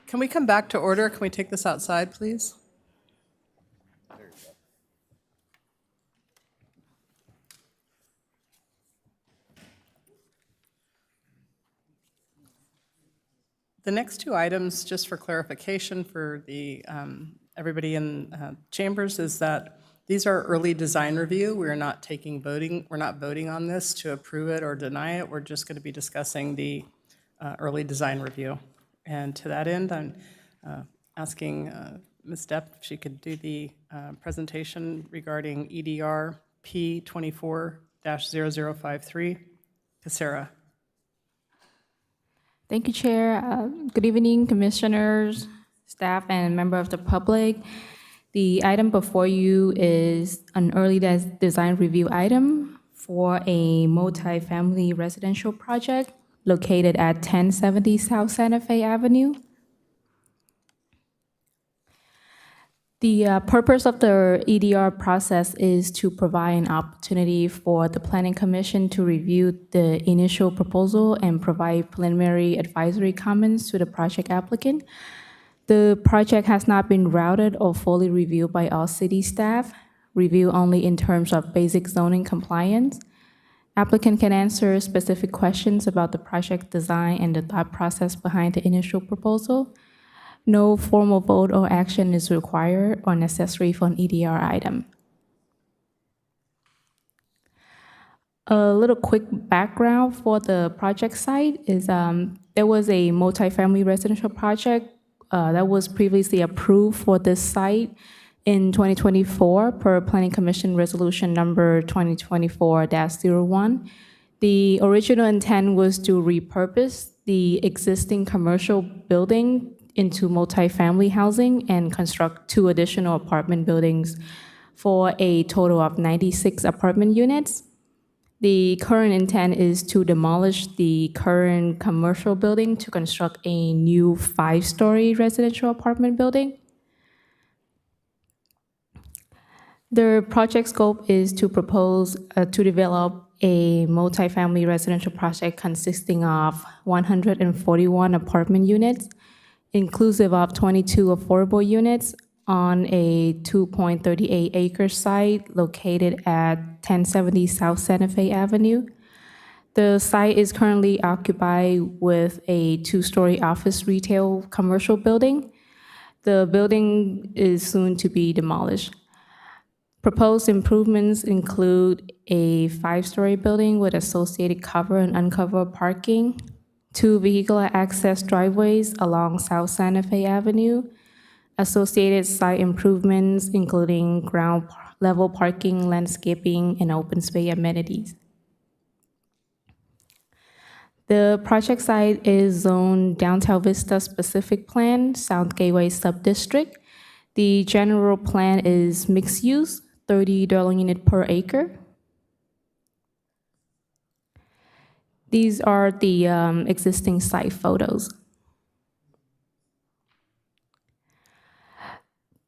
Can we come back to order? Can we take this outside, please? There you go. The next two items, just for clarification for the everybody in chambers, is that these are early design review. We're not taking voting. We're not voting on this to approve it or deny it. We're just going to be discussing the early design review. And to that end, I'm asking Ms. Depp if she could do the presentation regarding EDR P24-0053. Casera. Thank you, Chair. Good evening, commissioners, staff, and member of the public. The item before you is an early design review item for a multi-family residential project located at 1070 South Santa Fe Avenue. The purpose of the EDR process is to provide an opportunity for the Planning Commission to review the initial proposal and provide preliminary advisory comments to the project applicant. The project has not been routed or fully reviewed by all city staff, review only in terms of basic zoning compliance. Applicant can answer specific questions about the project design and the thought process behind the initial proposal. No formal vote or action is required or necessary for an EDR item. A little quick background for the project site is there was a multifamily residential project that was previously approved for this site in 2024 per Planning Commission Resolution number 2024-01. The original intent was to repurpose the existing commercial building into multifamily housing and construct 2 additional apartment buildings for a total of 96 apartment units. The current intent is to demolish the current commercial building to construct a new 5-story residential apartment building. The project scope is to propose to develop a multifamily residential project consisting of 141 apartment units, inclusive of 22 affordable units on a 2.38 acre site located at 1070 South Santa Fe Avenue. The site is currently occupied with a 2-story office retail commercial building. The building is soon to be demolished. Proposed improvements include a 5-story building with associated cover and uncovered parking, 2 vehicular access driveways along South Santa Fe Avenue, associated site improvements including ground level parking, landscaping, and open space amenities. The project site is zoned Downtown Vista Specific Plan, South Gateway Subdistrict. The general plan is mixed use, 30 dwelling unit per acre. These are the existing site photos.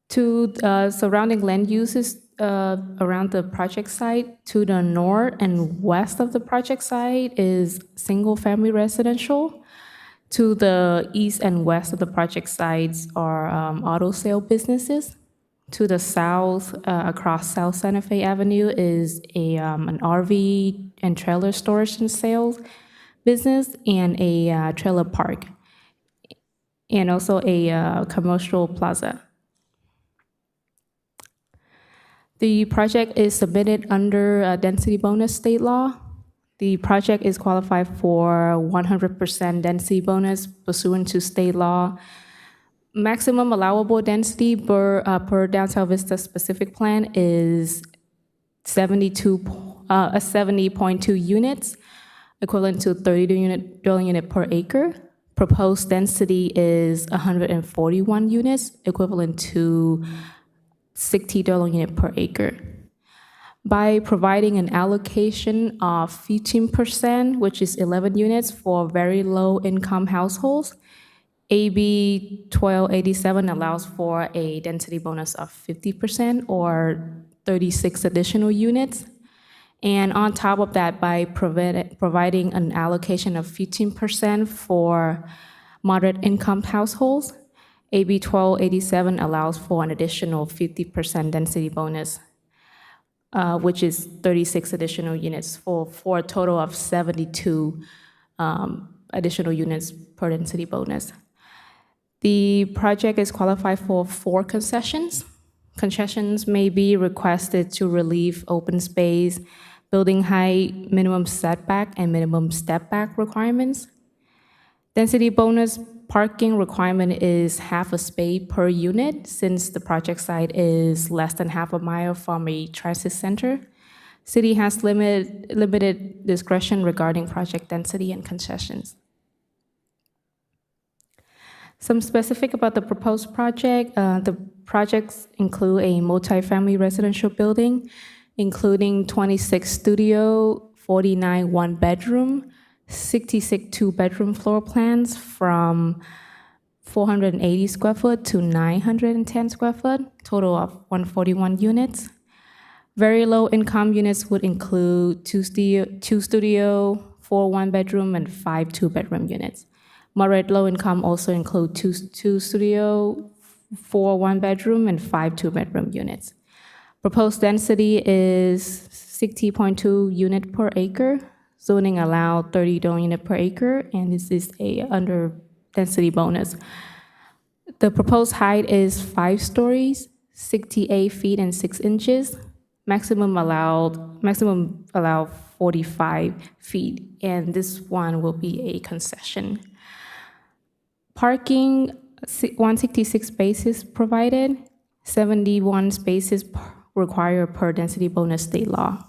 To surrounding land uses around the project site, to the north and west of the project site is single-family residential. To the east and west of the project sites are auto sale businesses. To the south, across South Santa Fe Avenue, is an RV and trailer storage and sales business and a trailer park, and also a commercial plaza. The project is submitted under a density bonus state law. The project is qualified for 100% density bonus pursuant to state law. Maximum allowable density per Downtown Vista specific plan is 70.2 units, equivalent to 30 dwelling unit per acre. Proposed density is 141 units, equivalent to 60 dwelling unit per acre. By providing an allocation of 15%, which is 11 units for very low income households, AB 1287 allows for a density bonus of 50% or 36 additional units. And on top of that, by providing an allocation of 15% for moderate income households, AB 1287 allows for an additional 50% density bonus, which is 36 additional units for a total of 72 additional units per density bonus. The project is qualified for 4 concessions. Concessions may be requested to relieve open space, building height, minimum setback, and minimum step back requirements. Density bonus parking requirement is half a space per unit since the project site is less than half a mile from a transit center. City has limited discretion regarding project density and concessions. Some specific about the proposed project. The projects include a multifamily residential building, including 26 studio, 49 one-bedroom, 66 two-bedroom floor plans from 480 square foot to 910 square foot, total of 141 units. Very low income units would include two studio, 4 one-bedroom, and 5 two-bedroom units. Moderate low income also include two studio, 4 one-bedroom, and 5 two-bedroom units. Proposed density is 60.2 unit per acre. Zoning allowed 30 unit per acre, and this is a under density bonus. The proposed height is 5 stories, 68 feet and 6 inches. Maximum allowed 45 feet, and this one will be a concession. Parking, 166 spaces provided, 71 spaces required per density bonus state law.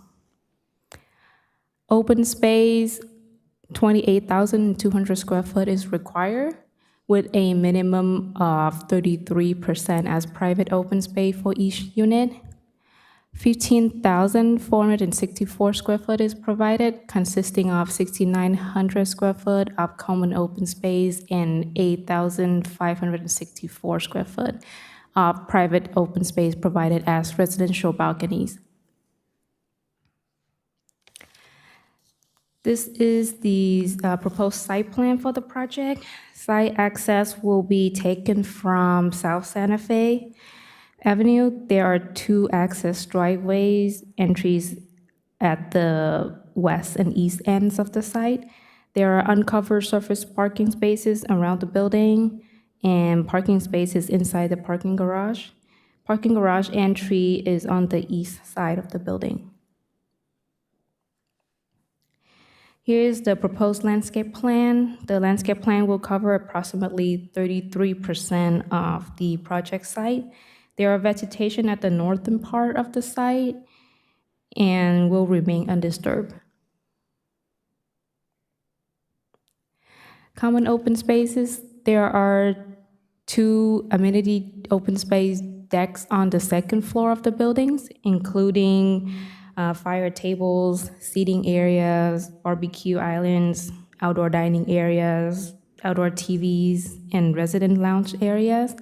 Open space, 28,200 square foot is required, with a minimum of 33% as private open space for each unit. 15,464 square foot is provided, consisting of 6,900 square foot of common open space and 8,564 square foot of private open space provided as residential balconies. This is the proposed site plan for the project. Site access will be taken from South Santa Fe Avenue. There are 2 access driveways, entries at the west and east ends of the site. There are uncovered surface parking spaces around the building and parking spaces inside the parking garage. Parking garage entry is on the east side of the building. Here is the proposed landscape plan. The landscape plan will cover approximately 33% of the project site. There are vegetation at the northern part of the site and will remain undisturbed. Common open spaces, there are 2 amenity open space decks on the second floor of the buildings, including fire tables, seating areas, barbecue islands, outdoor dining areas, outdoor TVs, and resident lounge areas.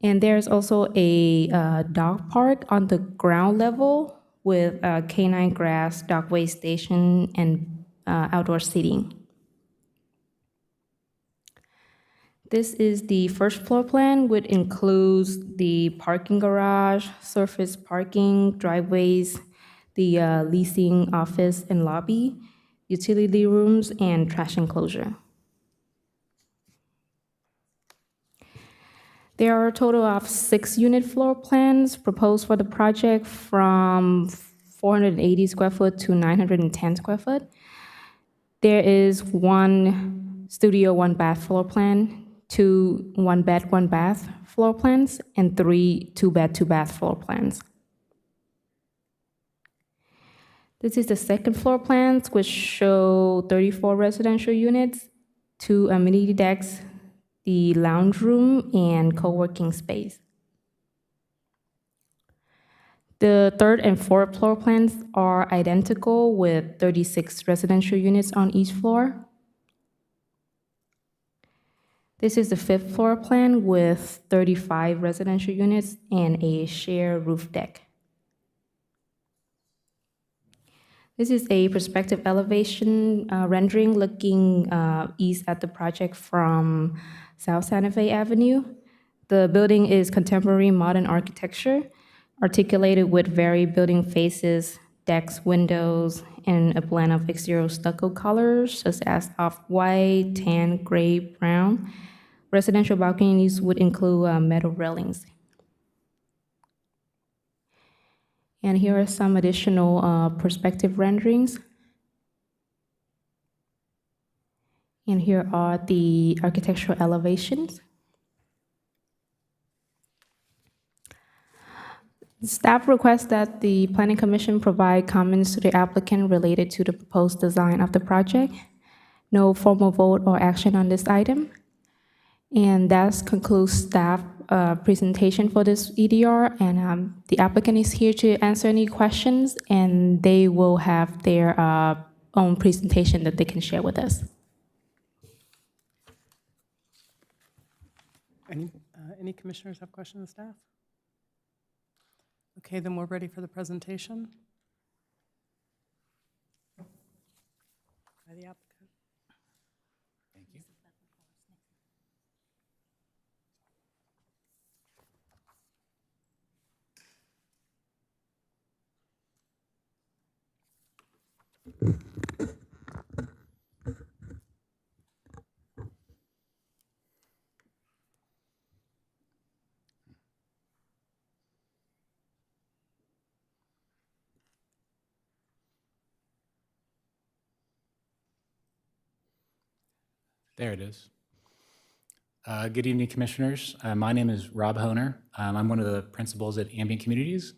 And there's also a dog park on the ground level with canine grass, dogway station, and outdoor seating. This is the first floor plan, which includes the parking garage, surface parking, driveways, the leasing office and lobby, utility rooms, and trash enclosure. There are a total of 6 unit floor plans proposed for the project, from 480 square foot to 910 square foot. There is 1 studio, 1 bath floor plan, 2 1 bed, 1 bath floor plans, and 3 2 bed, 2 bath floor plans. This is the second floor plans, which show 34 residential units, 2 amenity decks, the lounge room, and co-working space. The third and fourth floor plans are identical, with 36 residential units on each floor. This is the fifth floor plan with 35 residential units and a shared roof deck. This is a perspective elevation rendering looking east at the project from South Santa Fe Avenue. The building is contemporary modern architecture, articulated with varied building faces, decks, windows, and a blend of exterior stucco colors such as off-white, tan, gray, brown. Residential balconies would include metal railings. And here are some additional perspective renderings. And here are the architectural elevations. Staff requests that the Planning Commission provide comments to the applicant related to the proposed design of the project. No formal vote or action on this item. And that concludes staff presentation for this EDR, and the applicant is here to answer any questions, and they will have their own presentation that they can share with us. Any commissioners have questions of staff? Okay, then we're ready for the presentation. By the applicant. Thank you. There it is. Good evening, Commissioners. My name is Rob Honer. I'm one of the principals at Ambient Communities,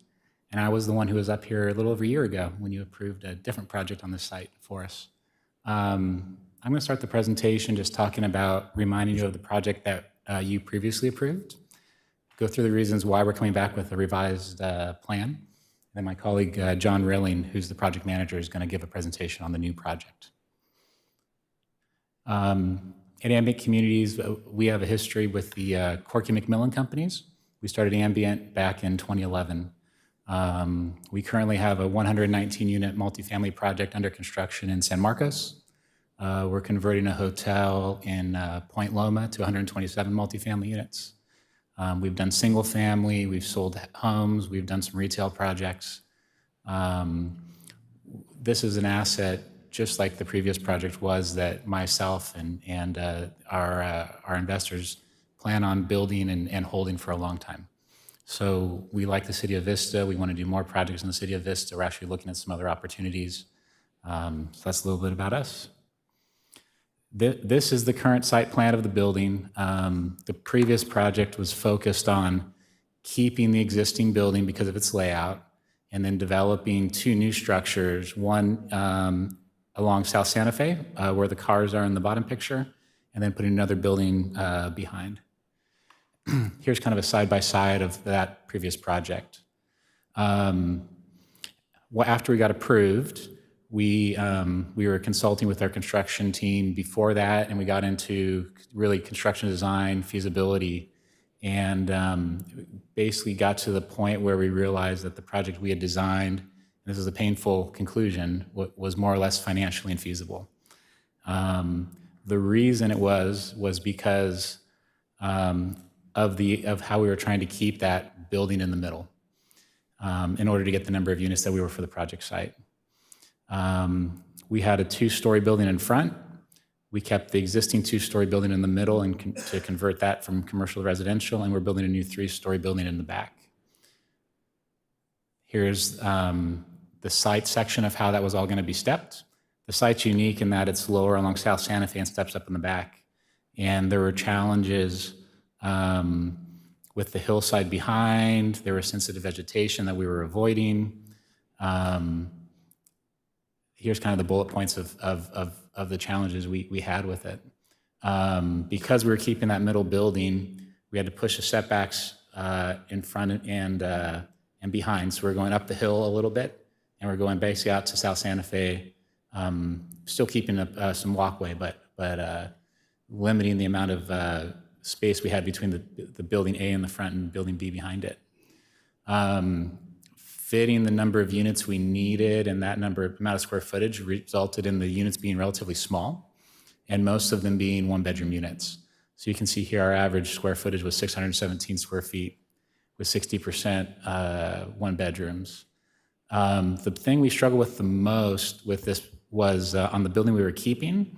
and I was the one who was up here a little over a year ago when you approved a different project on this site for us. I'm going to start the presentation just talking about reminding you of the project that you previously approved, go through the reasons why we're coming back with a revised plan, and then my colleague John Rilling, who's the project manager, is going to give a presentation on the new project. At Ambient Communities, we have a history with the Corky Macmillan companies. We started Ambient back in 2011. We currently have a 119-unit multifamily project under construction in San Marcos. We're converting a hotel in Point Loma to 127 multifamily units. We've done single family, we've sold homes, we've done some retail projects. This is an asset, just like the previous project was, that myself and our investors plan on building and holding for a long time. So we like the city of Vista. We want to do more projects in the city of Vista. We're actually looking at some other opportunities. So that's a little bit about us. This is the current site plan of the building. The previous project was focused on keeping the existing building because of its layout, and then developing two new structures, one along South Santa Fe, where the cars are in the bottom picture, and then putting another building behind. Here's kind of a side-by-side of that previous project. After we got approved, we were consulting with our construction team before that, and we got into really construction design, feasibility, and basically got to the point where we realized that the project we had designed, and this is a painful conclusion, was more or less financially infeasible. The reason it was because of how we were trying to keep that building in the middle in order to get the number of units that we were for the project site. We had a two-story building in front. We kept the existing two-story building in the middle and to convert that from commercial to residential, and we're building a new three-story building in the back. Here's the site section of how that was all going to be stepped. The site's unique in that it's lower along South Santa Fe and steps up in the back. And there were challenges with the hillside behind. There was sensitive vegetation that we were avoiding. Here's kind of the bullet points of the challenges we had with it. Because we were keeping that middle building, we had to push the setbacks in front and behind. So we're going up the hill a little bit, and we're going basically out to South Santa Fe, still keeping some walkway, but limiting the amount of space we had between the building A in the front and building B behind it. Fitting the number of units we needed and that amount of square footage resulted in the units being relatively small, and most of them being one-bedroom units. So you can see here our average square footage was 617 square feet with 60% one bedrooms. The thing we struggled with the most with this was on the building we were keeping,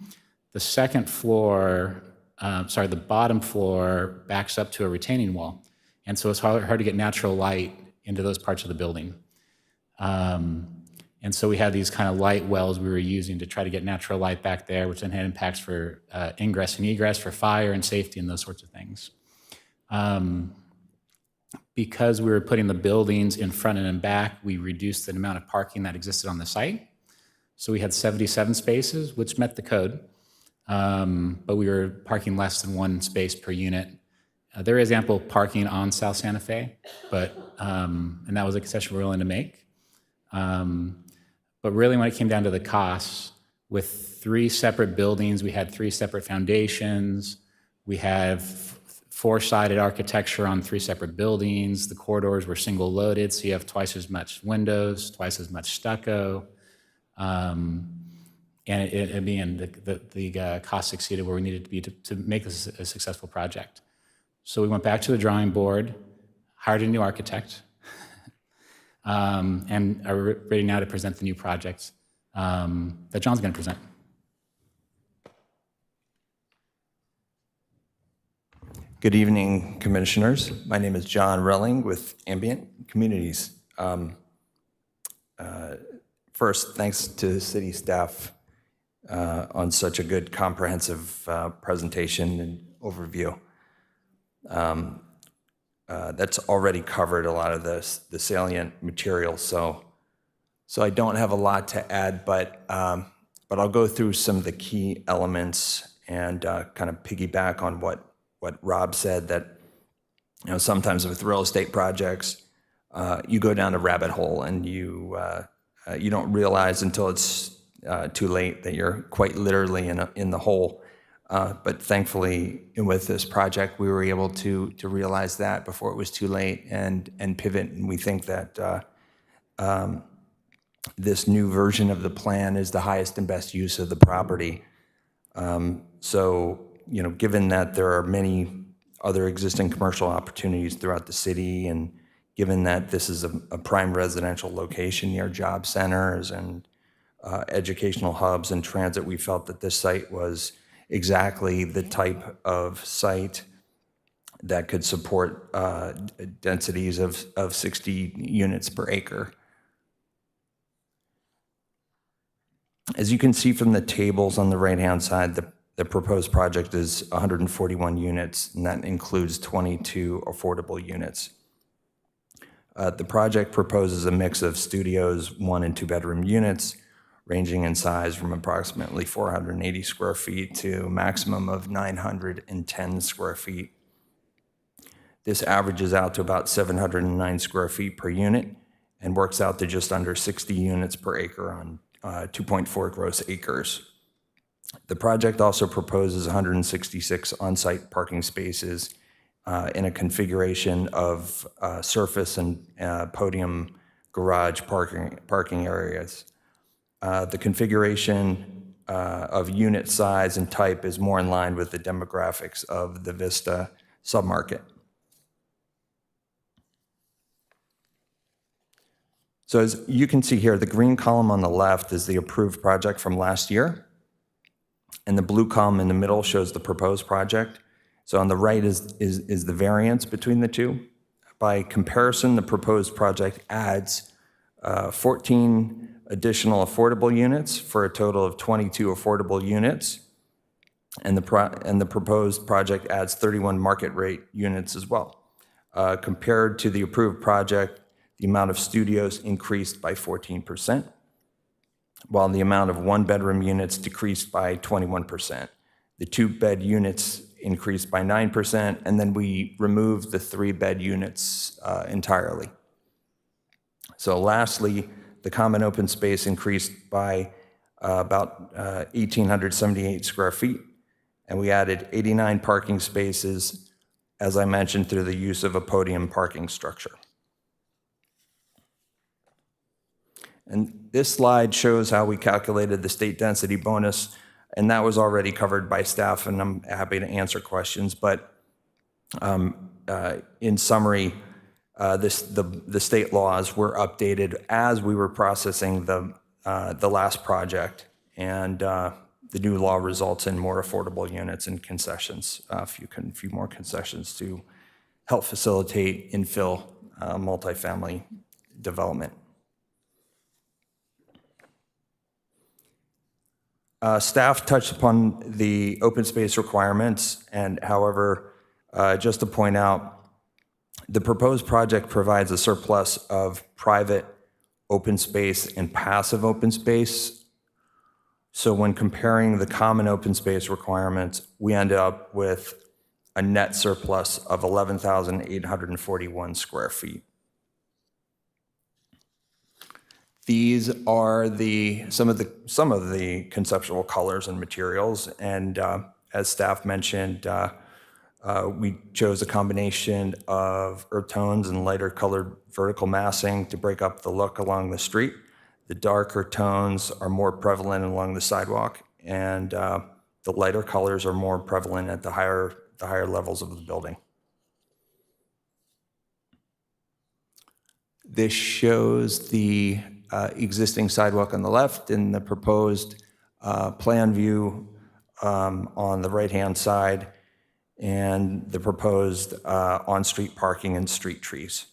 the second floor, the bottom floor backs up to a retaining wall. And so it's hard to get natural light into those parts of the building. And so we had these kind of light wells we were using to try to get natural light back there, which then had impacts for ingress and egress, for fire and safety and those sorts of things. Because we were putting the buildings in front and in back, we reduced the amount of parking that existed on the site. So we had 77 spaces, which met the code, but we were parking less than one space per unit. There is ample parking on South Santa Fe, and that was a concession we were willing to make. But really when it came down to the costs, with 3 separate buildings, we had 3 separate foundations, we have four-sided architecture on 3 separate buildings. The corridors were single-loaded, so you have twice as much windows, twice as much stucco. And the cost exceeded where we needed to be to make this a successful project. So we went back to the drawing board, hired a new architect, and are ready now to present the new project that John's going to present. Good evening, commissioners. My name is John Relling with Ambient Communities. First, thanks to city staff on such a good comprehensive presentation and overview. That's already covered a lot of the salient material, so I don't have a lot to add, but I'll go through some of the key elements and kind of piggyback on what Rob said, that sometimes with real estate projects, you go down a rabbit hole and you don't realize until it's too late that you're quite literally in the hole. But thankfully, with this project, we were able to realize that before it was too late and pivot. And we think that this new version of the plan is the highest and best use of the property. So, given that there are many other existing commercial opportunities throughout the city, and given that this is a prime residential location near job centers and educational hubs and transit, we felt that this site was exactly the type of site that could support densities of 60 units per acre. As you can see from the tables on the right-hand side, the proposed project is 141 units, and that includes 22 affordable units. The project proposes a mix of studios, 1 and 2 bedroom units, ranging in size from approximately 480 square feet to a maximum of 910 square feet. This averages out to about 709 square feet per unit and works out to just under 60 units per acre on 2.4 gross acres. The project also proposes 166 on-site parking spaces in a configuration of surface and podium garage parking areas. The configuration of unit size and type is more in line with the demographics of the Vista submarket. So as you can see here, the green column on the left is the approved project from last year, and the blue column in the middle shows the proposed project. So on the right is the variance between the two. By comparison, the proposed project adds 14 additional affordable units for a total of 22 affordable units, and the proposed project adds 31 market rate units as well. Compared to the approved project, the amount of studios increased by 14%, while the amount of 1-bedroom units decreased by 21%. The 2-bed units increased by 9%, and then we removed the 3-bed units entirely. So lastly, the common open space increased by about 1,878 square feet, and we added 89 parking spaces, as I mentioned, through the use of a podium parking structure. And this slide shows how we calculated the state density bonus, and that was already covered by staff, and I'm happy to answer questions. But in summary, the state laws were updated as we were processing the last project, and the new law results in more affordable units and concessions, a few more concessions to help facilitate infill multifamily development. Staff touched upon the open space requirements, and however, just to point out, the proposed project provides a surplus of private open space and passive open space. So when comparing the common open space requirements, we end up with a net surplus of 11,841 square feet. These are some of the conceptual colors and materials, and as staff mentioned, We chose a combination of earth tones and lighter colored vertical massing to break up the look along the street. The darker tones are more prevalent along the sidewalk, and the lighter colors are more prevalent at the higher levels of the building. This shows the existing sidewalk on the left and the proposed plan view on the right-hand side, and the proposed on-street parking and street trees.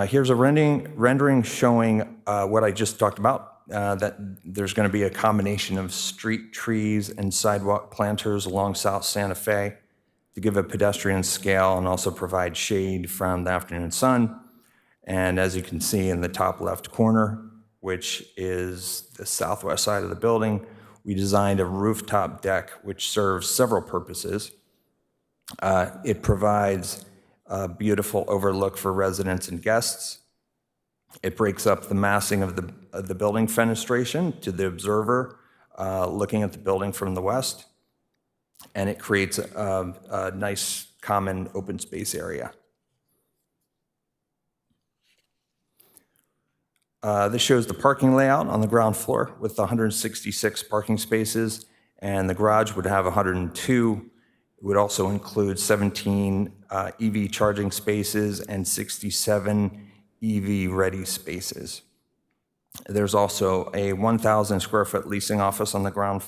Here's a rendering showing what I just talked about, that there's going to be a combination of street trees and sidewalk planters along South Santa Fe to give a pedestrian scale and also provide shade from the afternoon sun. And as you can see in the top left corner, which is the southwest side of the building, we designed a rooftop deck which serves several purposes. It provides a beautiful overlook for residents and guests. It breaks up the massing of the building fenestration to the observer looking at the building from the west, and it creates a nice common open space area. This shows the parking layout on the ground floor with 166 parking spaces, and the garage would have 102. It would also include 17 EV charging spaces and 67 EV-ready spaces. There's also a 1,000 square foot leasing office on the ground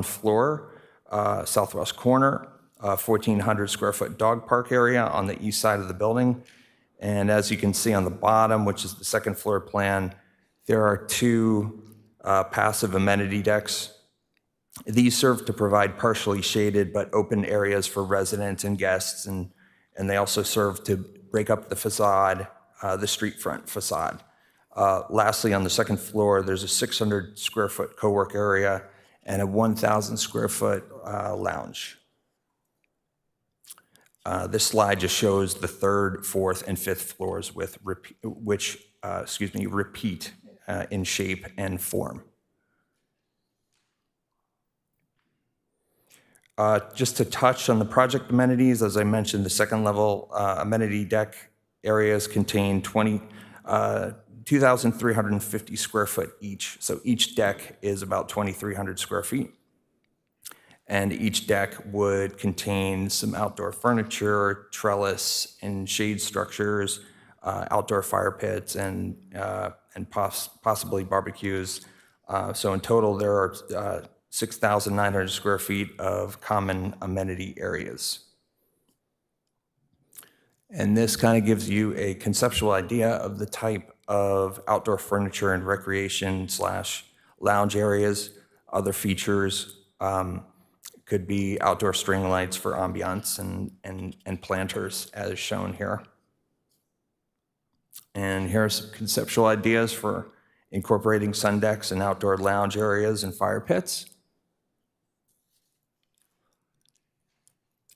floor, southwest corner, 1,400 square foot dog park area on the east side of the building. And as you can see on the bottom, which is the second floor plan, there are 2 passive amenity decks. These serve to provide partially shaded but open areas for residents and guests, and they also serve to break up the facade, the street front facade. Lastly, on the second floor, there's a 600 square foot co-work area and a 1,000 square foot lounge. This slide just shows the 3rd, 4th, and 5th floors with repeat in shape and form. Just to touch on the project amenities, as I mentioned, the second level amenity deck areas contain 2,350 square foot each. So each deck is about 2,300 square feet. And each deck would contain some outdoor furniture, trellis, and shade structures, outdoor fire pits, and possibly barbecues. So in total, there are 6,900 square feet of common amenity areas. And this kind of gives you a conceptual idea of the type of outdoor furniture and recreation / lounge areas. Other features could be outdoor string lights for ambiance and planters as shown here. And here's conceptual ideas for incorporating sun decks and outdoor lounge areas and fire pits.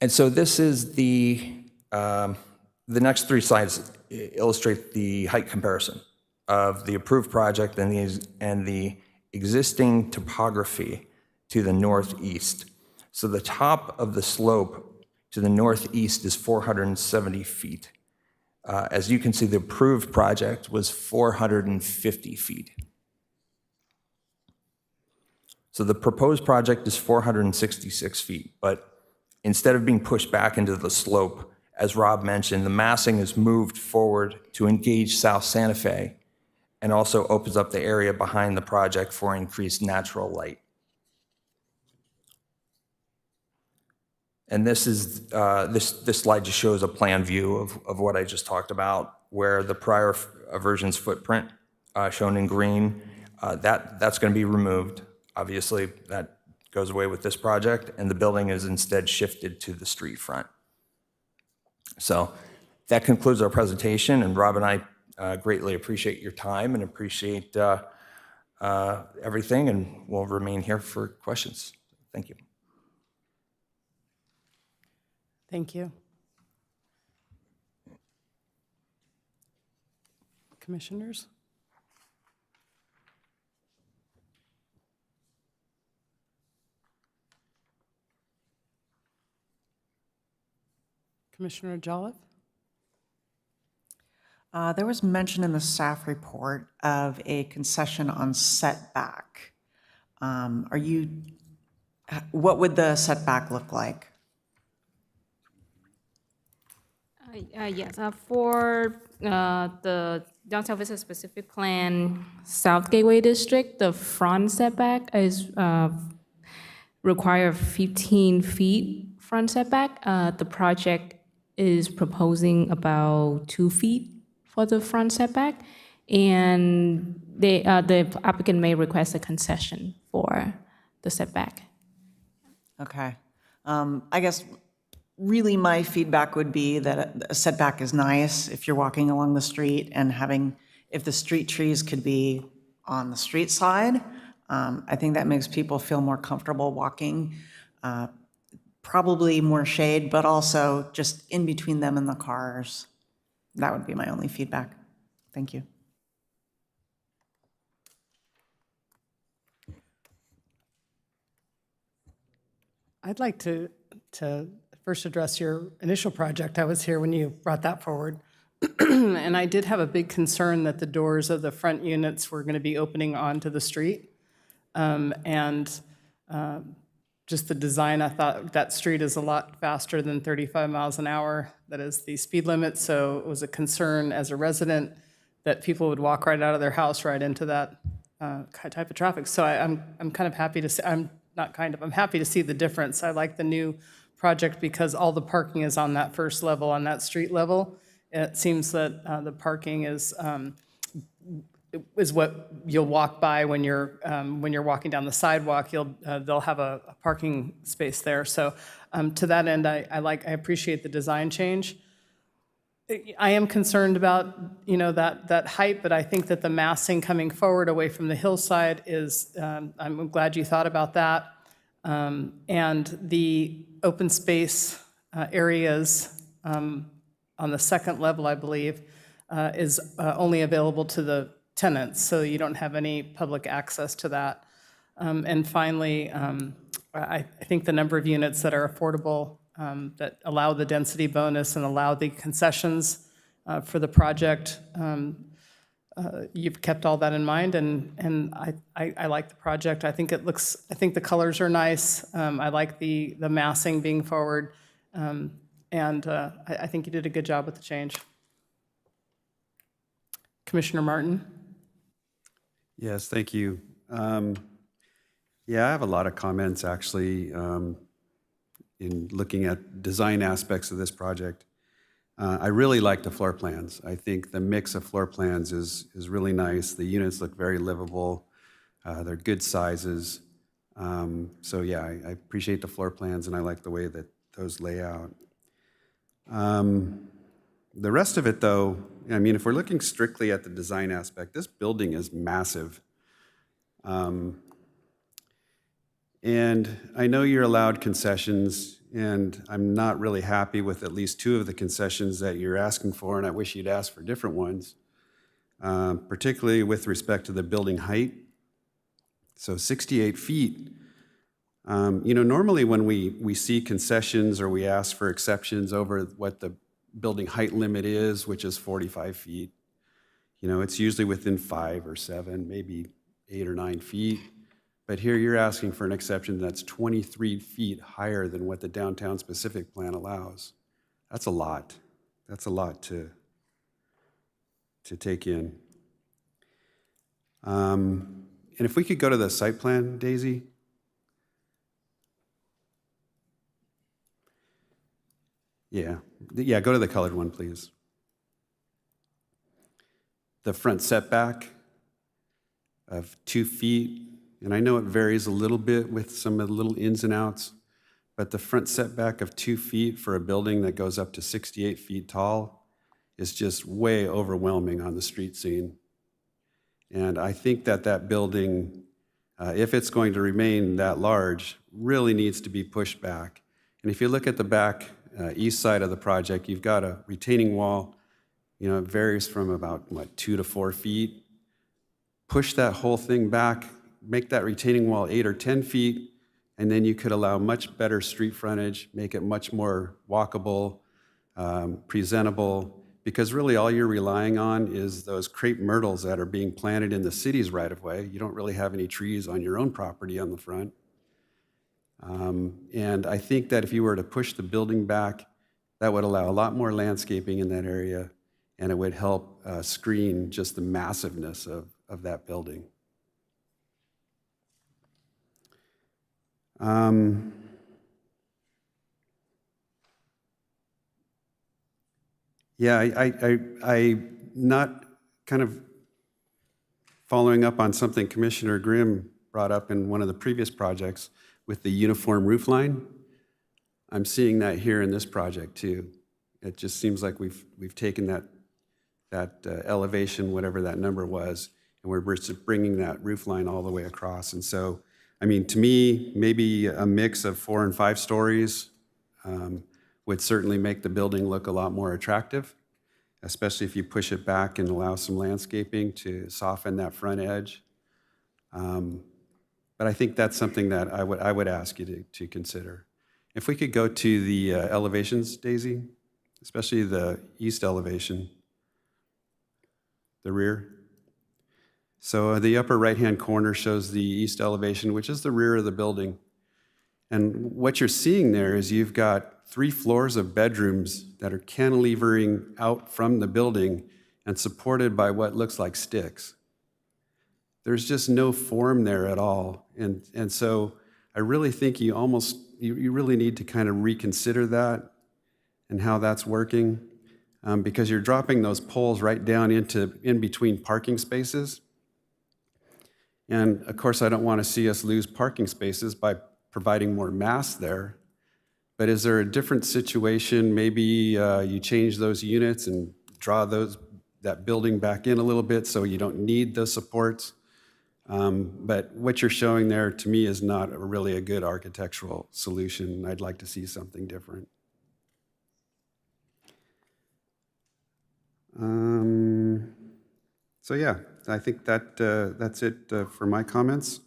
And so this is the next 3 slides illustrate the height comparison of the approved project and the existing topography to the northeast. So the top of the slope to the northeast is 470 feet. As you can see, the approved project was 450 feet. So the proposed project is 466 feet, but instead of being pushed back into the slope, as Rob mentioned, the massing is moved forward to engage South Santa Fe and also opens up the area behind the project for increased natural light. And this is this slide just shows a plan view of what I just talked about, where the prior version's footprint shown in green, that's going to be removed. Obviously, that goes away with this project, and the building is instead shifted to the street front. So that concludes our presentation, and Rob and I greatly appreciate your time and appreciate everything, and we'll remain here for questions. Thank you. Thank you. Commissioners? Commissioner Jolliffe? There was mention in the staff report of a concession on setback. What would the setback look like? Yes, for the downtown Vista specific plan, South Gateway District, the front setback is require 15 feet front setback. The project is proposing about 2 feet for the front setback, and the applicant may request a concession for the setback. Okay. I guess really my feedback would be that a setback is nice if you're walking along the street and if the street trees could be on the street side. I think that makes people feel more comfortable walking. Probably more shade, but also just in between them and the cars. That would be my only feedback. Thank you. I'd like to first address your initial project. I was here when you brought that forward. And I did have a big concern that the doors of the front units were going to be opening onto the street. Just the design, I thought that street is a lot faster than 35 miles an hour. That is the speed limit. So it was a concern as a resident that people would walk right out of their house right into that type of traffic. So I'm kind of happy to see, I'm happy to see the difference. I like the new project because all the parking is on that first level, on that street level. It seems that the parking is what you'll walk by when you're walking down the sidewalk. They'll have a parking space there. So to that end, I appreciate the design change. I am concerned about that height, but I think that the massing coming forward away from the hillside is. I'm glad you thought about that, and the open space areas on the second level, I believe, is only available to the tenants, so you don't have any public access to that. And finally, I think the number of units that are affordable, that allow the density bonus and allow the concessions for the project, you've kept all that in mind, and I like the project. I think the colors are nice. I like the massing being forward, and I think you did a good job with the change. Commissioner Martin? Yes, thank you. Yeah, I have a lot of comments actually in looking at design aspects of this project. I really like the floor plans. I think the mix of floor plans is really nice. The units look very livable. They're good sizes. So yeah, I appreciate the floor plans and I like the way that those lay out. The rest of it though, I mean, if we're looking strictly at the design aspect, this building is massive. And I know you're allowed concessions, and I'm not really happy with at least 2 of the concessions that you're asking for, and I wish you'd ask for different ones, particularly with respect to the building height. So 68 feet. Normally when we see concessions or we ask for exceptions over what the building height limit is, which is 45 feet, it's usually within 5 or 7, maybe 8 or 9 feet. But here you're asking for an exception that's 23 feet higher than what the downtown specific plan allows. That's a lot. That's a lot to take in. And if we could go to the site plan, Daisy. Yeah, go to the colored one, please. The front setback of 2 feet. And I know it varies a little bit with some of the little ins and outs, but the front setback of 2 feet for a building that goes up to 68 feet tall is just way overwhelming on the street scene. And I think that building, if it's going to remain that large, really needs to be pushed back. And if you look at the back east side of the project, you've got a retaining wall. It varies from about, 2 to 4 feet. Push that whole thing back, make that retaining wall 8 or 10 feet, and then you could allow much better street frontage, make it much more walkable, presentable, because really all you're relying on is those crepe myrtles that are being planted in the city's right-of-way. You don't really have any trees on your own property on the front. And I think that if you were to push the building back, that would allow a lot more landscaping in that area, and it would help screen just the massiveness of that building. Yeah, I not kind of following up on something Commissioner Grimm brought up in one of the previous projects with the uniform roof line. I'm seeing that here in this project too. It just seems like we've taken that elevation, whatever that number was, and we're just bringing that roof line all the way across. And so, I mean, to me, maybe a mix of 4 and 5 stories would certainly make the building look a lot more attractive, especially if you push it back and allow some landscaping to soften that front edge. But I think that's something that I would ask you to consider. If we could go to the elevations, Daisy, especially the east elevation, the rear. So the upper right-hand corner shows the east elevation, which is the rear of the building. And what you're seeing there is you've got 3 floors of bedrooms that are cantilevering out from the building and supported by what looks like sticks. There's just no form there at all. And so I really think you really need to kind of reconsider that and how that's working, because you're dropping those poles right down in between parking spaces. And of course, I don't want to see us lose parking spaces by providing more mass there. But is there a different situation? Maybe you change those units and draw that building back in a little bit so you don't need the supports. But what you're showing there, to me, is not really a good architectural solution. I'd like to see something different. So yeah, I think that's it for my comments.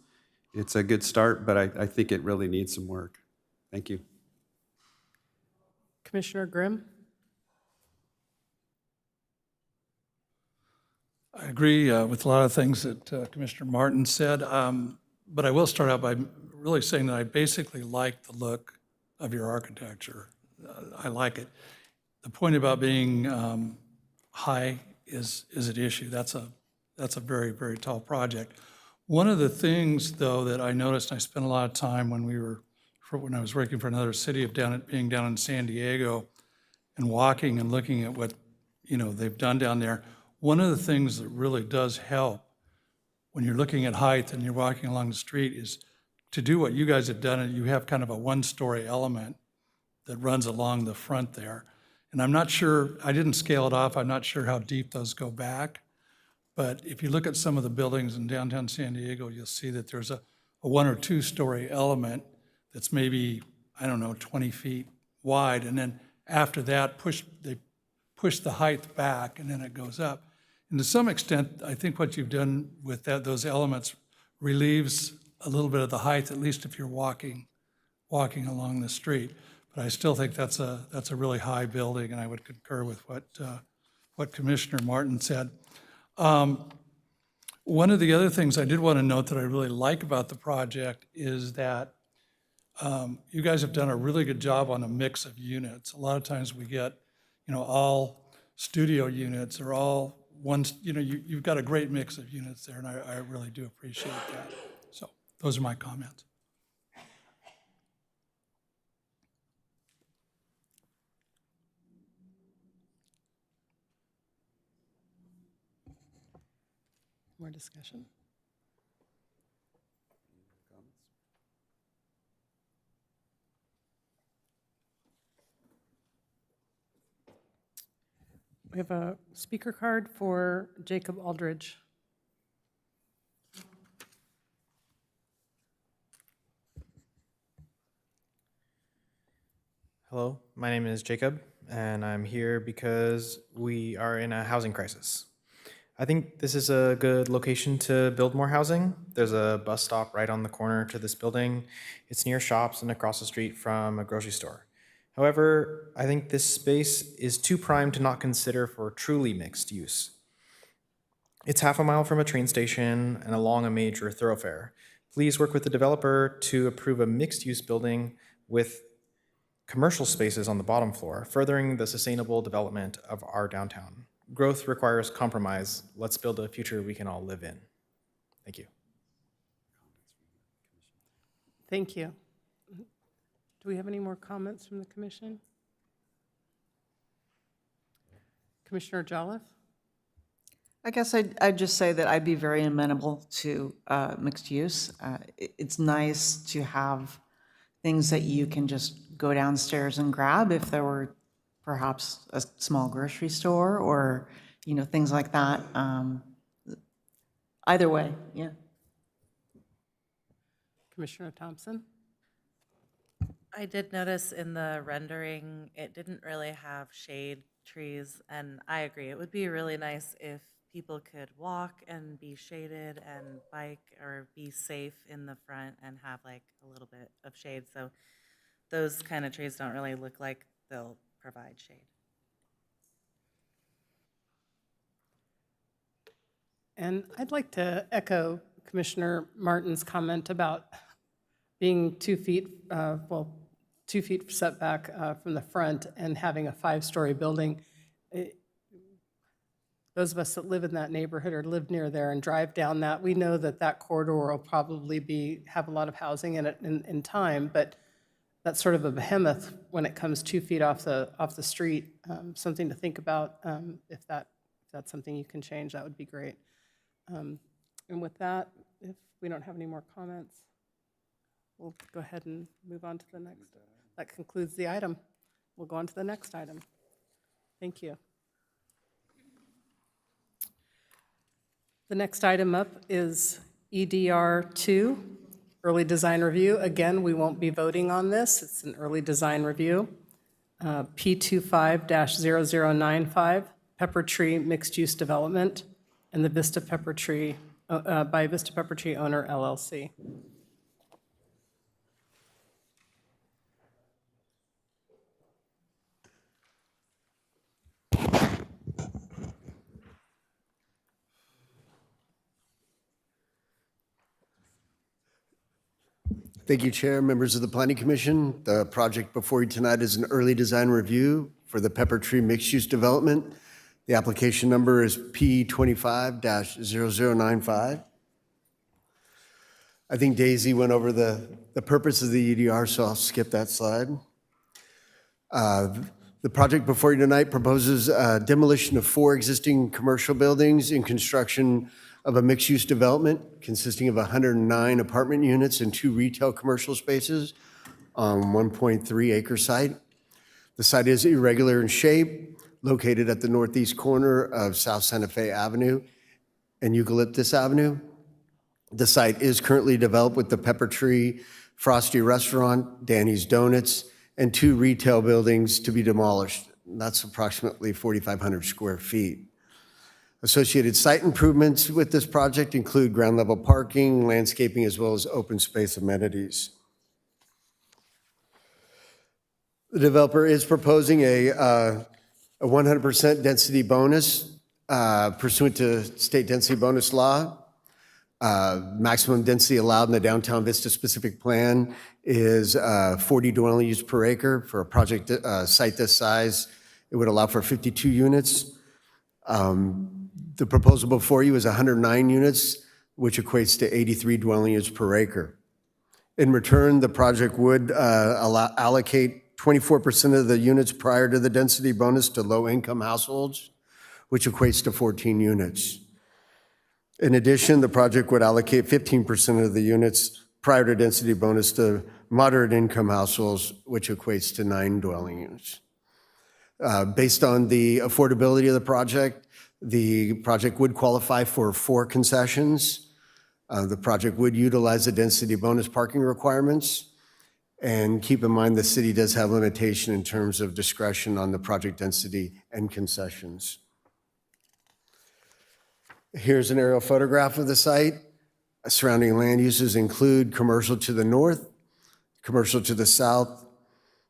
It's a good start, but I think it really needs some work. Thank you. Commissioner Grimm? I agree with a lot of things that Commissioner Martin said, but I will start out by really saying that I basically like the look of your architecture. I like it. The point about being high is an issue. That's a very, very tall project. One of the things, though, that I noticed, and I spent a lot of time when I was working for another city being down in San Diego and walking and looking at what they've done down there. One of the things that really does help when you're looking at height and you're walking along the street is to do what you guys have done, and you have kind of a 1-story element that runs along the front there. And I'm not sure, I didn't scale it off, I'm not sure how deep those go back. But if you look at some of the buildings in downtown San Diego, you'll see that there's a 1 or 2-story element that's maybe, 20 feet wide. And then after that, they push the height back, and then it goes up. And to some extent, I think what you've done with those elements relieves a little bit of the height, at least if you're walking along the street. But I still think that's a really high building, and I would concur with what Commissioner Martin said. One of the other things I did want to note that I really like about the project is that you guys have done a really good job on a mix of units. A lot of times we get, all studio units or all ones, you've got a great mix of units there, and I really do appreciate that. So those are my comments. More discussion? We have a speaker card for Jacob Aldridge. Hello, my name is Jacob, and I'm here because we are in a housing crisis. I think this is a good location to build more housing. There's a bus stop right on the corner to this building. It's near shops and across the street from a grocery store. However, I think this space is too prime to not consider for truly mixed use. It's half a mile from a train station and along a major thoroughfare. Please work with the developer to approve a mixed-use building with commercial spaces on the bottom floor, furthering the sustainable development of our downtown. Growth requires compromise. Let's build a future we can all live in. Thank you. Thank you. Do we have any more comments from the commission? Commissioner Jolliffe? I guess I'd just say that I'd be very amenable to mixed use. It's nice to have things that you can just go downstairs and grab if there were perhaps a small grocery store or, you know, things like that. Either way, yeah. Commissioner Thompson? I did notice in the rendering, it didn't really have shade trees, and I agree. It would be really nice if people could walk and be shaded and bike or be safe in the front and have like a little bit of shade. So those kind of trees don't really look like they'll provide shade. And I'd like to echo Commissioner Martin's comment about being 2 feet, 2 feet setback from the front and having a 5-story building. Those of us that live in that neighborhood or live near there and drive down that, we know that that corridor will probably have a lot of housing in it in time, but that's sort of a behemoth when it comes 2 feet off the street. Something to think about. If that's something you can change, that would be great. And with that, if we don't have any more comments, we'll go ahead and move on to the next. That concludes the item. We'll go on to the next item. Thank you. The next item up is EDR 2, Early Design Review. Again, we won't be voting on this. It's an early design review. P25-0095, Pepper Tree Mixed Use Development, and the Vista Pepper Tree, by Vista Pepper Tree Owner LLC. Thank you, Chair, members of the Planning Commission. The project before you tonight is an early design review for the Pepper Tree mixed-use development. The application number is P25-0095. I think Daisy went over the purpose of the EDR, so I'll skip that slide. The project before you tonight proposes demolition of 4 existing commercial buildings in construction of a mixed-use development consisting of 109 apartment units and 2 retail commercial spaces on 1.3-acre site. The site is irregular in shape, located at the northeast corner of South Santa Fe Avenue and Eucalyptus Avenue. The site is currently developed with the Pepper Tree Frosty Restaurant, Danny's Donuts, and 2 retail buildings to be demolished. That's approximately 4,500 square feet. Associated site improvements with this project include ground level parking, landscaping, as well as open space amenities. The developer is proposing a 100% density bonus pursuant to state density bonus law. Maximum density allowed in the downtown Vista specific plan is 40 dwelling units per acre. For a project site this size, it would allow for 52 units. The proposal before you is 109 units, which equates to 83 dwelling units per acre. In return, the project would allocate 24% of the units prior to the density bonus to low-income households, which equates to 14 units. In addition, the project would allocate 15% of the units prior to density bonus to moderate-income households, which equates to 9 dwelling units. Based on the affordability of the project would qualify for 4 concessions. The project would utilize the density bonus parking requirements. And keep in mind, the city does have limitation in terms of discretion on the project density and concessions. Here's an aerial photograph of the site. Surrounding land uses include commercial to the north, commercial to the south,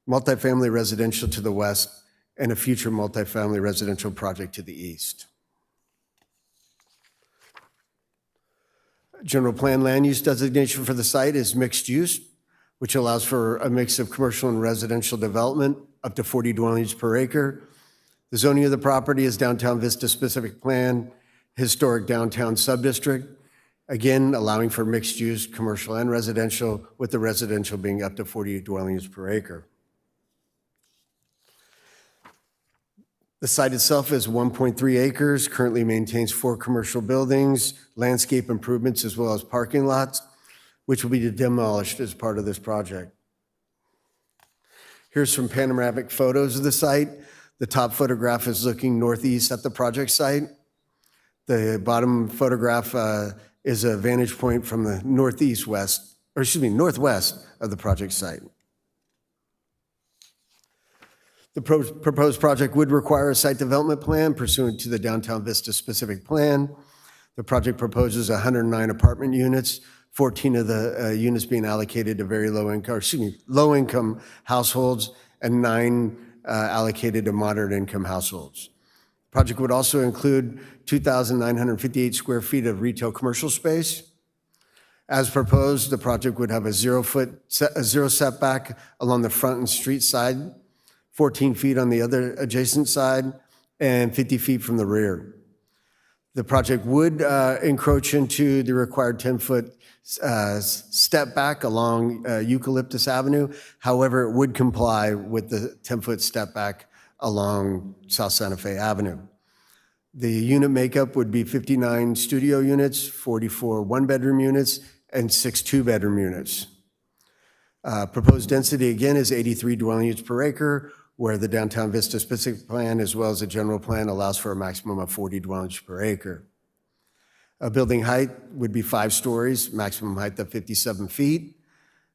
multifamily residential to the west, and a future multifamily residential project to the east. General plan land use designation for the site is mixed use, which allows for a mix of commercial and residential development up to 40 dwellings per acre. The zoning of the property is Downtown Vista specific plan, historic downtown subdistrict, again, allowing for mixed use, commercial and residential, with the residential being up to 40 dwellings per acre. The site itself is 1.3 acres, currently maintains 4 commercial buildings, landscape improvements, as well as parking lots, which will be demolished as part of this project. Here's some panoramic photos of the site. The top photograph is looking northeast at the project site. The bottom photograph is a vantage point from the northwest of the project site. The proposed project would require a site development plan pursuant to the Downtown Vista specific plan. The project proposes 109 apartment units, 14 of the units being allocated to low-income households, and 9 allocated to moderate-income households. The project would also include 2,958 square feet of retail commercial space. As proposed, the project would have a zero setback along the front and street side, 14 feet on the other adjacent side, and 50 feet from the rear. The project would encroach into the required 10-foot step back along Eucalyptus Avenue. However, it would comply with the 10-foot step back along South Santa Fe Avenue. The unit makeup would be 59 studio units, 44 one-bedroom units, and 6 two-bedroom units. Proposed density, again, is 83 dwelling units per acre, where the Downtown Vista specific plan, as well as the general plan, allows for a maximum of 40 dwellings per acre. Building height would be 5 stories, maximum height of 57 feet.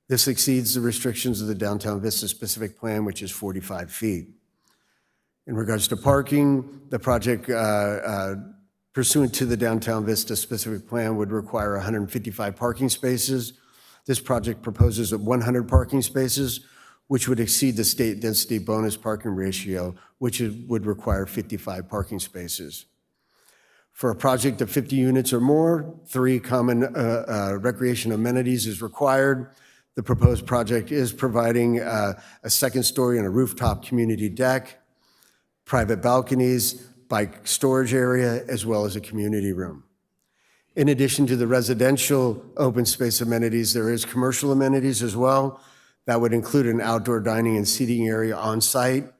This exceeds the restrictions of the Downtown Vista specific plan, which is 45 feet. In regards to parking, the project pursuant to the Downtown Vista specific plan would require 155 parking spaces. This project proposes 100 parking spaces, which would exceed the state density bonus parking ratio, which would require 55 parking spaces. For a project of 50 units or more, 3 common recreation amenities is required. The proposed project is providing a second story and a rooftop community deck, private balconies, bike storage area, as well as a community room. In addition to the residential open space amenities, there is commercial amenities as well. That would include an outdoor dining and seating area on site,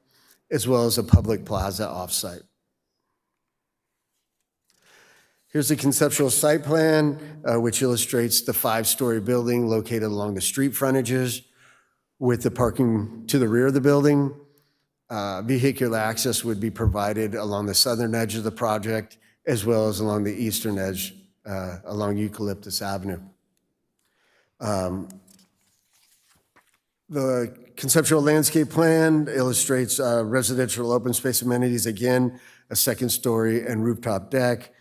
as well as a public plaza off-site. Here's the conceptual site plan, which illustrates the 5-story building located along the street frontages with the parking to the rear of the building. Vehicular access would be provided along the southern edge of the project, as well as along the eastern edge, along Eucalyptus Avenue. The conceptual landscape plan illustrates residential open space amenities, again, a second story and rooftop deck,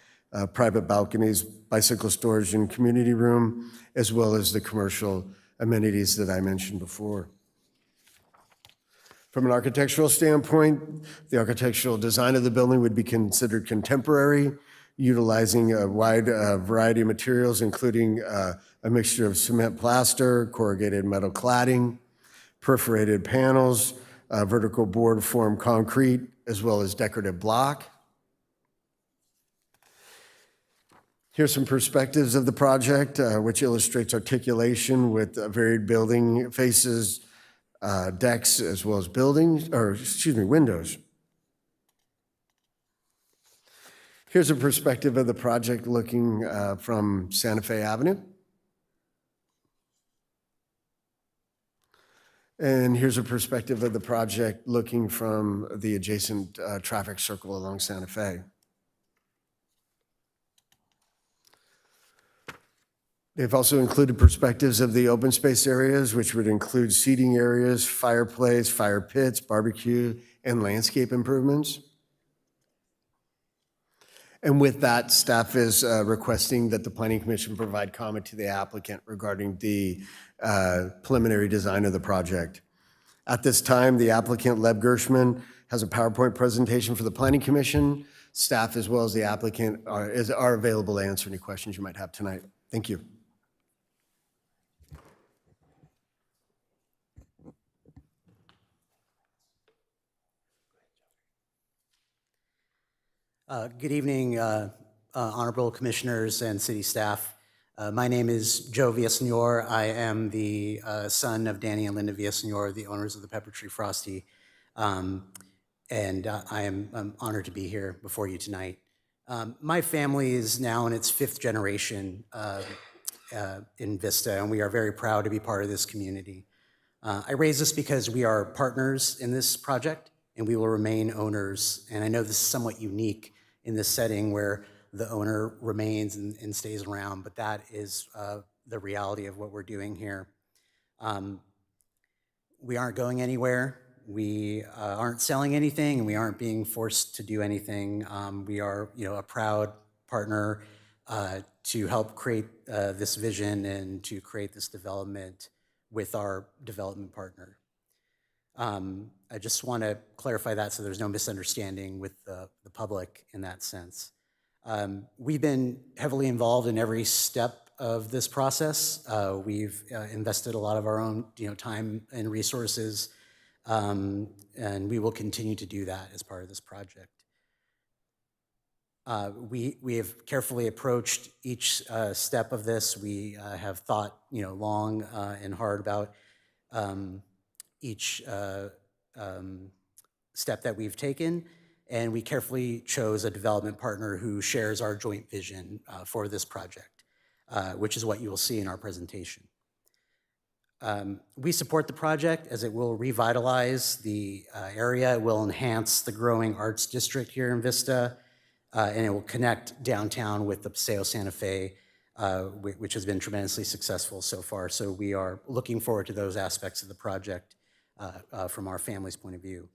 private balconies, bicycle storage and community room, as well as the commercial amenities that I mentioned before. From an architectural standpoint, the architectural design of the building would be considered contemporary, utilizing a wide variety of materials, including a mixture of cement plaster, corrugated metal cladding, perforated panels, vertical board form concrete, as well as decorative block. Here's some perspectives of the project, which illustrates articulation with varied building faces, decks, as well as windows. Here's a perspective of the project looking from Santa Fe Avenue. And here's a perspective of the project looking from the adjacent traffic circle along Santa Fe. They've also included perspectives of the open space areas, which would include seating areas, fireplace, fire pits, barbecue, and landscape improvements. And with that, staff is requesting that the Planning Commission provide comment to the applicant regarding the preliminary design of the project. At this time, the applicant, Lev Gershman, has a PowerPoint presentation for the Planning Commission. Staff, as well as the applicant, are available to answer any questions you might have tonight. Thank you. Good evening, honorable commissioners and city staff. My name is Joe Villasenor. I am the son of Danny and Linda Villasenor, the owners of the Pepper Tree Frosty. And I'm honored to be here before you tonight. My family is now in its 5th generation in Vista, and we are very proud to be part of this community. I raise this because we are partners in this project, and we will remain owners. And I know this is somewhat unique in this setting where the owner remains and stays around, but that is the reality of what we're doing here. We aren't going anywhere. We aren't selling anything, and we aren't being forced to do anything. We are, a proud partner to help create this vision and to create this development with our development partner. I just want to clarify that so there's no misunderstanding with the public in that sense. We've been heavily involved in every step of this process. We've invested a lot of our own time and resources, and we will continue to do that as part of this project. We have carefully approached each step of this. We have thought long and hard about each step that we've taken, and we carefully chose a development partner who shares our joint vision for this project, which is what you will see in our presentation. We support the project as it will revitalize the area. It will enhance the growing arts district here in Vista, and it will connect downtown with the Paseo Santa Fe, which has been tremendously successful so far. So we are looking forward to those aspects of the project from our family's point of view.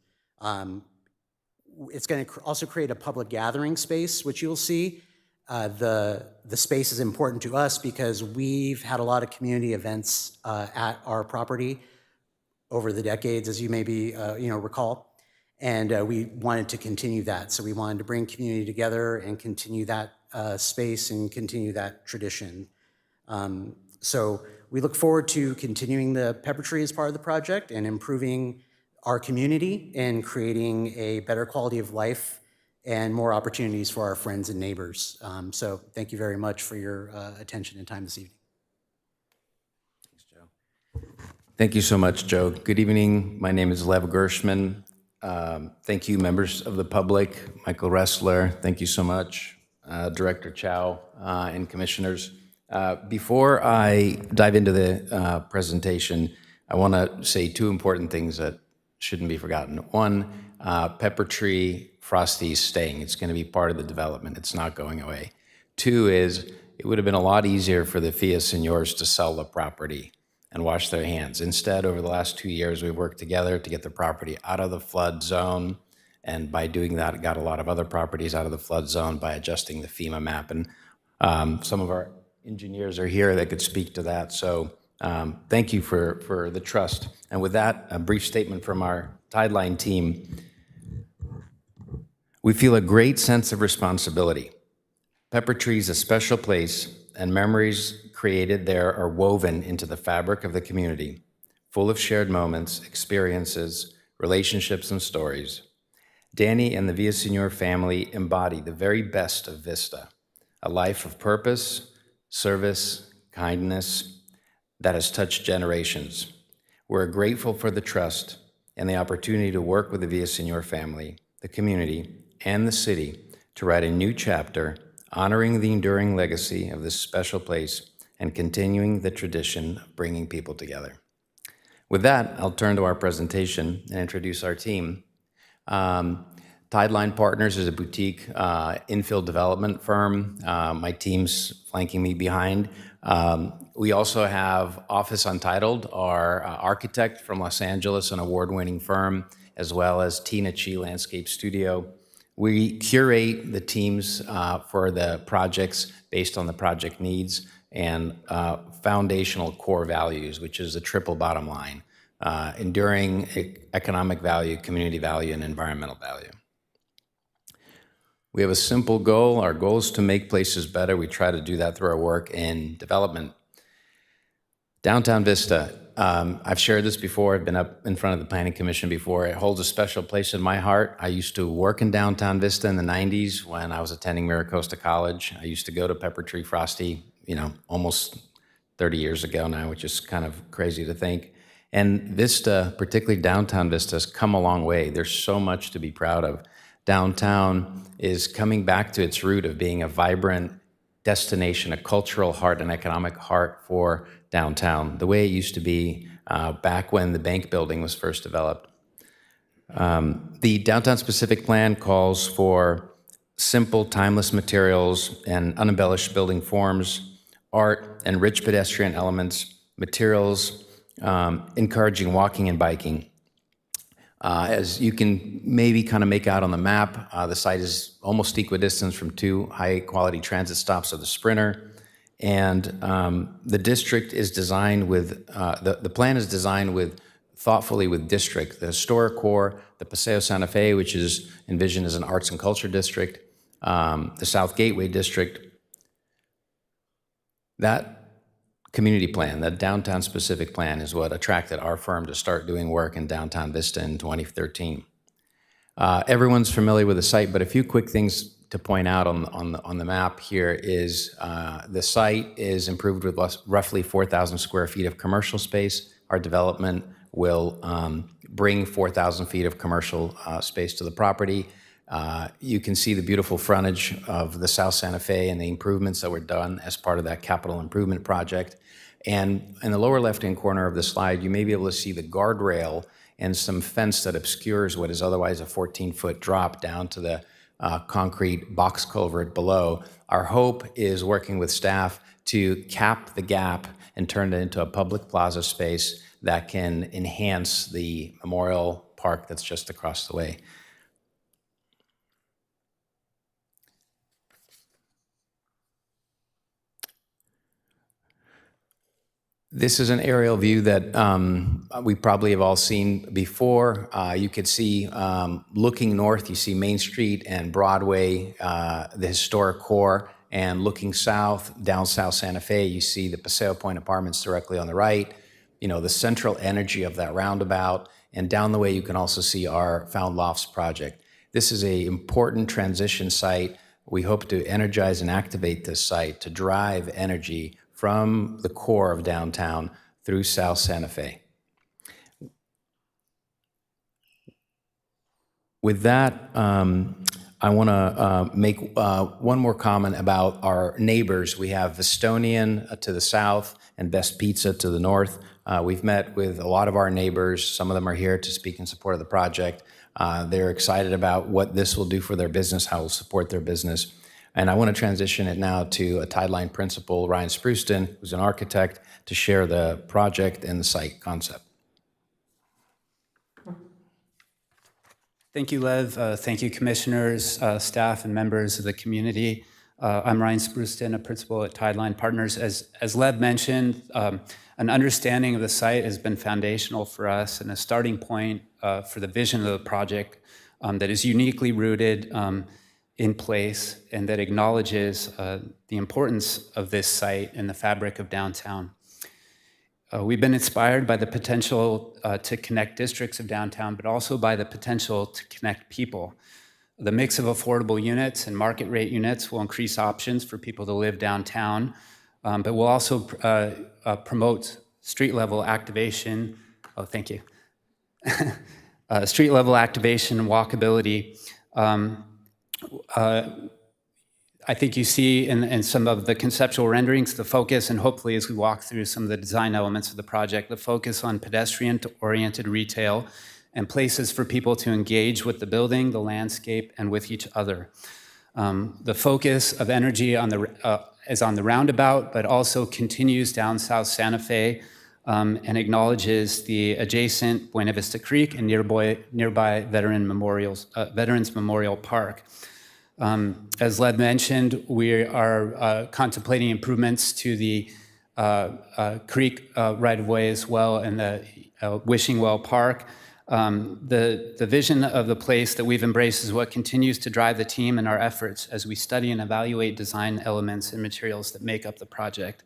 It's going to also create a public gathering space, which you'll see. The space is important to us because we've had a lot of community events at our property over the decades, as you maybe recall, and we wanted to continue that. So we wanted to bring community together and continue that space and continue that tradition. So we look forward to continuing the Pepper Tree as part of the project and improving our community and creating a better quality of life and more opportunities for our friends and neighbors. So thank you very much for your attention and time this evening. Thanks, Joe. Thank you so much, Joe. Good evening. My name is Lev Gershman. Thank you, members of the public. Michael Ressler, thank you so much. Director Chow and commissioners. Before I dive into the presentation, I want to say 2 important things that shouldn't be forgotten. 1, Pepper Tree Frosty is staying. It's going to be part of the development. It's not going away. 2 is it would have been a lot easier for the Villasenors to sell the property and wash their hands. Instead, over the last 2 years, we've worked together to get the property out of the flood zone. And by doing that, got a lot of other properties out of the flood zone by adjusting the FEMA map. And some of our engineers are here that could speak to that. So thank you for the trust. And with that, a brief statement from our Tideline team. We feel a great sense of responsibility. Pepper Tree is a special place, and memories created there are woven into the fabric of the community, full of shared moments, experiences, relationships, and stories. Danny and the Villasenor family embody the very best of Vista, a life of purpose, service, kindness that has touched generations. We're grateful for the trust and the opportunity to work with the Villasenor family, the community, and the city to write a new chapter honoring the enduring legacy of this special place and continuing the tradition of bringing people together. With that, I'll turn to our presentation and introduce our team. Tideline Partners is a boutique infill development firm. My team's flanking me behind. We also have Office Untitled, our architect from Los Angeles, an award-winning firm, as well as Tina Chi Landscape Studio. We curate the teams for the projects based on the project needs and foundational core values, which is the triple bottom line. enduring economic value, community value, and environmental value. We have a simple goal. Our goal is to make places better. We try to do that through our work in development. Downtown Vista. I've shared this before. I've been up in front of the Planning Commission before. It holds a special place in my heart. I used to work in Downtown Vista in the 90s when I was attending Miracosta College. I used to go to Pepper Tree Frosty, almost 30 years ago now, which is kind of crazy to think. And Vista, particularly Downtown Vista, has come a long way. There's so much to be proud of. Downtown is coming back to its root of being a vibrant destination, a cultural heart, an economic heart for downtown, the way it used to be back when the bank building was first developed. The Downtown Specific Plan calls for simple, timeless materials and unembellished building forms, art and rich pedestrian elements, materials encouraging walking and biking. As you can maybe kind of make out on the map, the site is almost equidistant from 2 high-quality transit stops of the Sprinter. And the district is designed with, the plan is designed with, thoughtfully with district. The historic core, the Paseo Santa Fe, which is envisioned as an arts and culture district, the South Gateway district. That community plan, that downtown specific plan, is what attracted our firm to start doing work in Downtown Vista in 2013. Everyone's familiar with the site, but a few quick things to point out on the map here is the site is improved with roughly 4,000 square feet of commercial space. Our development will bring 4,000 feet of commercial space to the property. You can see the beautiful frontage of the South Santa Fe and the improvements that were done as part of that capital improvement project. And in the lower left-hand corner of the slide, you may be able to see the guardrail and some fence that obscures what is otherwise a 14-foot drop down to the concrete box culvert below. Our hope is working with staff to cap the gap and turn it into a public plaza space that can enhance the memorial park that's just across the way. This is an aerial view that we probably have all seen before. You could see, looking north, you see Main Street and Broadway, the historic core, and looking south, down South Santa Fe, you see the Paseo Point Apartments directly on the right, the central energy of that roundabout, and down the way you can also see our Found Lofts project. This is an important transition site. We hope to energize and activate this site to drive energy from the core of downtown through South Santa Fe. With that, I want to make one more comment about our neighbors. We have Vestonian to the south and Best Pizza to the north. We've met with a lot of our neighbors. Some of them are here to speak in support of the project. They're excited about what this will do for their business, how it will support their business. And I want to transition it now to a Tideline principal, Ryan Spruceton, who's an architect, to share the project and the site concept. Thank you, Lev. Thank you, commissioners, staff, and members of the community. I'm Ryan Spruceton, a principal at Tideline Partners. As Lev mentioned, an understanding of the site has been foundational for us and a starting point for the vision of the project that is uniquely rooted in place and that acknowledges the importance of this site in the fabric of downtown. We've been inspired by the potential to connect districts of downtown, but also by the potential to connect people. The mix of affordable units and market rate units will increase options for people to live downtown, but will also promote street-level activation. Oh, thank you. Street-level activation and walkability. I think you see in some of the conceptual renderings the focus, and hopefully as we walk through some of the design elements of the project, the focus on pedestrian-oriented retail and places for people to engage with the building, the landscape, and with each other. The focus of energy is on the roundabout, but also continues down South Santa Fe and acknowledges the adjacent Buena Vista Creek and nearby Veterans Memorial Park. As Lev mentioned, we are contemplating improvements to the creek right-of-way as well, and the Wishing Well Park. The vision of the place that we've embraced is what continues to drive the team and our efforts as we study and evaluate design elements and materials that make up the project.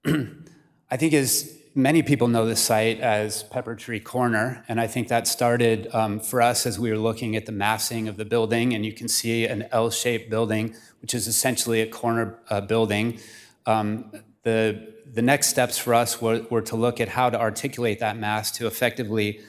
I think as many people know this site as Pepper Tree Corner, and I think that started for us as we were looking at the massing of the building, and you can see an L-shaped building, which is essentially a corner building. The next steps for us were to look at how to articulate that mass to effectively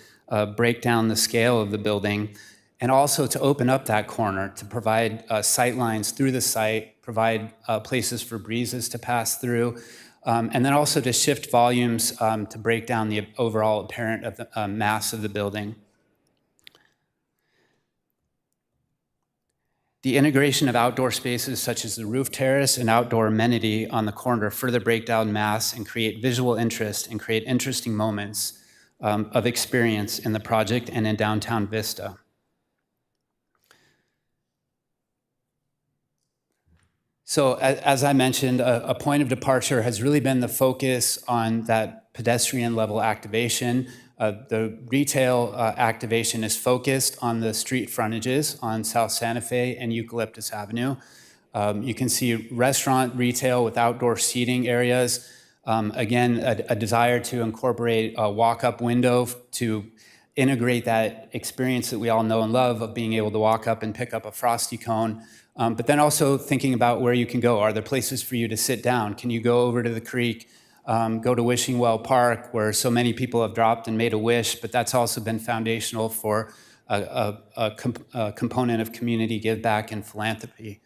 break down the scale of the building, and also to open up that corner to provide sight lines through the site, provide places for breezes to pass through, and then also to shift volumes to break down the overall apparent of the, mass of the building. The integration of outdoor spaces such as the roof terrace and outdoor amenity on the corner further break down mass and create visual interest and create interesting moments of experience in the project and in downtown Vista. So as I mentioned, a point of departure has really been the focus on that pedestrian level activation. The retail activation is focused on the street frontages on South Santa Fe and Eucalyptus Avenue. You can see restaurant retail with outdoor seating areas. Again, a desire to incorporate a walk-up window to integrate that experience that we all know and love of being able to walk up and pick up a Frosty cone. But then also thinking about where you can go. Are there places for you to sit down? Can you go over to the creek? Go to Wishing Well Park, where so many people have dropped and made a wish, but that's also been foundational for a component of community give back and philanthropy.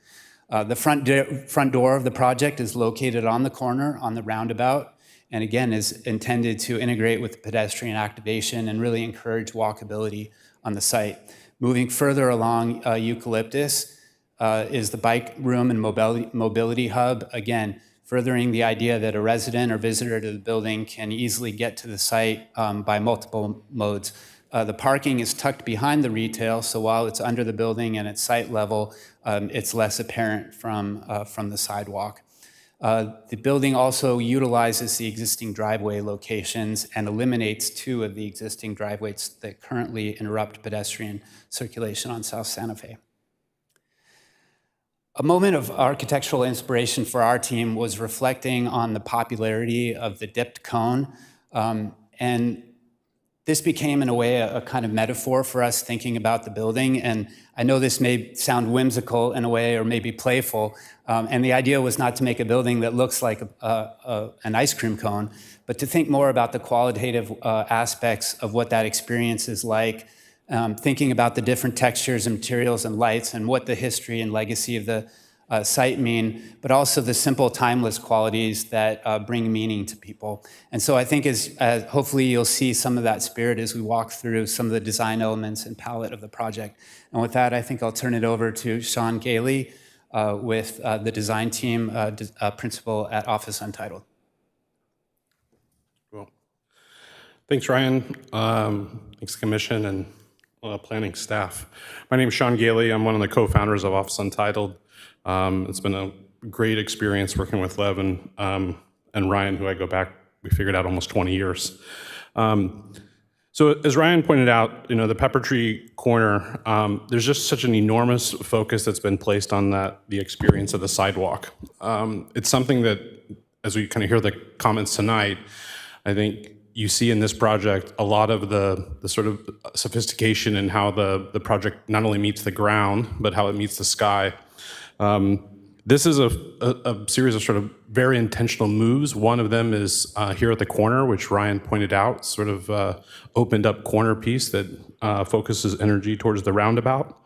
The front door of the project is located on the corner, on the roundabout, and again is intended to integrate with pedestrian activation and really encourage walkability on the site. Moving further along Eucalyptus is the bike room and mobility hub. Again, furthering the idea that a resident or visitor to the building can easily get to the site by multiple modes. The parking is tucked behind the retail, so while it's under the building and at site level, it's less apparent from the sidewalk. The building also utilizes the existing driveway locations and eliminates 2 of the existing driveways that currently interrupt pedestrian circulation on South Santa Fe. A moment of architectural inspiration for our team was reflecting on the popularity of the dipped cone. And this became, in a way, a kind of metaphor for us thinking about the building. And I know this may sound whimsical in a way, or maybe playful. And the idea was not to make a building that looks like an ice cream cone, but to think more about the qualitative aspects of what that experience is like. Thinking about the different textures and materials and lights and what the history and legacy of the site mean, but also the simple, timeless qualities that bring meaning to people. And so I think as hopefully you'll see some of that spirit as we walk through some of the design elements and palette of the project. And with that, I think I'll turn it over to Sean Gailey with the design team, principal at Office Untitled. Cool. Thanks, Ryan. Thanks, Commission, and planning staff. My name is Sean Gailey. I'm one of the co-founders of Office Untitled. It's been a great experience working with Lev and Ryan, who I go back, we figured out almost 20 years. So as Ryan pointed out, the Pepper Tree Corner, there's just such an enormous focus that's been placed on the experience of the sidewalk. It's something that, as we kind of hear the comments tonight, I think you see in this project a lot of the sort of sophistication in how the project not only meets the ground, but how it meets the sky. This is a series of sort of very intentional moves. One of them is here at the corner, which Ryan pointed out, sort of opened up corner piece that focuses energy towards the roundabout.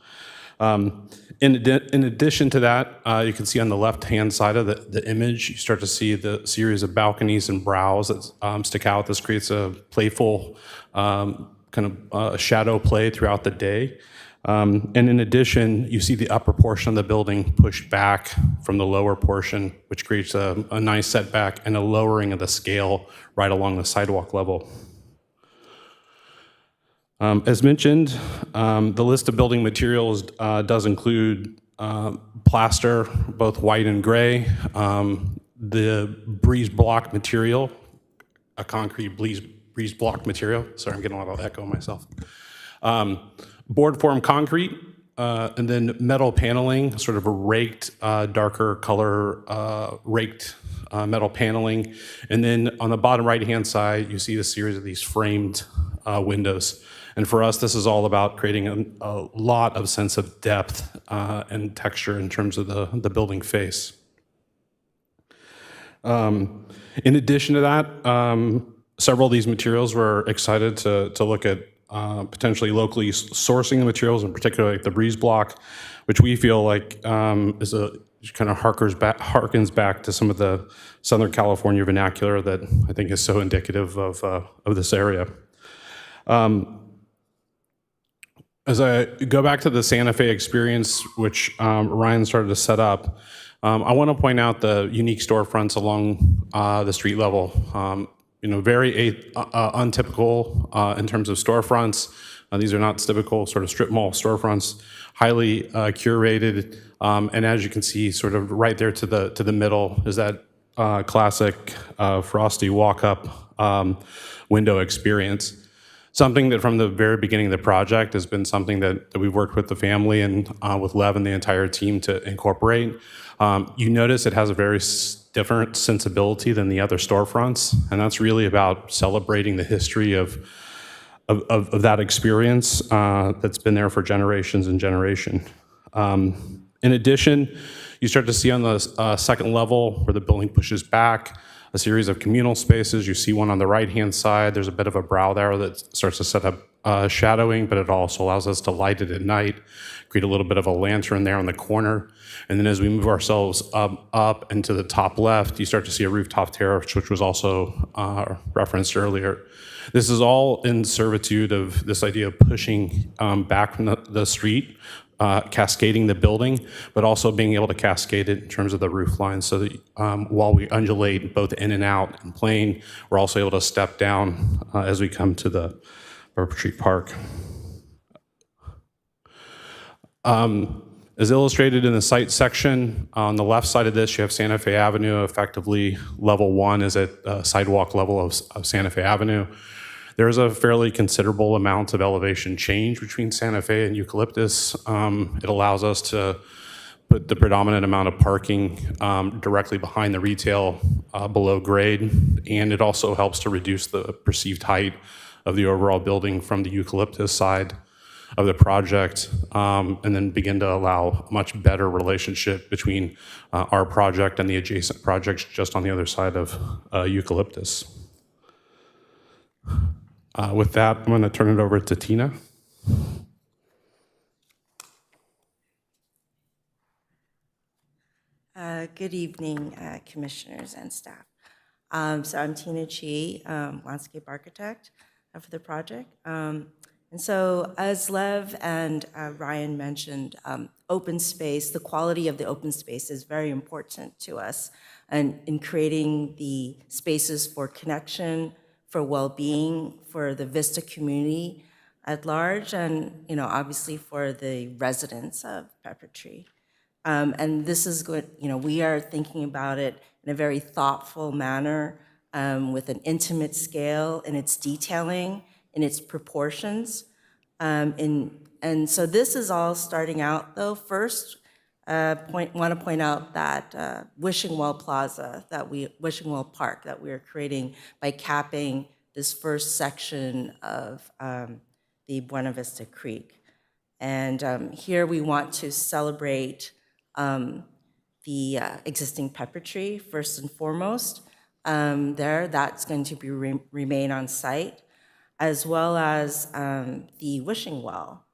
In addition to that, you can see on the left-hand side of the image, you start to see the series of balconies and brows that stick out. This creates a playful kind of shadow play throughout the day. And in addition, you see the upper portion of the building pushed back from the lower portion, which creates a nice setback and a lowering of the scale right along the sidewalk level. As mentioned, the list of building materials does include plaster, both white and gray, the breeze block material, a concrete breeze block material. Sorry, I'm getting a lot of echo myself. Board form concrete, and then metal paneling, sort of a raked, darker color, raked metal paneling. And then on the bottom right-hand side, you see a series of these framed windows. And for us, this is all about creating a lot of sense of depth and texture in terms of the building face. In addition to that, several of these materials we're excited to look at potentially locally sourcing the materials, in particular like the breeze block, which we feel like is kind of harkens back to some of the Southern California vernacular that I think is so indicative of this area. As I go back to the Santa Fe experience, which Ryan started to set up, I want to point out the unique storefronts along the street level. Very untypical in terms of storefronts. These are not typical sort of strip mall storefronts, highly curated, and as you can see, sort of right there to the middle is that classic frosty walk-up window experience. Something that from the very beginning of the project has been something that we've worked with the family and with Lev and the entire team to incorporate. You notice it has a very different sensibility than the other storefronts, and that's really about celebrating the history of that experience that's been there for generations and generation. In addition, you start to see on the second level where the building pushes back, a series of communal spaces. You see one on the right-hand side. There's a bit of a brow there that starts to set up shadowing, but it also allows us to light it at night, create a little bit of a lantern there in the corner. And then as we move ourselves up into the top left, you start to see a rooftop terrace, which was also referenced earlier. This is all in servitude of this idea of pushing back from the street, cascading the building, but also being able to cascade it in terms of the roof line so that while we undulate both in and out and plane, we're also able to step down as we come to the Pepper Tree Park. As illustrated in the site section, on the left side of this, you have Santa Fe Avenue. Effectively, level 1 is at sidewalk level of Santa Fe Avenue. There's a fairly considerable amount of elevation change between Santa Fe and Eucalyptus. It allows us to put the predominant amount of parking directly behind the retail below grade, and it also helps to reduce the perceived height of the overall building from the Eucalyptus side of the project, and then begin to allow a much better relationship between our project and the adjacent projects just on the other side of Eucalyptus. With that, I'm going to turn it over to Tina. Good evening, commissioners and staff. So I'm Tina Chi, landscape architect for the project. And so as Lev and Ryan mentioned, open space, the quality of the open space is very important to us, and in creating the spaces for connection, for well-being, for the Vista community at large, and obviously for the residents of Pepper Tree. And this is good, we are thinking about it in a very thoughtful manner, with an intimate scale in its detailing, in its proportions. And so this is all starting out, though. First, want to point out that Wishing Well Park that we are creating by capping this first section of the Buena Vista Creek. And here we want to celebrate the existing pepper tree first and foremost. That's going to be remain on site, as well as the wishing well.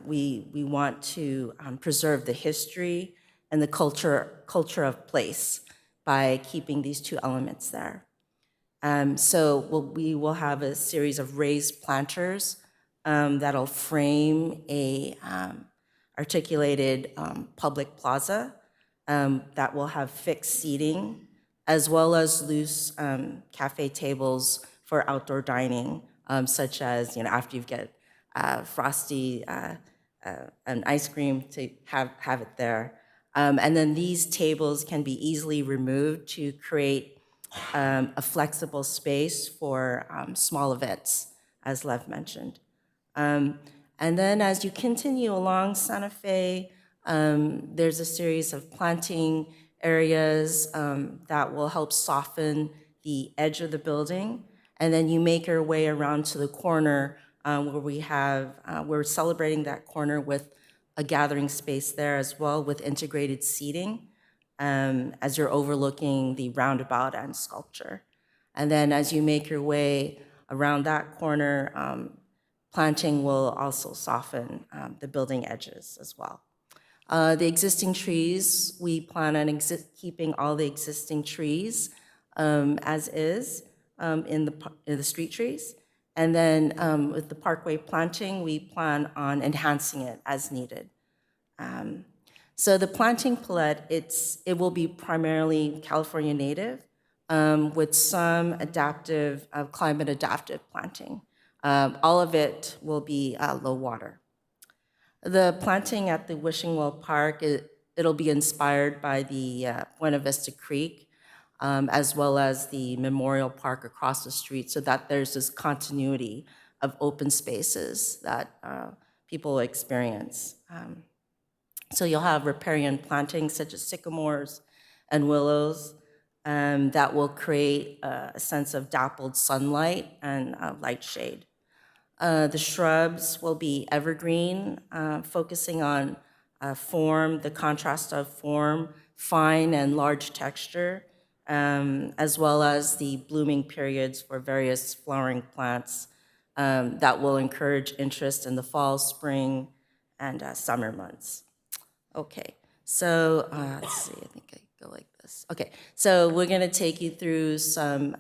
We want to preserve the history and the culture of place by keeping these two elements there. We will have a series of raised planters that'll frame a articulated public plaza that will have fixed seating, as well as loose cafe tables for outdoor dining, such as after you get frosty and ice cream to have it there. And then these tables can be easily removed to create a flexible space for small events, as Lev mentioned. And then as you continue along Santa Fe, there's a series of planting areas that will help soften the edge of the building. And then you make your way around to the corner where we're celebrating that corner with a gathering space there as well with integrated seating as you're overlooking the roundabout and sculpture. And then as you make your way around that corner, planting will also soften the building edges as well. The existing trees, we plan on keeping all the existing trees as is in the street trees. And then with the parkway planting, we plan on enhancing it as needed. So the planting palette, it will be primarily California native with some adaptive, climate adaptive planting. All of it will be low water. The planting at the Wishing Well Park, it'll be inspired by the Buena Vista Creek, as well as the Memorial Park across the street, so that there's this continuity of open spaces that people experience. So you'll have riparian plantings such as sycamores and willows that will create a sense of dappled sunlight and light shade. The shrubs will be evergreen, focusing on form, the contrast of form, fine and large texture, as well as the blooming periods for various flowering plants that will encourage interest in the fall, spring, and summer months. Okay, so let's see, I think I go like this. Okay, so we're gonna take you through some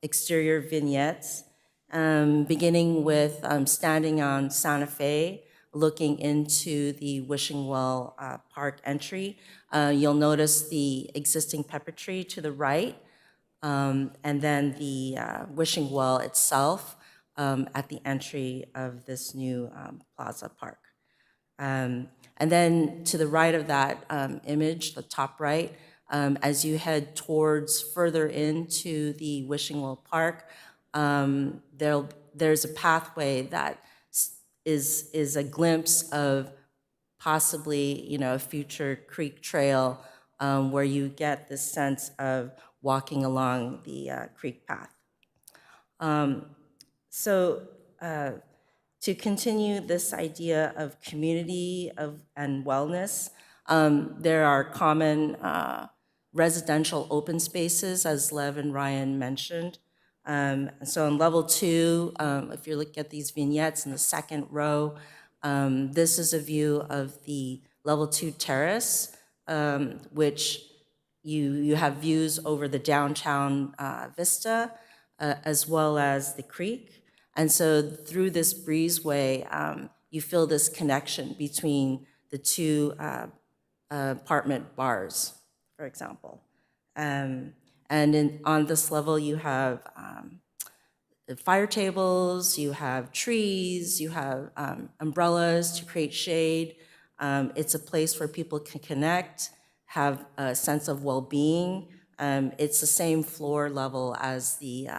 exterior vignettes, beginning with standing on Santa Fe, looking into the Wishing Well Park entry. You'll notice the existing pepper tree to the right, and then the Wishing Well itself at the entry of this new plaza park. And then to the right of that image, the top right, as you head towards further into the Wishing Well Park, there's a pathway that is a glimpse of possibly, a future creek trail where you get this sense of walking along the creek path. To continue this idea of community and wellness, there are common residential open spaces, as Lev and Ryan mentioned. So in level 2, if you look at these vignettes in the second row, this is a view of the level 2 terrace, which you have views over the downtown vista, as well as the creek. And so through this breezeway, you feel this connection between the two apartment bars, for example. And on this level, you have fire tables, you have trees, you have umbrellas to create shade. It's a place where people can connect, have a sense of well-being. It's the same floor level as the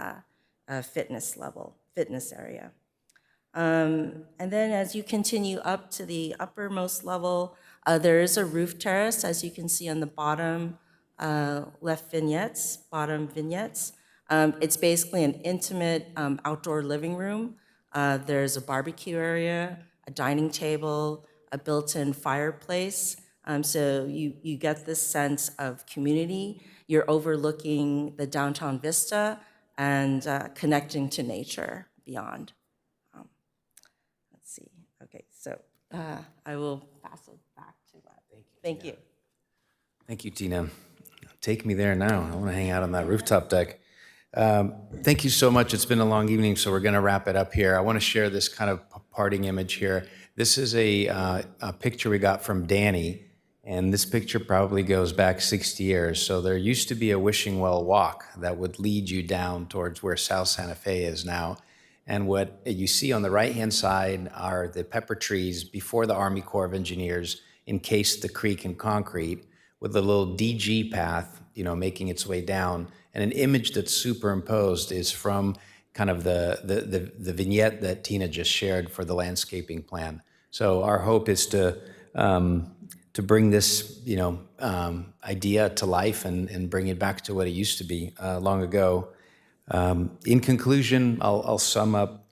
fitness area. And then as you continue up to the uppermost level, there is a roof terrace, as you can see on the bottom bottom vignettes. It's basically an intimate outdoor living room. There's a barbecue area, a dining table, a built-in fireplace. So you get this sense of community. You're overlooking the downtown vista and connecting to nature beyond. Let's see. Okay, so I will pass it back to Thank you. Thank you, Tina. Take me there now. I want to hang out on that rooftop deck. Thank you so much. It's been a long evening, so we're going to wrap it up here. I want to share this kind of parting image here. This is a picture we got from Danny, and this picture probably goes back 60 years. So there used to be a Wishing Well walk that would lead you down towards where South Santa Fe is now. And what you see on the right-hand side are the pepper trees before the Army Corps of Engineers encased the creek in concrete, with a little DG path, making its way down. And an image that's superimposed is from kind of the vignette that Tina just shared for the landscaping plan. So our hope is to bring this, idea to life and bring it back to what it used to be long ago. In conclusion, I'll sum up.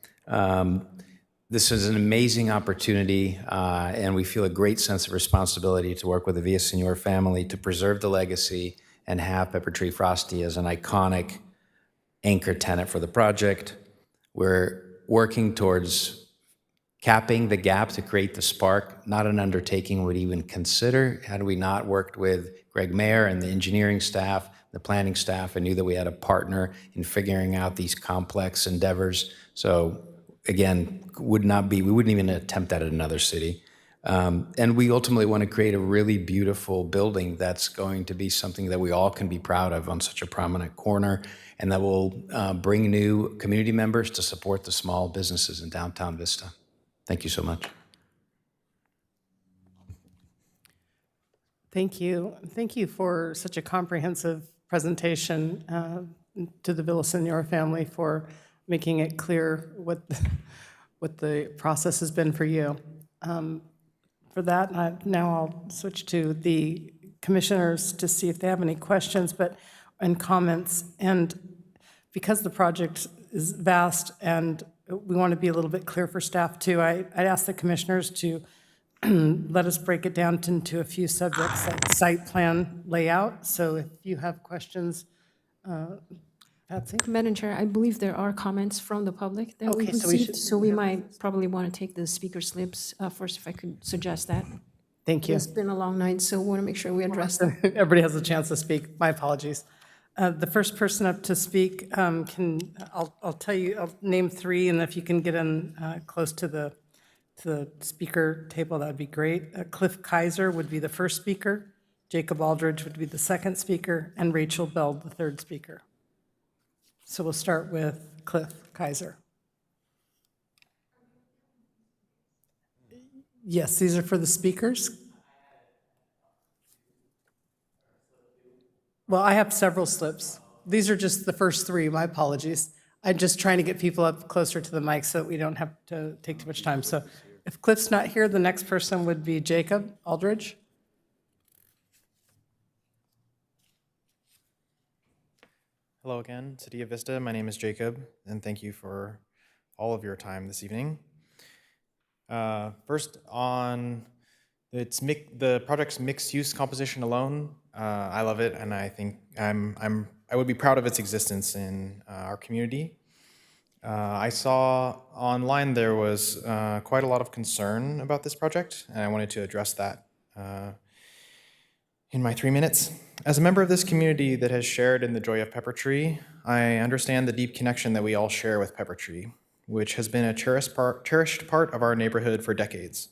This is an amazing opportunity, and we feel a great sense of responsibility to work with the Villaseñor family to preserve the legacy and have Pepper Tree Frosty as an iconic anchor tenant for the project. We're working towards capping the gap to create the spark, not an undertaking we'd even consider had we not worked with Greg Mayer and the engineering staff, the planning staff, and knew that we had a partner in figuring out these complex endeavors. So again, we wouldn't even attempt that at another city. And we ultimately want to create a really beautiful building that's going to be something that we all can be proud of on such a prominent corner, and that will bring new community members to support the small businesses in downtown Vista. Thank you so much. Thank you. Thank you for such a comprehensive presentation to the Villaseñor family, for making it clear what the process has been for you. For that, now I'll switch to the commissioners to see if they have any questions and comments. And because the project is vast and we want to be a little bit clear for staff too, I'd ask the commissioners to let us break it down into a few subjects, like site plan layout. So if you have questions, Patsy? Madam Chair, I believe there are comments from the public that we Okay, received, so so we might probably want to take the speaker slips first, if I could suggest that. Thank you. It's been a long night, so we want to make sure we address them. Everybody has a chance to speak. My apologies. The first person up to speak, I'll tell you, I'll name three, and if you can get in close to the speaker table, that would be great. Cliff Kaiser would be the first speaker, Jacob Aldridge would be the second speaker, and Rachel Bell, the third speaker. So we'll start with Cliff Kaiser. Yes, these are for the speakers. Well, I have several slips. These are just the first three, my apologies. I'm just trying to get people up closer to the mic so that we don't have to take too much time. So if Cliff's not here, the next person would be Jacob Aldridge. Hello again, City of Vista. My name is Jacob, and thank you for all of your time this evening. First, on the project's mixed-use composition alone, I love it, and I think I would be proud of its existence in our community. I saw online there was quite a lot of concern about this project, and I wanted to address that in my 3 minutes. As a member of this community that has shared in the joy of Pepper Tree, I understand the deep connection that we all share with Pepper Tree, which has been a cherished part of our neighborhood for decades.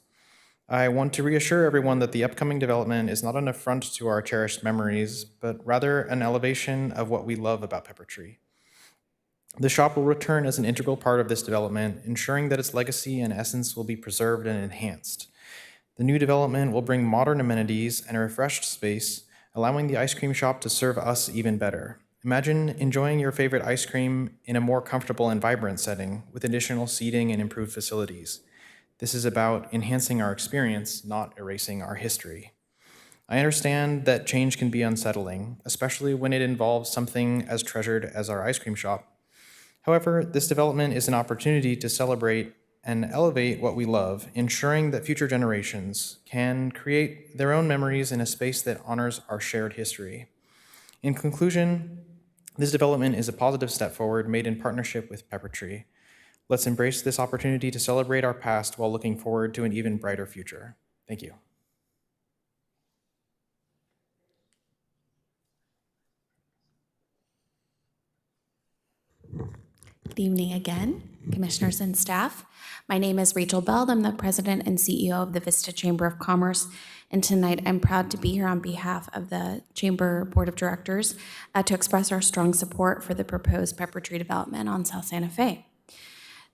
I want to reassure everyone that the upcoming development is not an affront to our cherished memories, but rather an elevation of what we love about Pepper Tree. The shop will return as an integral part of this development, ensuring that its legacy and essence will be preserved and enhanced. The new development will bring modern amenities and a refreshed space, allowing the ice cream shop to serve us even better. Imagine enjoying your favorite ice cream in a more comfortable and vibrant setting with additional seating and improved facilities. This is about enhancing our experience, not erasing our history. I understand that change can be unsettling, especially when it involves something as treasured as our ice cream shop. However, this development is an opportunity to celebrate and elevate what we love, ensuring that future generations can create their own memories in a space that honors our shared history. In conclusion, this development is a positive step forward made in partnership with Pepper Tree. Let's embrace this opportunity to celebrate our past while looking forward to an even brighter future. Thank you. Good evening again, commissioners and staff. My name is Rachel Bell. I'm the president and CEO of the Vista Chamber of Commerce. And tonight I'm proud to be here on behalf of the Chamber Board of Directors to express our strong support for the proposed Pepper Tree development on South Santa Fe.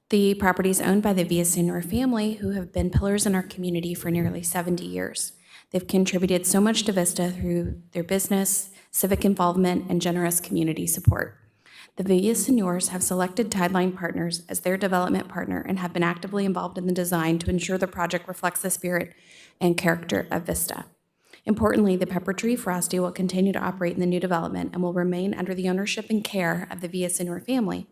The property is owned by the Villaseñor family, who have been pillars in our community for nearly 70 years. They've contributed so much to Vista through their business, civic involvement, and generous community support. The Villaseñors have selected Tideline Partners as their development partner and have been actively involved in the design to ensure the project reflects the spirit and character of Vista. Importantly, the Pepper Tree Frosty will continue to operate in the new development and will remain under the ownership and care of the Villaseñor family.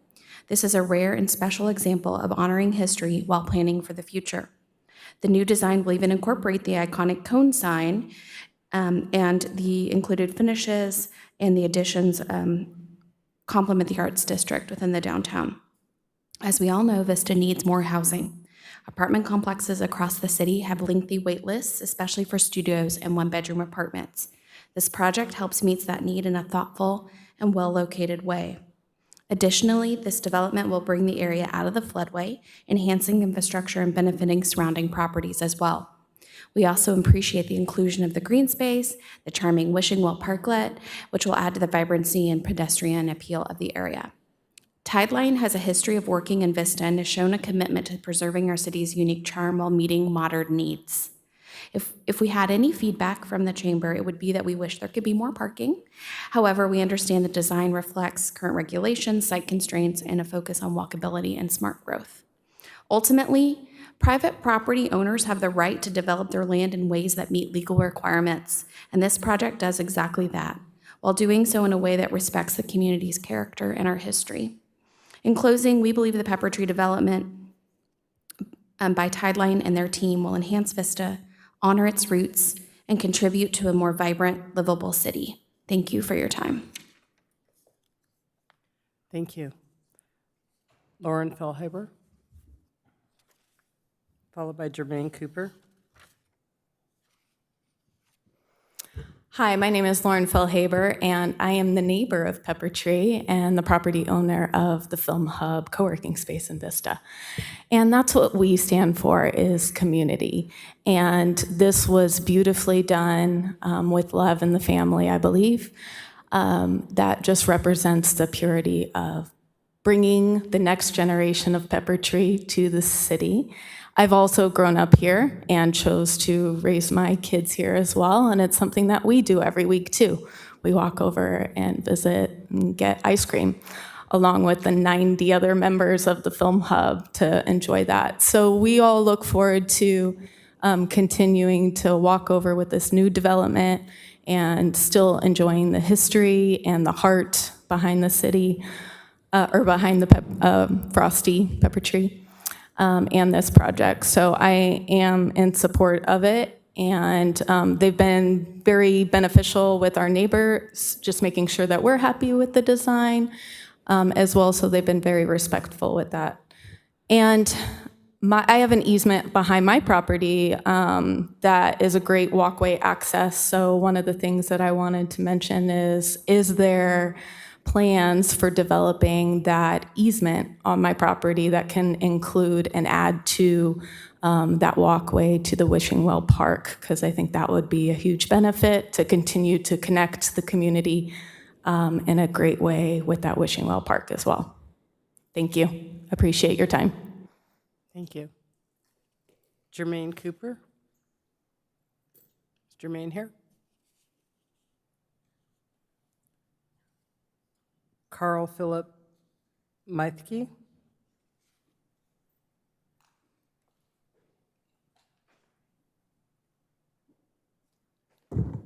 This is a rare and special example of honoring history while planning for the future. The new design will even incorporate the iconic cone sign and the included finishes and the additions complement the arts district within the downtown. As we all know, Vista needs more housing. Apartment complexes across the city have lengthy wait lists, especially for studios and one-bedroom apartments. This project helps meet that need in a thoughtful and well-located way. Additionally, this development will bring the area out of the floodway, enhancing infrastructure and benefiting surrounding properties as well. We also appreciate the inclusion of the green space, the charming Wishing Well Parklet, which will add to the vibrancy and pedestrian appeal of the area. Tideline has a history of working in Vista and has shown a commitment to preserving our city's unique charm while meeting modern needs. If we had any feedback from the chamber, it would be that we wish there could be more parking. However, we understand the design reflects current regulations, site constraints, and a focus on walkability and smart growth. Ultimately, private property owners have the right to develop their land in ways that meet legal requirements, and this project does exactly that, while doing so in a way that respects the community's character and our history. In closing, we believe the Pepper Tree development by Tideline and their team will enhance Vista, honor its roots, and contribute to a more vibrant, livable city. Thank you for your time. Thank you. Lauren Fehlhaber, followed by Jermaine Cooper. Hi, my name is Lauren Fehlhaber, and I am the neighbor of Pepper Tree and the property owner of the Film Hub co-working space in Vista. And that's what we stand for, is community. And this was beautifully done with love in the family, I believe. That just represents the purity of bringing the next generation of Pepper Tree to the city. I've also grown up here and chose to raise my kids here as well, and it's something that we do every week too. We walk over and visit and get ice cream, along with the 90 other members of the Film Hub to enjoy that. So we all look forward to continuing to walk over with this new development and still enjoying the history and the heart behind the city, or behind the Frosty Pepper Tree. And this project. So I am in support of it, and they've been very beneficial with our neighbors, just making sure that we're happy with the design as well, so they've been very respectful with that. And I have an easement behind my property that is a great walkway access, so one of the things that I wanted to mention is there plans for developing that easement on my property that can include and add to that walkway to the Wishing Well Park, because I think that would be a huge benefit to continue to connect the community in a great way with that Wishing Well Park as well. Thank you. Appreciate your time. Thank you. Jermaine Cooper. Is Jermaine here? Carl Philip Meithke.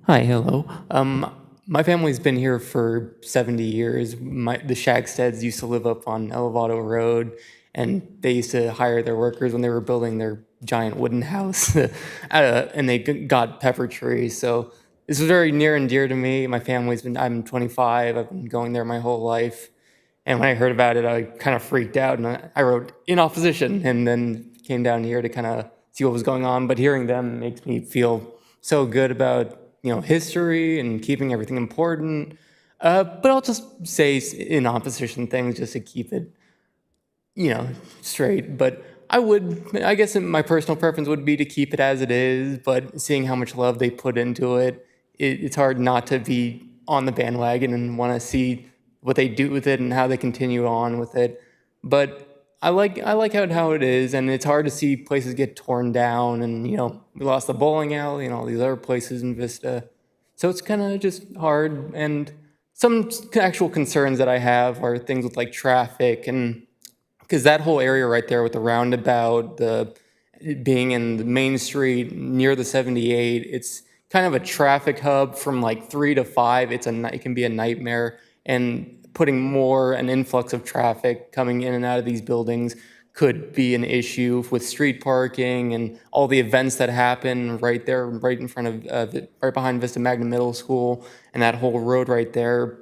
Hi, hello. My family's been here for 70 years. The Shagsteads used to live up on Elevado Road, and they used to hire their workers when they were building their giant wooden house, and they got Pepper Tree. So this was very near and dear to me. I'm 25, I've been going there my whole life. And when I heard about it, I kind of freaked out, and I wrote in opposition, and then came down here to kind of see what was going on. But hearing them makes me feel so good about, history and keeping everything important. But I'll just say in opposition things just to keep it, straight. But I guess my personal preference would be to keep it as it is, but seeing how much love they put into it, it's hard not to be on the bandwagon and want to see what they do with it and how they continue on with it. But I like how it is, and it's hard to see places get torn down, and we lost the bowling alley and all these other places in Vista, so it's kind of just hard. And some actual concerns that I have are things with like traffic, and because that whole area right there with the roundabout, being in the main street near the 78, it's kind of a traffic hub from like 3 to 5. It can be a nightmare, and putting an influx of traffic coming in and out of these buildings could be an issue with street parking and all the events that happen right there, right in front of, right behind Vista Magna Middle School, and that whole road right there.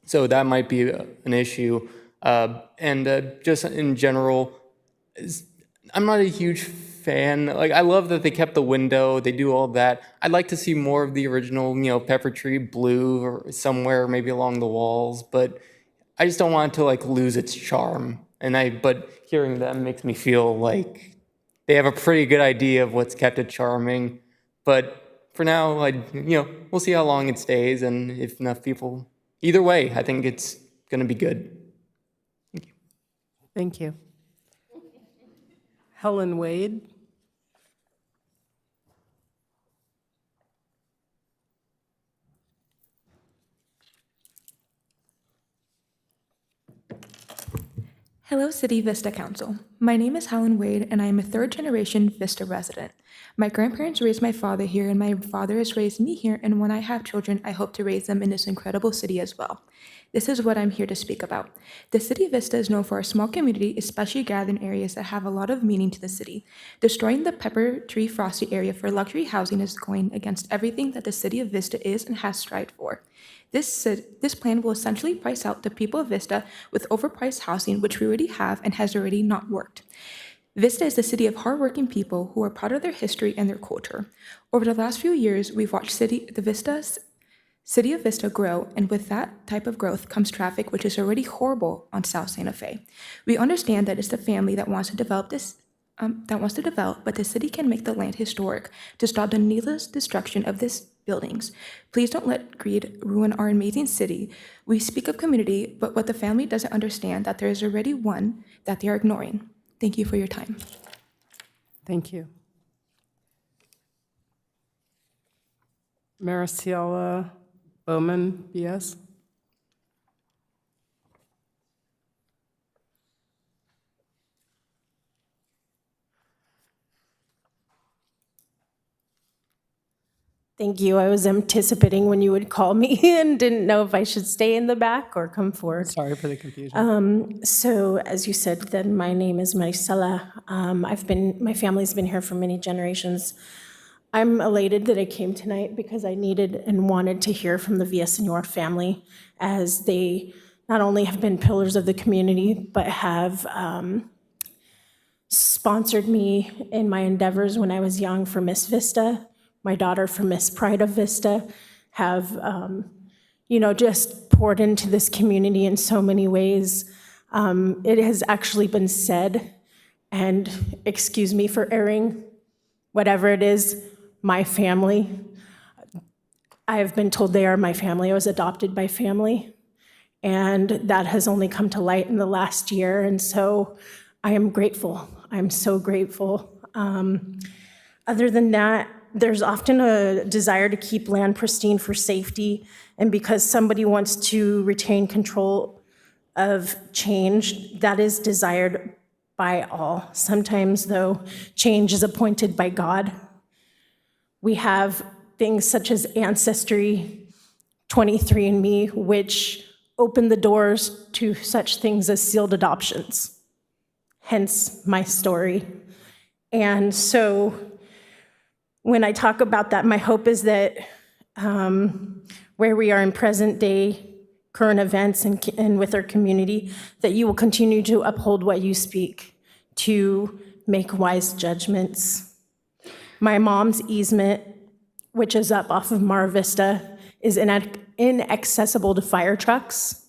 So that might be an issue. Just in general, I'm not a huge fan. Like, I love that they kept the window, they do all that. I'd like to see more of the original, pepper tree blue or somewhere maybe along the walls, but I just don't want it to like lose its charm. But hearing them makes me feel like they have a pretty good idea of what's kept it charming. But for now, we'll see how long it stays, and if enough people. Either way, I think it's going to be good. Thank you. Helen Wade. Hello, City Vista Council. My name is Helen Wade, and I am a third-generation Vista resident. My grandparents raised my father here, and my father has raised me here, and when I have children, I hope to raise them in this incredible city as well. This is what I'm here to speak about. The city of Vista is known for a small community, especially gathering areas that have a lot of meaning to the city. Destroying the Pepper Tree Frosty area for luxury housing is going against everything that the city of Vista is and has strived for. This plan will essentially price out the people of Vista with overpriced housing, which we already have and has already not worked. Vista is the city of hardworking people who are proud of their history and their culture. Over the last few years, we've watched City of Vista grow, and with that type of growth comes traffic, which is already horrible on South Santa Fe. We understand that it's the family that wants to develop but the city can make the land historic to stop the needless destruction of these buildings. Please don't let greed ruin our amazing city. We speak of community, but what the family doesn't understand that there is already one that they are ignoring. Thank you for your time. Thank you. Mariciela Bowman, BS. Thank you. I was anticipating when you would call me and didn't know if I should stay in the back or come forward. Sorry for the confusion. So as you said, then my name is Maricela. My family's been here for many generations. I'm elated that I came tonight because I needed and wanted to hear from the Villaseñor family, as they not only have been pillars of the community, but have sponsored me in my endeavors when I was young for Miss Vista. My daughter for Miss Pride of Vista, have, just poured into this community in so many ways. It has actually been said, and excuse me for airing whatever it is, my family. I have been told they are my family. I was adopted by family, and that has only come to light in the last year, and so I am grateful. I'm so grateful. Other than that, there's often a desire to keep land pristine for safety, and because somebody wants to retain control of change, that is desired by all. Sometimes, though, change is appointed by God. We have things such as Ancestry, 23andMe, which open the doors to such things as sealed adoptions, hence my story. And so when I talk about that, my hope is that where we are in present day, current events and with our community, that you will continue to uphold what you speak, to make wise judgments. My mom's easement, which is up off of Mar Vista, is inaccessible to fire trucks.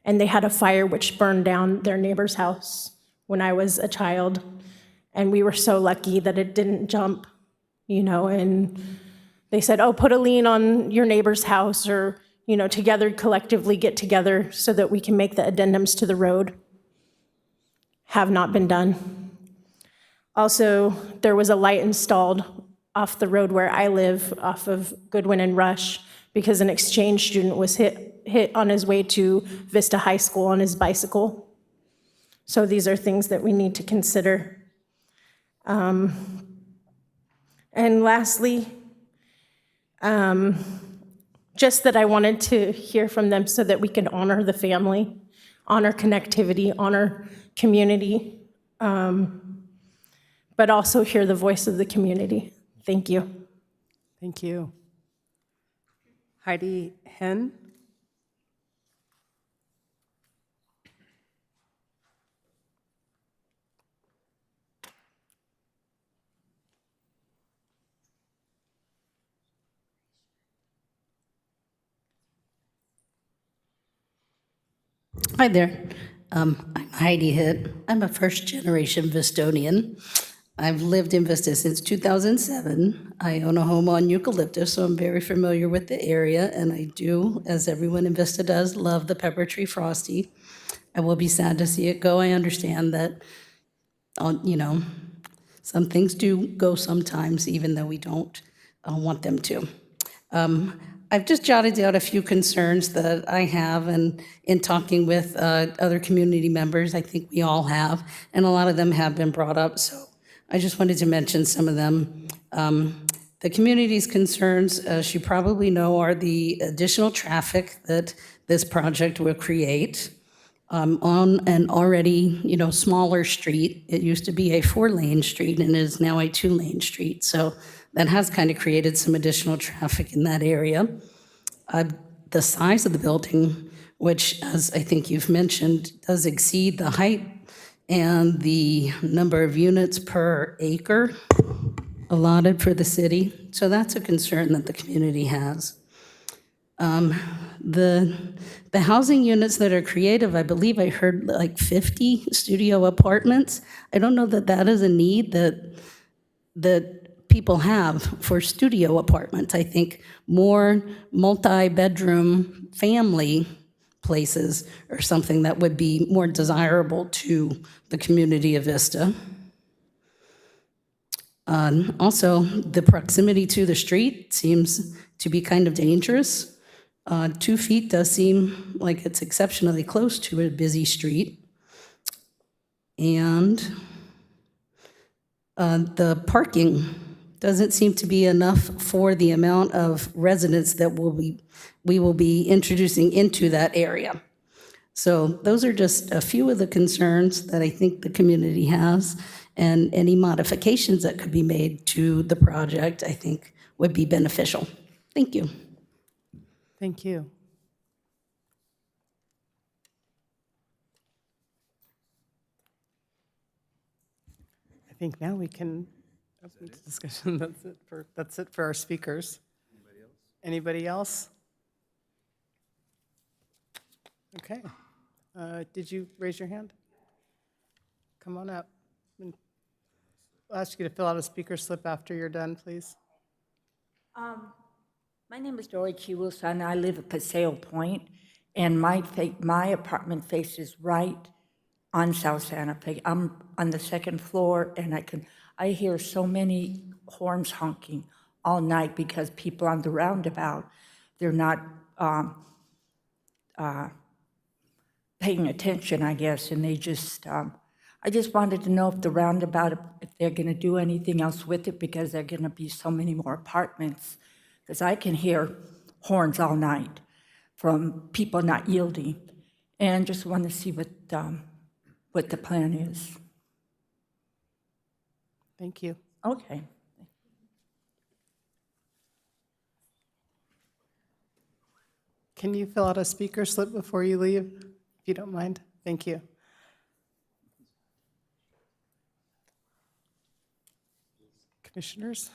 And they had a fire which burned down their neighbor's house when I was a child. And we were so lucky that it didn't jump, and they said, oh, put a lien on your neighbor's house, or, together, collectively get together so that we can make the addendums to the road. have not been done. Also, there was a light installed off the road where I live, off of Goodwin and Rush, because an exchange student was hit on his way to Vista High School on his bicycle. So these are things that we need to consider. And lastly, just that I wanted to hear from them so that we could honor the family, honor connectivity, honor community, but also hear the voice of the community. Thank you. Thank you. Heidi Hen? Hi there. I'm Heidi Hitt. I'm a first-generation Vistonian. I've lived in Vista since 2007. I own a home on Eucalyptus, so I'm very familiar with the area, and I do, as everyone in Vista does, love the Pepper Tree Frosty. I will be sad to see it go. I understand that, some things do go sometimes, even though we don't want them to. I've just jotted down a few concerns that I have, and in talking with other community members, I think we all have, and a lot of them have been brought up, so I just wanted to mention some of them. The community's concerns, as you probably know, are the additional traffic that this project will create on an already, smaller street. It used to be a 4-lane street and is now a 2-lane street, so that has kind of created some additional traffic in that area. The size of the building, which, as I think you've mentioned, does exceed the height and the number of units per acre allotted for the city. So that's a concern that the community has. The housing units that are creative, I believe I heard like 50 studio apartments. I don't know that that is a need that people have for studio apartments. I think more multi-bedroom family places are something that would be more desirable to the community of Vista. Also, the proximity to the street seems to be kind of dangerous. 2 feet does seem like it's exceptionally close to a busy street. And the parking doesn't seem to be enough for the amount of residents that we will be introducing into that area. So those are just a few of the concerns that I think the community has, and any modifications that could be made to the project, I think, would be beneficial. Thank you. Thank you. I think now we can open to discussion. That's it for our speakers. Anybody else? Okay. Did you raise your hand? Come on up. I'll ask you to fill out a speaker slip after you're done, please. My name is Dory Kiwusa, and I live at Paseo Point, and my apartment faces right on South Santa Fe. I'm on the 2nd floor, and I hear so many horns honking all night because people on the roundabout, they're not paying attention, I guess, and they just, I just wanted to know if the roundabout, if they're gonna do anything else with it, because there are gonna be so many more apartments, because I can hear horns all night from people not yielding, and just want to see what the plan is. Thank you. Okay. Can you fill out a speaker slip before you leave, if you don't mind? Thank you. Commissioners?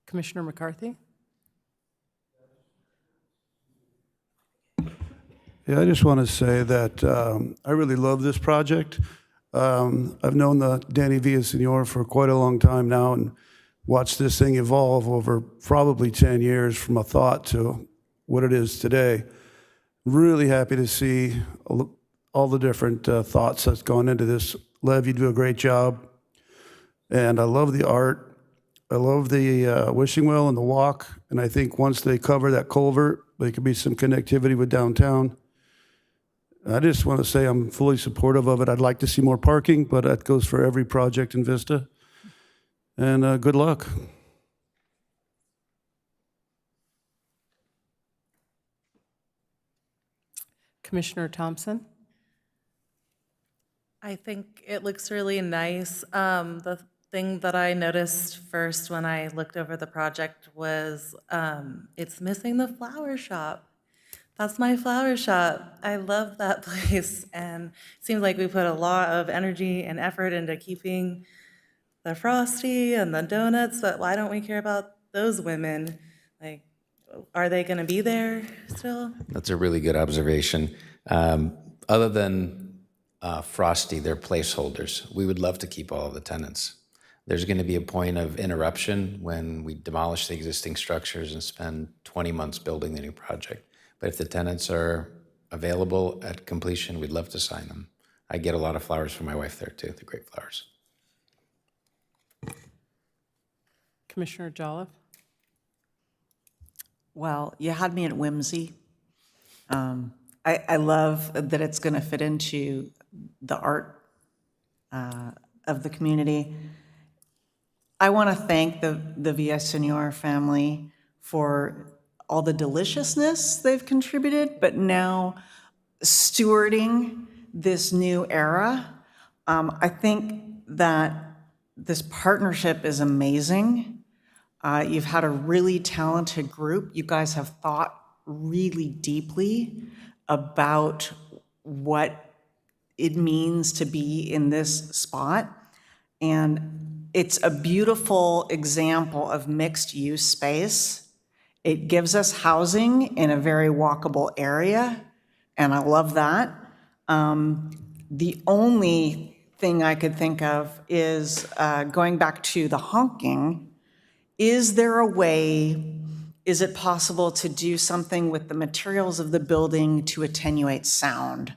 Commissioner McCarthy? Yeah, I just want to say that I really love this project. I've known the Danny Villasenor for quite a long time now and watched this thing evolve over probably 10 years from a thought to what it is today. Really happy to see all the different thoughts that's gone into this. Lev, you do a great job. And I love the art. I love the wishing well and the walk. And I think once they cover that culvert, there could be some connectivity with downtown. I just want to say I'm fully supportive of it. I'd like to see more parking, but that goes for every project in Vista. And good luck. Commissioner Thompson? I think it looks really nice. The thing that I noticed first when I looked over the project was it's missing the flower shop. That's my flower shop. I love that place. And it seems like we put a lot of energy and effort into keeping the Frosty and the donuts, but why don't we care about those women? Like, are they going to be there still? That's a really good observation. Other than Frosty, they're placeholders. We would love to keep all of the tenants. There's going to be a point of interruption when we demolish the existing structures and spend 20 months building the new project. But if the tenants are available at completion, we'd love to sign them. I get a lot of flowers from my wife there too. They're great flowers. Commissioner Jolliffe? Well, you had me at whimsy. I love that it's going to fit into the art of the community. I want to thank the Villaseñor family for all the deliciousness they've contributed, but now stewarding this new era. I think that this partnership is amazing. You've had a really talented group. You guys have thought really deeply about what it means to be in this spot. And it's a beautiful example of mixed-use space. It gives us housing in a very walkable area, and I love that. The only thing I could think of is going back to the honking. Is there a way, is it possible to do something with the materials of the building to attenuate sound?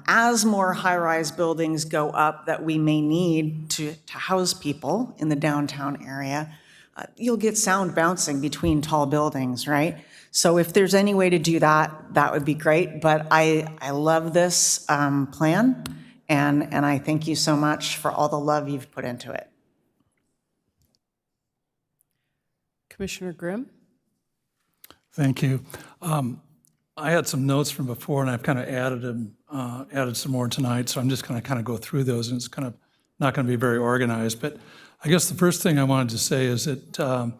As more high-rise buildings go up that we may need to house people in the downtown area, you'll get sound bouncing between tall buildings, right? So if there's any way to do that, that would be great. But I love this plan, and I thank you so much for all the love you've put into it. Commissioner Grimm? Thank you. I had some notes from before, and I've kind of added some more tonight, so I'm just going to kind of go through those, and it's kind of not going to be very organized. But I guess the first thing I wanted to say is that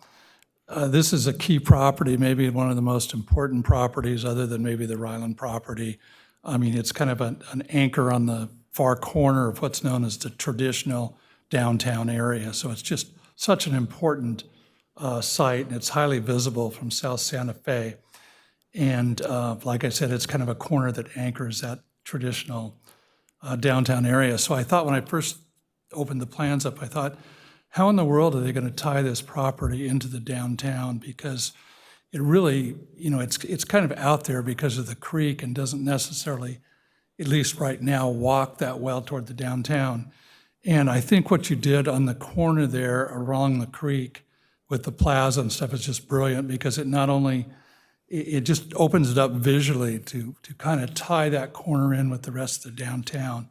this is a key property, maybe one of the most important properties other than maybe the Ryland property. I mean, it's kind of an anchor on the far corner of what's known as the traditional downtown area. So it's just such an important site, and it's highly visible from South Santa Fe. And like I said, it's kind of a corner that anchors that traditional downtown area. So I thought when I first opened the plans up, I thought, how in the world are they going to tie this property into the downtown? Because it really, it's kind of out there because of the creek and doesn't necessarily, at least right now, walk that well toward the downtown. And I think what you did on the corner there along the creek with the plaza and stuff is just brilliant, because it not only, it just opens it up visually to kind of tie that corner in with the rest of the downtown.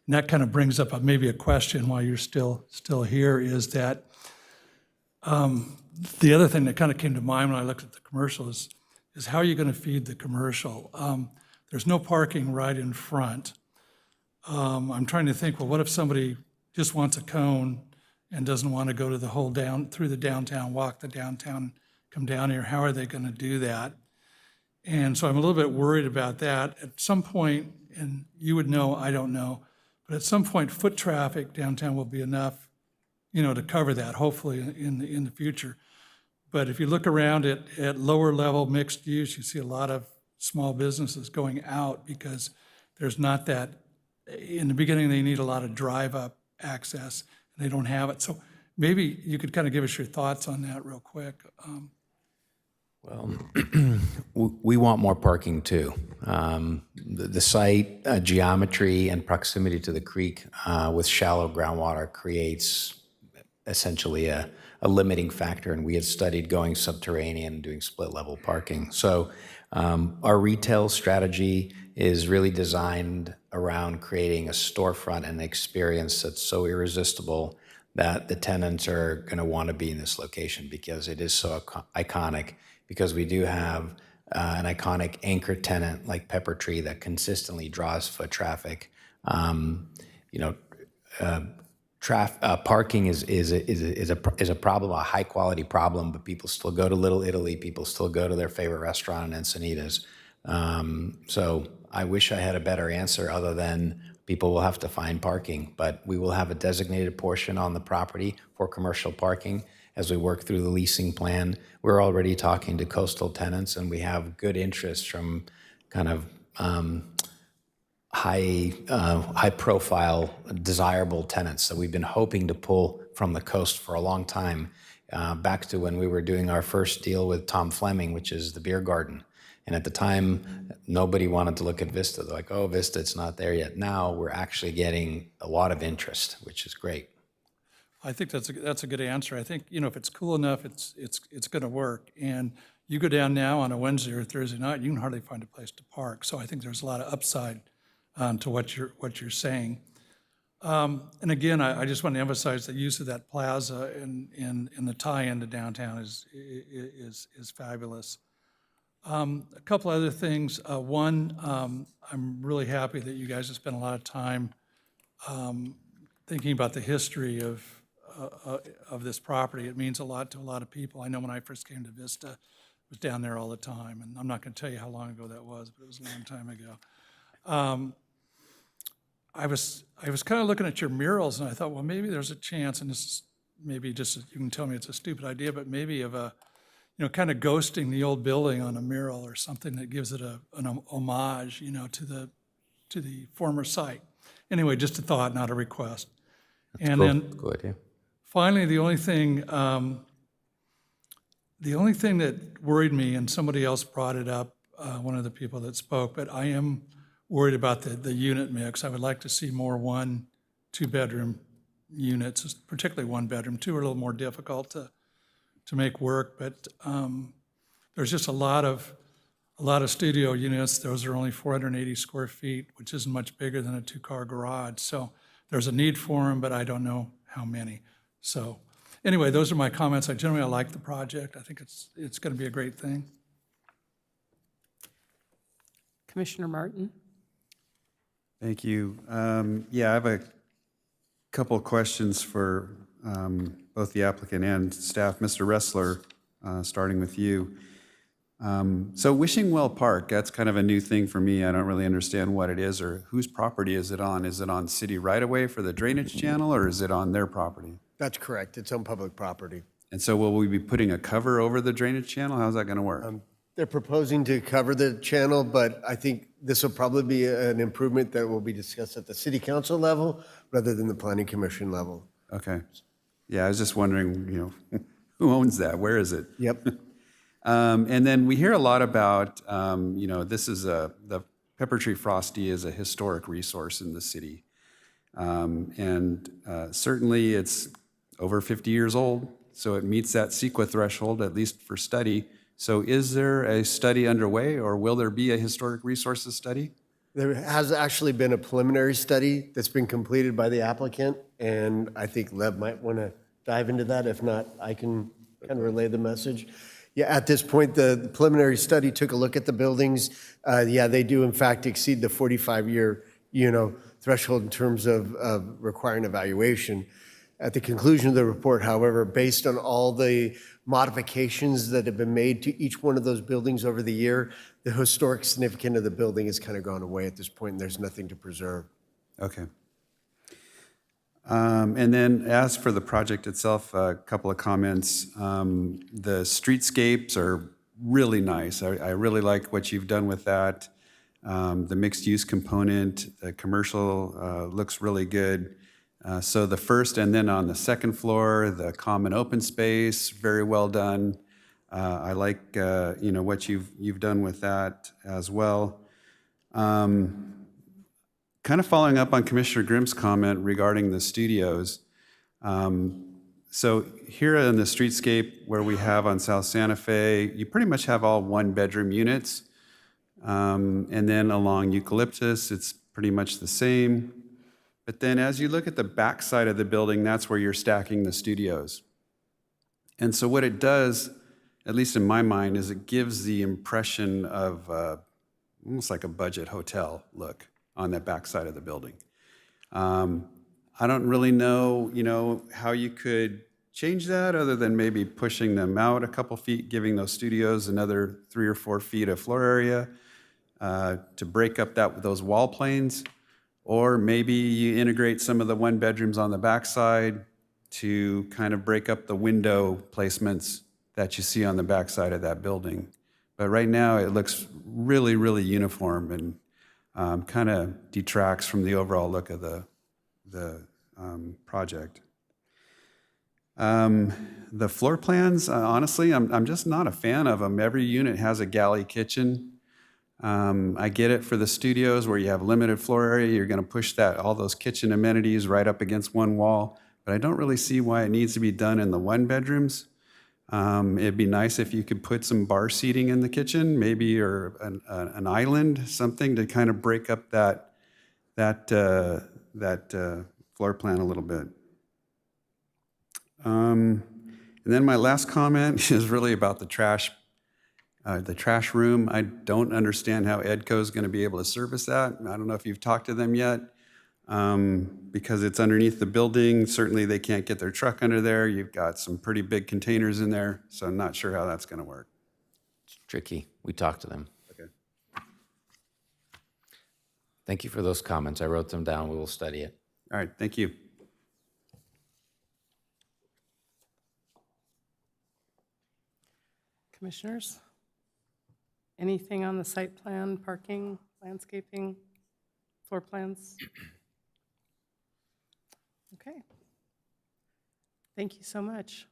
And that kind of brings up maybe a question while you're still here, is that the other thing that kind of came to mind when I looked at the commercial is how are you going to feed the commercial? There's no parking right in front. I'm trying to think, well, what if somebody just wants a cone and doesn't want to go to the whole through the downtown, walk the downtown, come down here? How are they going to do that? And so I'm a little bit worried about that. At some point, and you would know, I don't know, but at some point, foot traffic downtown will be enough, to cover that, hopefully in the future. But if you look around at lower level mixed use, you see a lot of small businesses going out because there's not that. In the beginning, they need a lot of drive-up access, and they don't have it. So maybe you could kind of give us your thoughts on that real quick. Well, we want more parking too. The site geometry and proximity to the creek with shallow groundwater creates essentially a limiting factor, and we had studied going subterranean, doing split-level parking. So our retail strategy is really designed around creating a storefront and an experience that's so irresistible that the tenants are going to want to be in this location because it is so iconic, because we do have an iconic anchor tenant like Pepper Tree that consistently draws foot traffic. Parking is a problem, a high quality problem, but people still go to Little Italy. People still go to their favorite restaurant in Encinitas. So I wish I had a better answer other than people will have to find parking, but we will have a designated portion on the property for commercial parking as we work through the leasing plan. We're already talking to coastal tenants, and we have good interest from kind of high-profile, desirable tenants that we've been hoping to pull from the coast for a long time, back to when we were doing our first deal with Tom Fleming, which is the beer garden. And at the time, nobody wanted to look at Vista. They're like, oh, Vista, it's not there yet. Now we're actually getting a lot of interest, which is great. I think that's a good answer. I think, if it's cool enough, it's going to work. And you go down now on a Wednesday or Thursday night, you can hardly find a place to park. So I think there's a lot of upside to what you're saying. And again, I just want to emphasize the use of that plaza and the tie-in to downtown is fabulous. A couple other things. One, I'm really happy that you guys have spent a lot of time thinking about the history of this property. It means a lot to a lot of people. I know when I first came to Vista, I was down there all the time, and I'm not going to tell you how long ago that was, but it was a long time ago. I was kind of looking at your murals, and I thought, well, maybe there's a chance, and this is maybe just, you can tell me it's a stupid idea, but maybe of a, kind of ghosting the old building on a mural or something that gives it an homage, to the former site. Anyway, just a thought, not a request. That's cool. Then cool idea. Finally, the only thing that worried me, and somebody else brought it up, one of the people that spoke, but I am worried about the unit mix. I would like to see more 1-2 bedroom units, particularly 1 bedroom. 2 are a little more difficult to make work, but there's just a lot of studio units. Those are only 480 square feet, which isn't much bigger than a 2-car garage. So there's a need for them, but I don't know how many. So anyway, those are my comments. I generally like the project. I think it's going to be a great thing. Commissioner Martin. Thank you. Yeah, I have a couple of questions for both the applicant and staff. Mr. Ressler, starting with you. So Wishing Well Park, that's kind of a new thing for me. I don't really understand what it is or whose property is it on? Is it on city right-of-way for the drainage channel, or is it on their property? That's correct. It's on public property. And so will we be putting a cover over the drainage channel? How's that going to work? They're proposing to cover the channel, but I think this will probably be an improvement that will be discussed at the city council level rather than the planning commission level. Okay. Yeah, I was just wondering, who owns that? Where is it? Yep. And then we hear a lot about, this is the Pepper Tree Frosty is a historic resource in the city. Certainly it's over 50 years old, so it meets that CEQA threshold, at least for study. So is there a study underway, or will there be a historic resources study? There has actually been a preliminary study that's been completed by the applicant, and I think Lev might want to dive into that. If not, I can kind of relay the message. Yeah, at this point, the preliminary study took a look at the buildings. They do in fact exceed the 45-year, threshold in terms of requiring evaluation. At the conclusion of the report, however, based on all the modifications that have been made to each one of those buildings over the year, the historic significance of the building has kind of gone away at this point, and there's nothing to preserve. Okay. And then as for the project itself, a couple of comments. The streetscapes are really nice. I really like what you've done with that. The mixed use component, the commercial looks really good. So the first and then on the second floor, the common open space, very well done. I like what you've done with that as well. Kind of following up on Commissioner Grimm's comment regarding the studios. So here in the streetscape where we have on South Santa Fe, you pretty much have all one-bedroom units. And then along Eucalyptus, it's pretty much the same. But then as you look at the back side of the building, that's where you're stacking the studios. And so what it does, at least in my mind, is it gives the impression of almost like a budget hotel look on that back side of the building. I don't really know, how you could change that other than maybe pushing them out a couple feet, giving those studios another 3 or 4 feet of floor area to break up those wall planes. Or maybe you integrate some of the one bedrooms on the backside to kind of break up the window placements that you see on the backside of that building. But right now it looks really, really uniform and kind of detracts from the overall look of the project. The floor plans, honestly, I'm just not a fan of them. Every unit has a galley kitchen. I get it for the studios where you have limited floor area, you're going to push all those kitchen amenities right up against one wall, but I don't really see why it needs to be done in the one bedrooms. It'd be nice if you could put some bar seating in the kitchen, maybe, or an island, something to kind of break up that floor plan a little bit. And then my last comment is really about the trash room. I don't understand how EDCO is going to be able to service that. I don't know if you've talked to them yet, because it's underneath the building. Certainly they can't get their truck under there. You've got some pretty big containers in there, so I'm not sure how that's going to work. It's tricky. We talked to them. Okay. Thank you for those comments. I wrote them down. We will study it. All right, thank you. Commissioners? Anything on the site plan, parking, landscaping, floor plans? Okay. Thank you so much.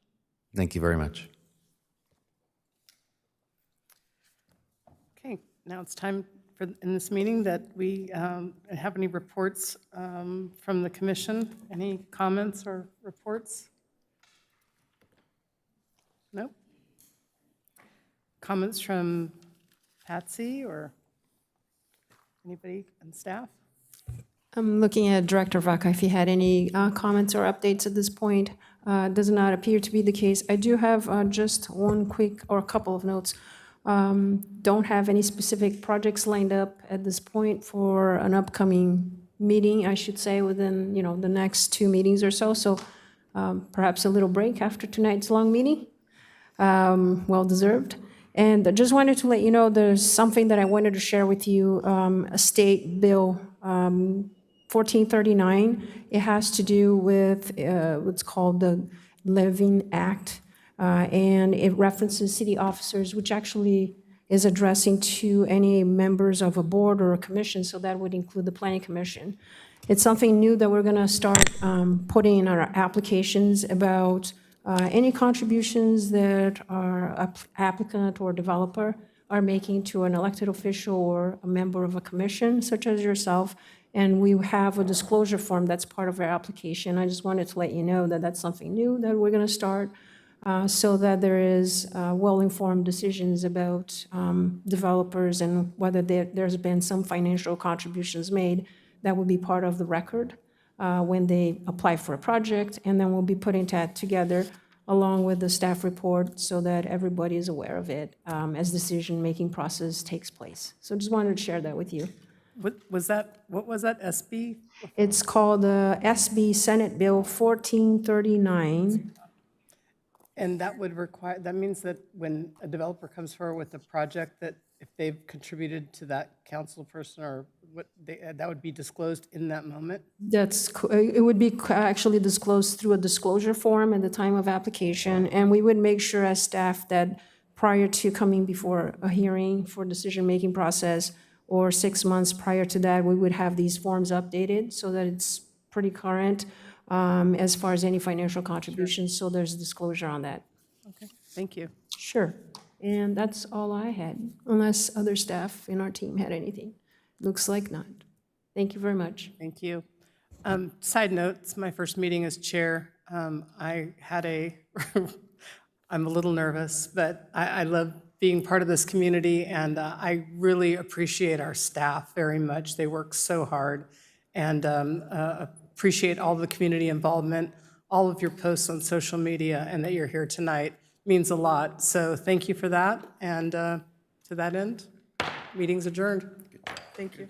Thank you very much. Okay, now it's time in this meeting that we have any reports from the commission. Any comments or reports? Nope. Comments from Patsy or anybody on staff? I'm looking at Director Vaca if he had any comments or updates at this point. Does not appear to be the case. I do have just one quick or a couple of notes. Don't have any specific projects lined up at this point for an upcoming meeting, I should say, within the next 2 meetings or so. So perhaps a little break after tonight's long meeting. Well deserved. And I just wanted to let you know there's something that I wanted to share with you, a state bill 1439. It has to do with what's called the Living Act, and it references city officers, which actually is addressing to any members of a board or a commission, so that would include the Planning Commission. It's something new that we're going to start putting in our applications about any contributions that our applicant or developer are making to an elected official or a member of a commission, such as yourself. And we have a disclosure form that's part of our application. I just wanted to let you know that that's something new that we're going to start so that there is well-informed decisions about developers and whether there's been some financial contributions made that will be part of the record when they apply for a project, and then we'll be putting that together along with the staff report so that everybody is aware of it as decision-making process takes place. So just wanted to share that with you. What was that SB? It's called SB Senate Bill 1439. And that would require, that means that when a developer comes forward with a project, that if they've contributed to that council person or what, that would be disclosed in that moment? It would be actually disclosed through a disclosure form at the time of application, and we would make sure as staff that prior to coming before a hearing for decision-making process, or 6 months prior to that, we would have these forms updated so that it's pretty current as far as any financial contributions, so there's disclosure on that. Okay, thank you. Sure. And that's all I had, unless other staff in our team had anything. Looks like not. Thank you very much. Thank you. Side note, it's my first meeting as chair. I had I'm a little nervous, but I love being part of this community, and I really appreciate our staff very much. They work so hard, and appreciate all the community involvement, all of your posts on social media, and that you're here tonight means a lot. So thank you for that, and to that end, meeting's adjourned. Thank you.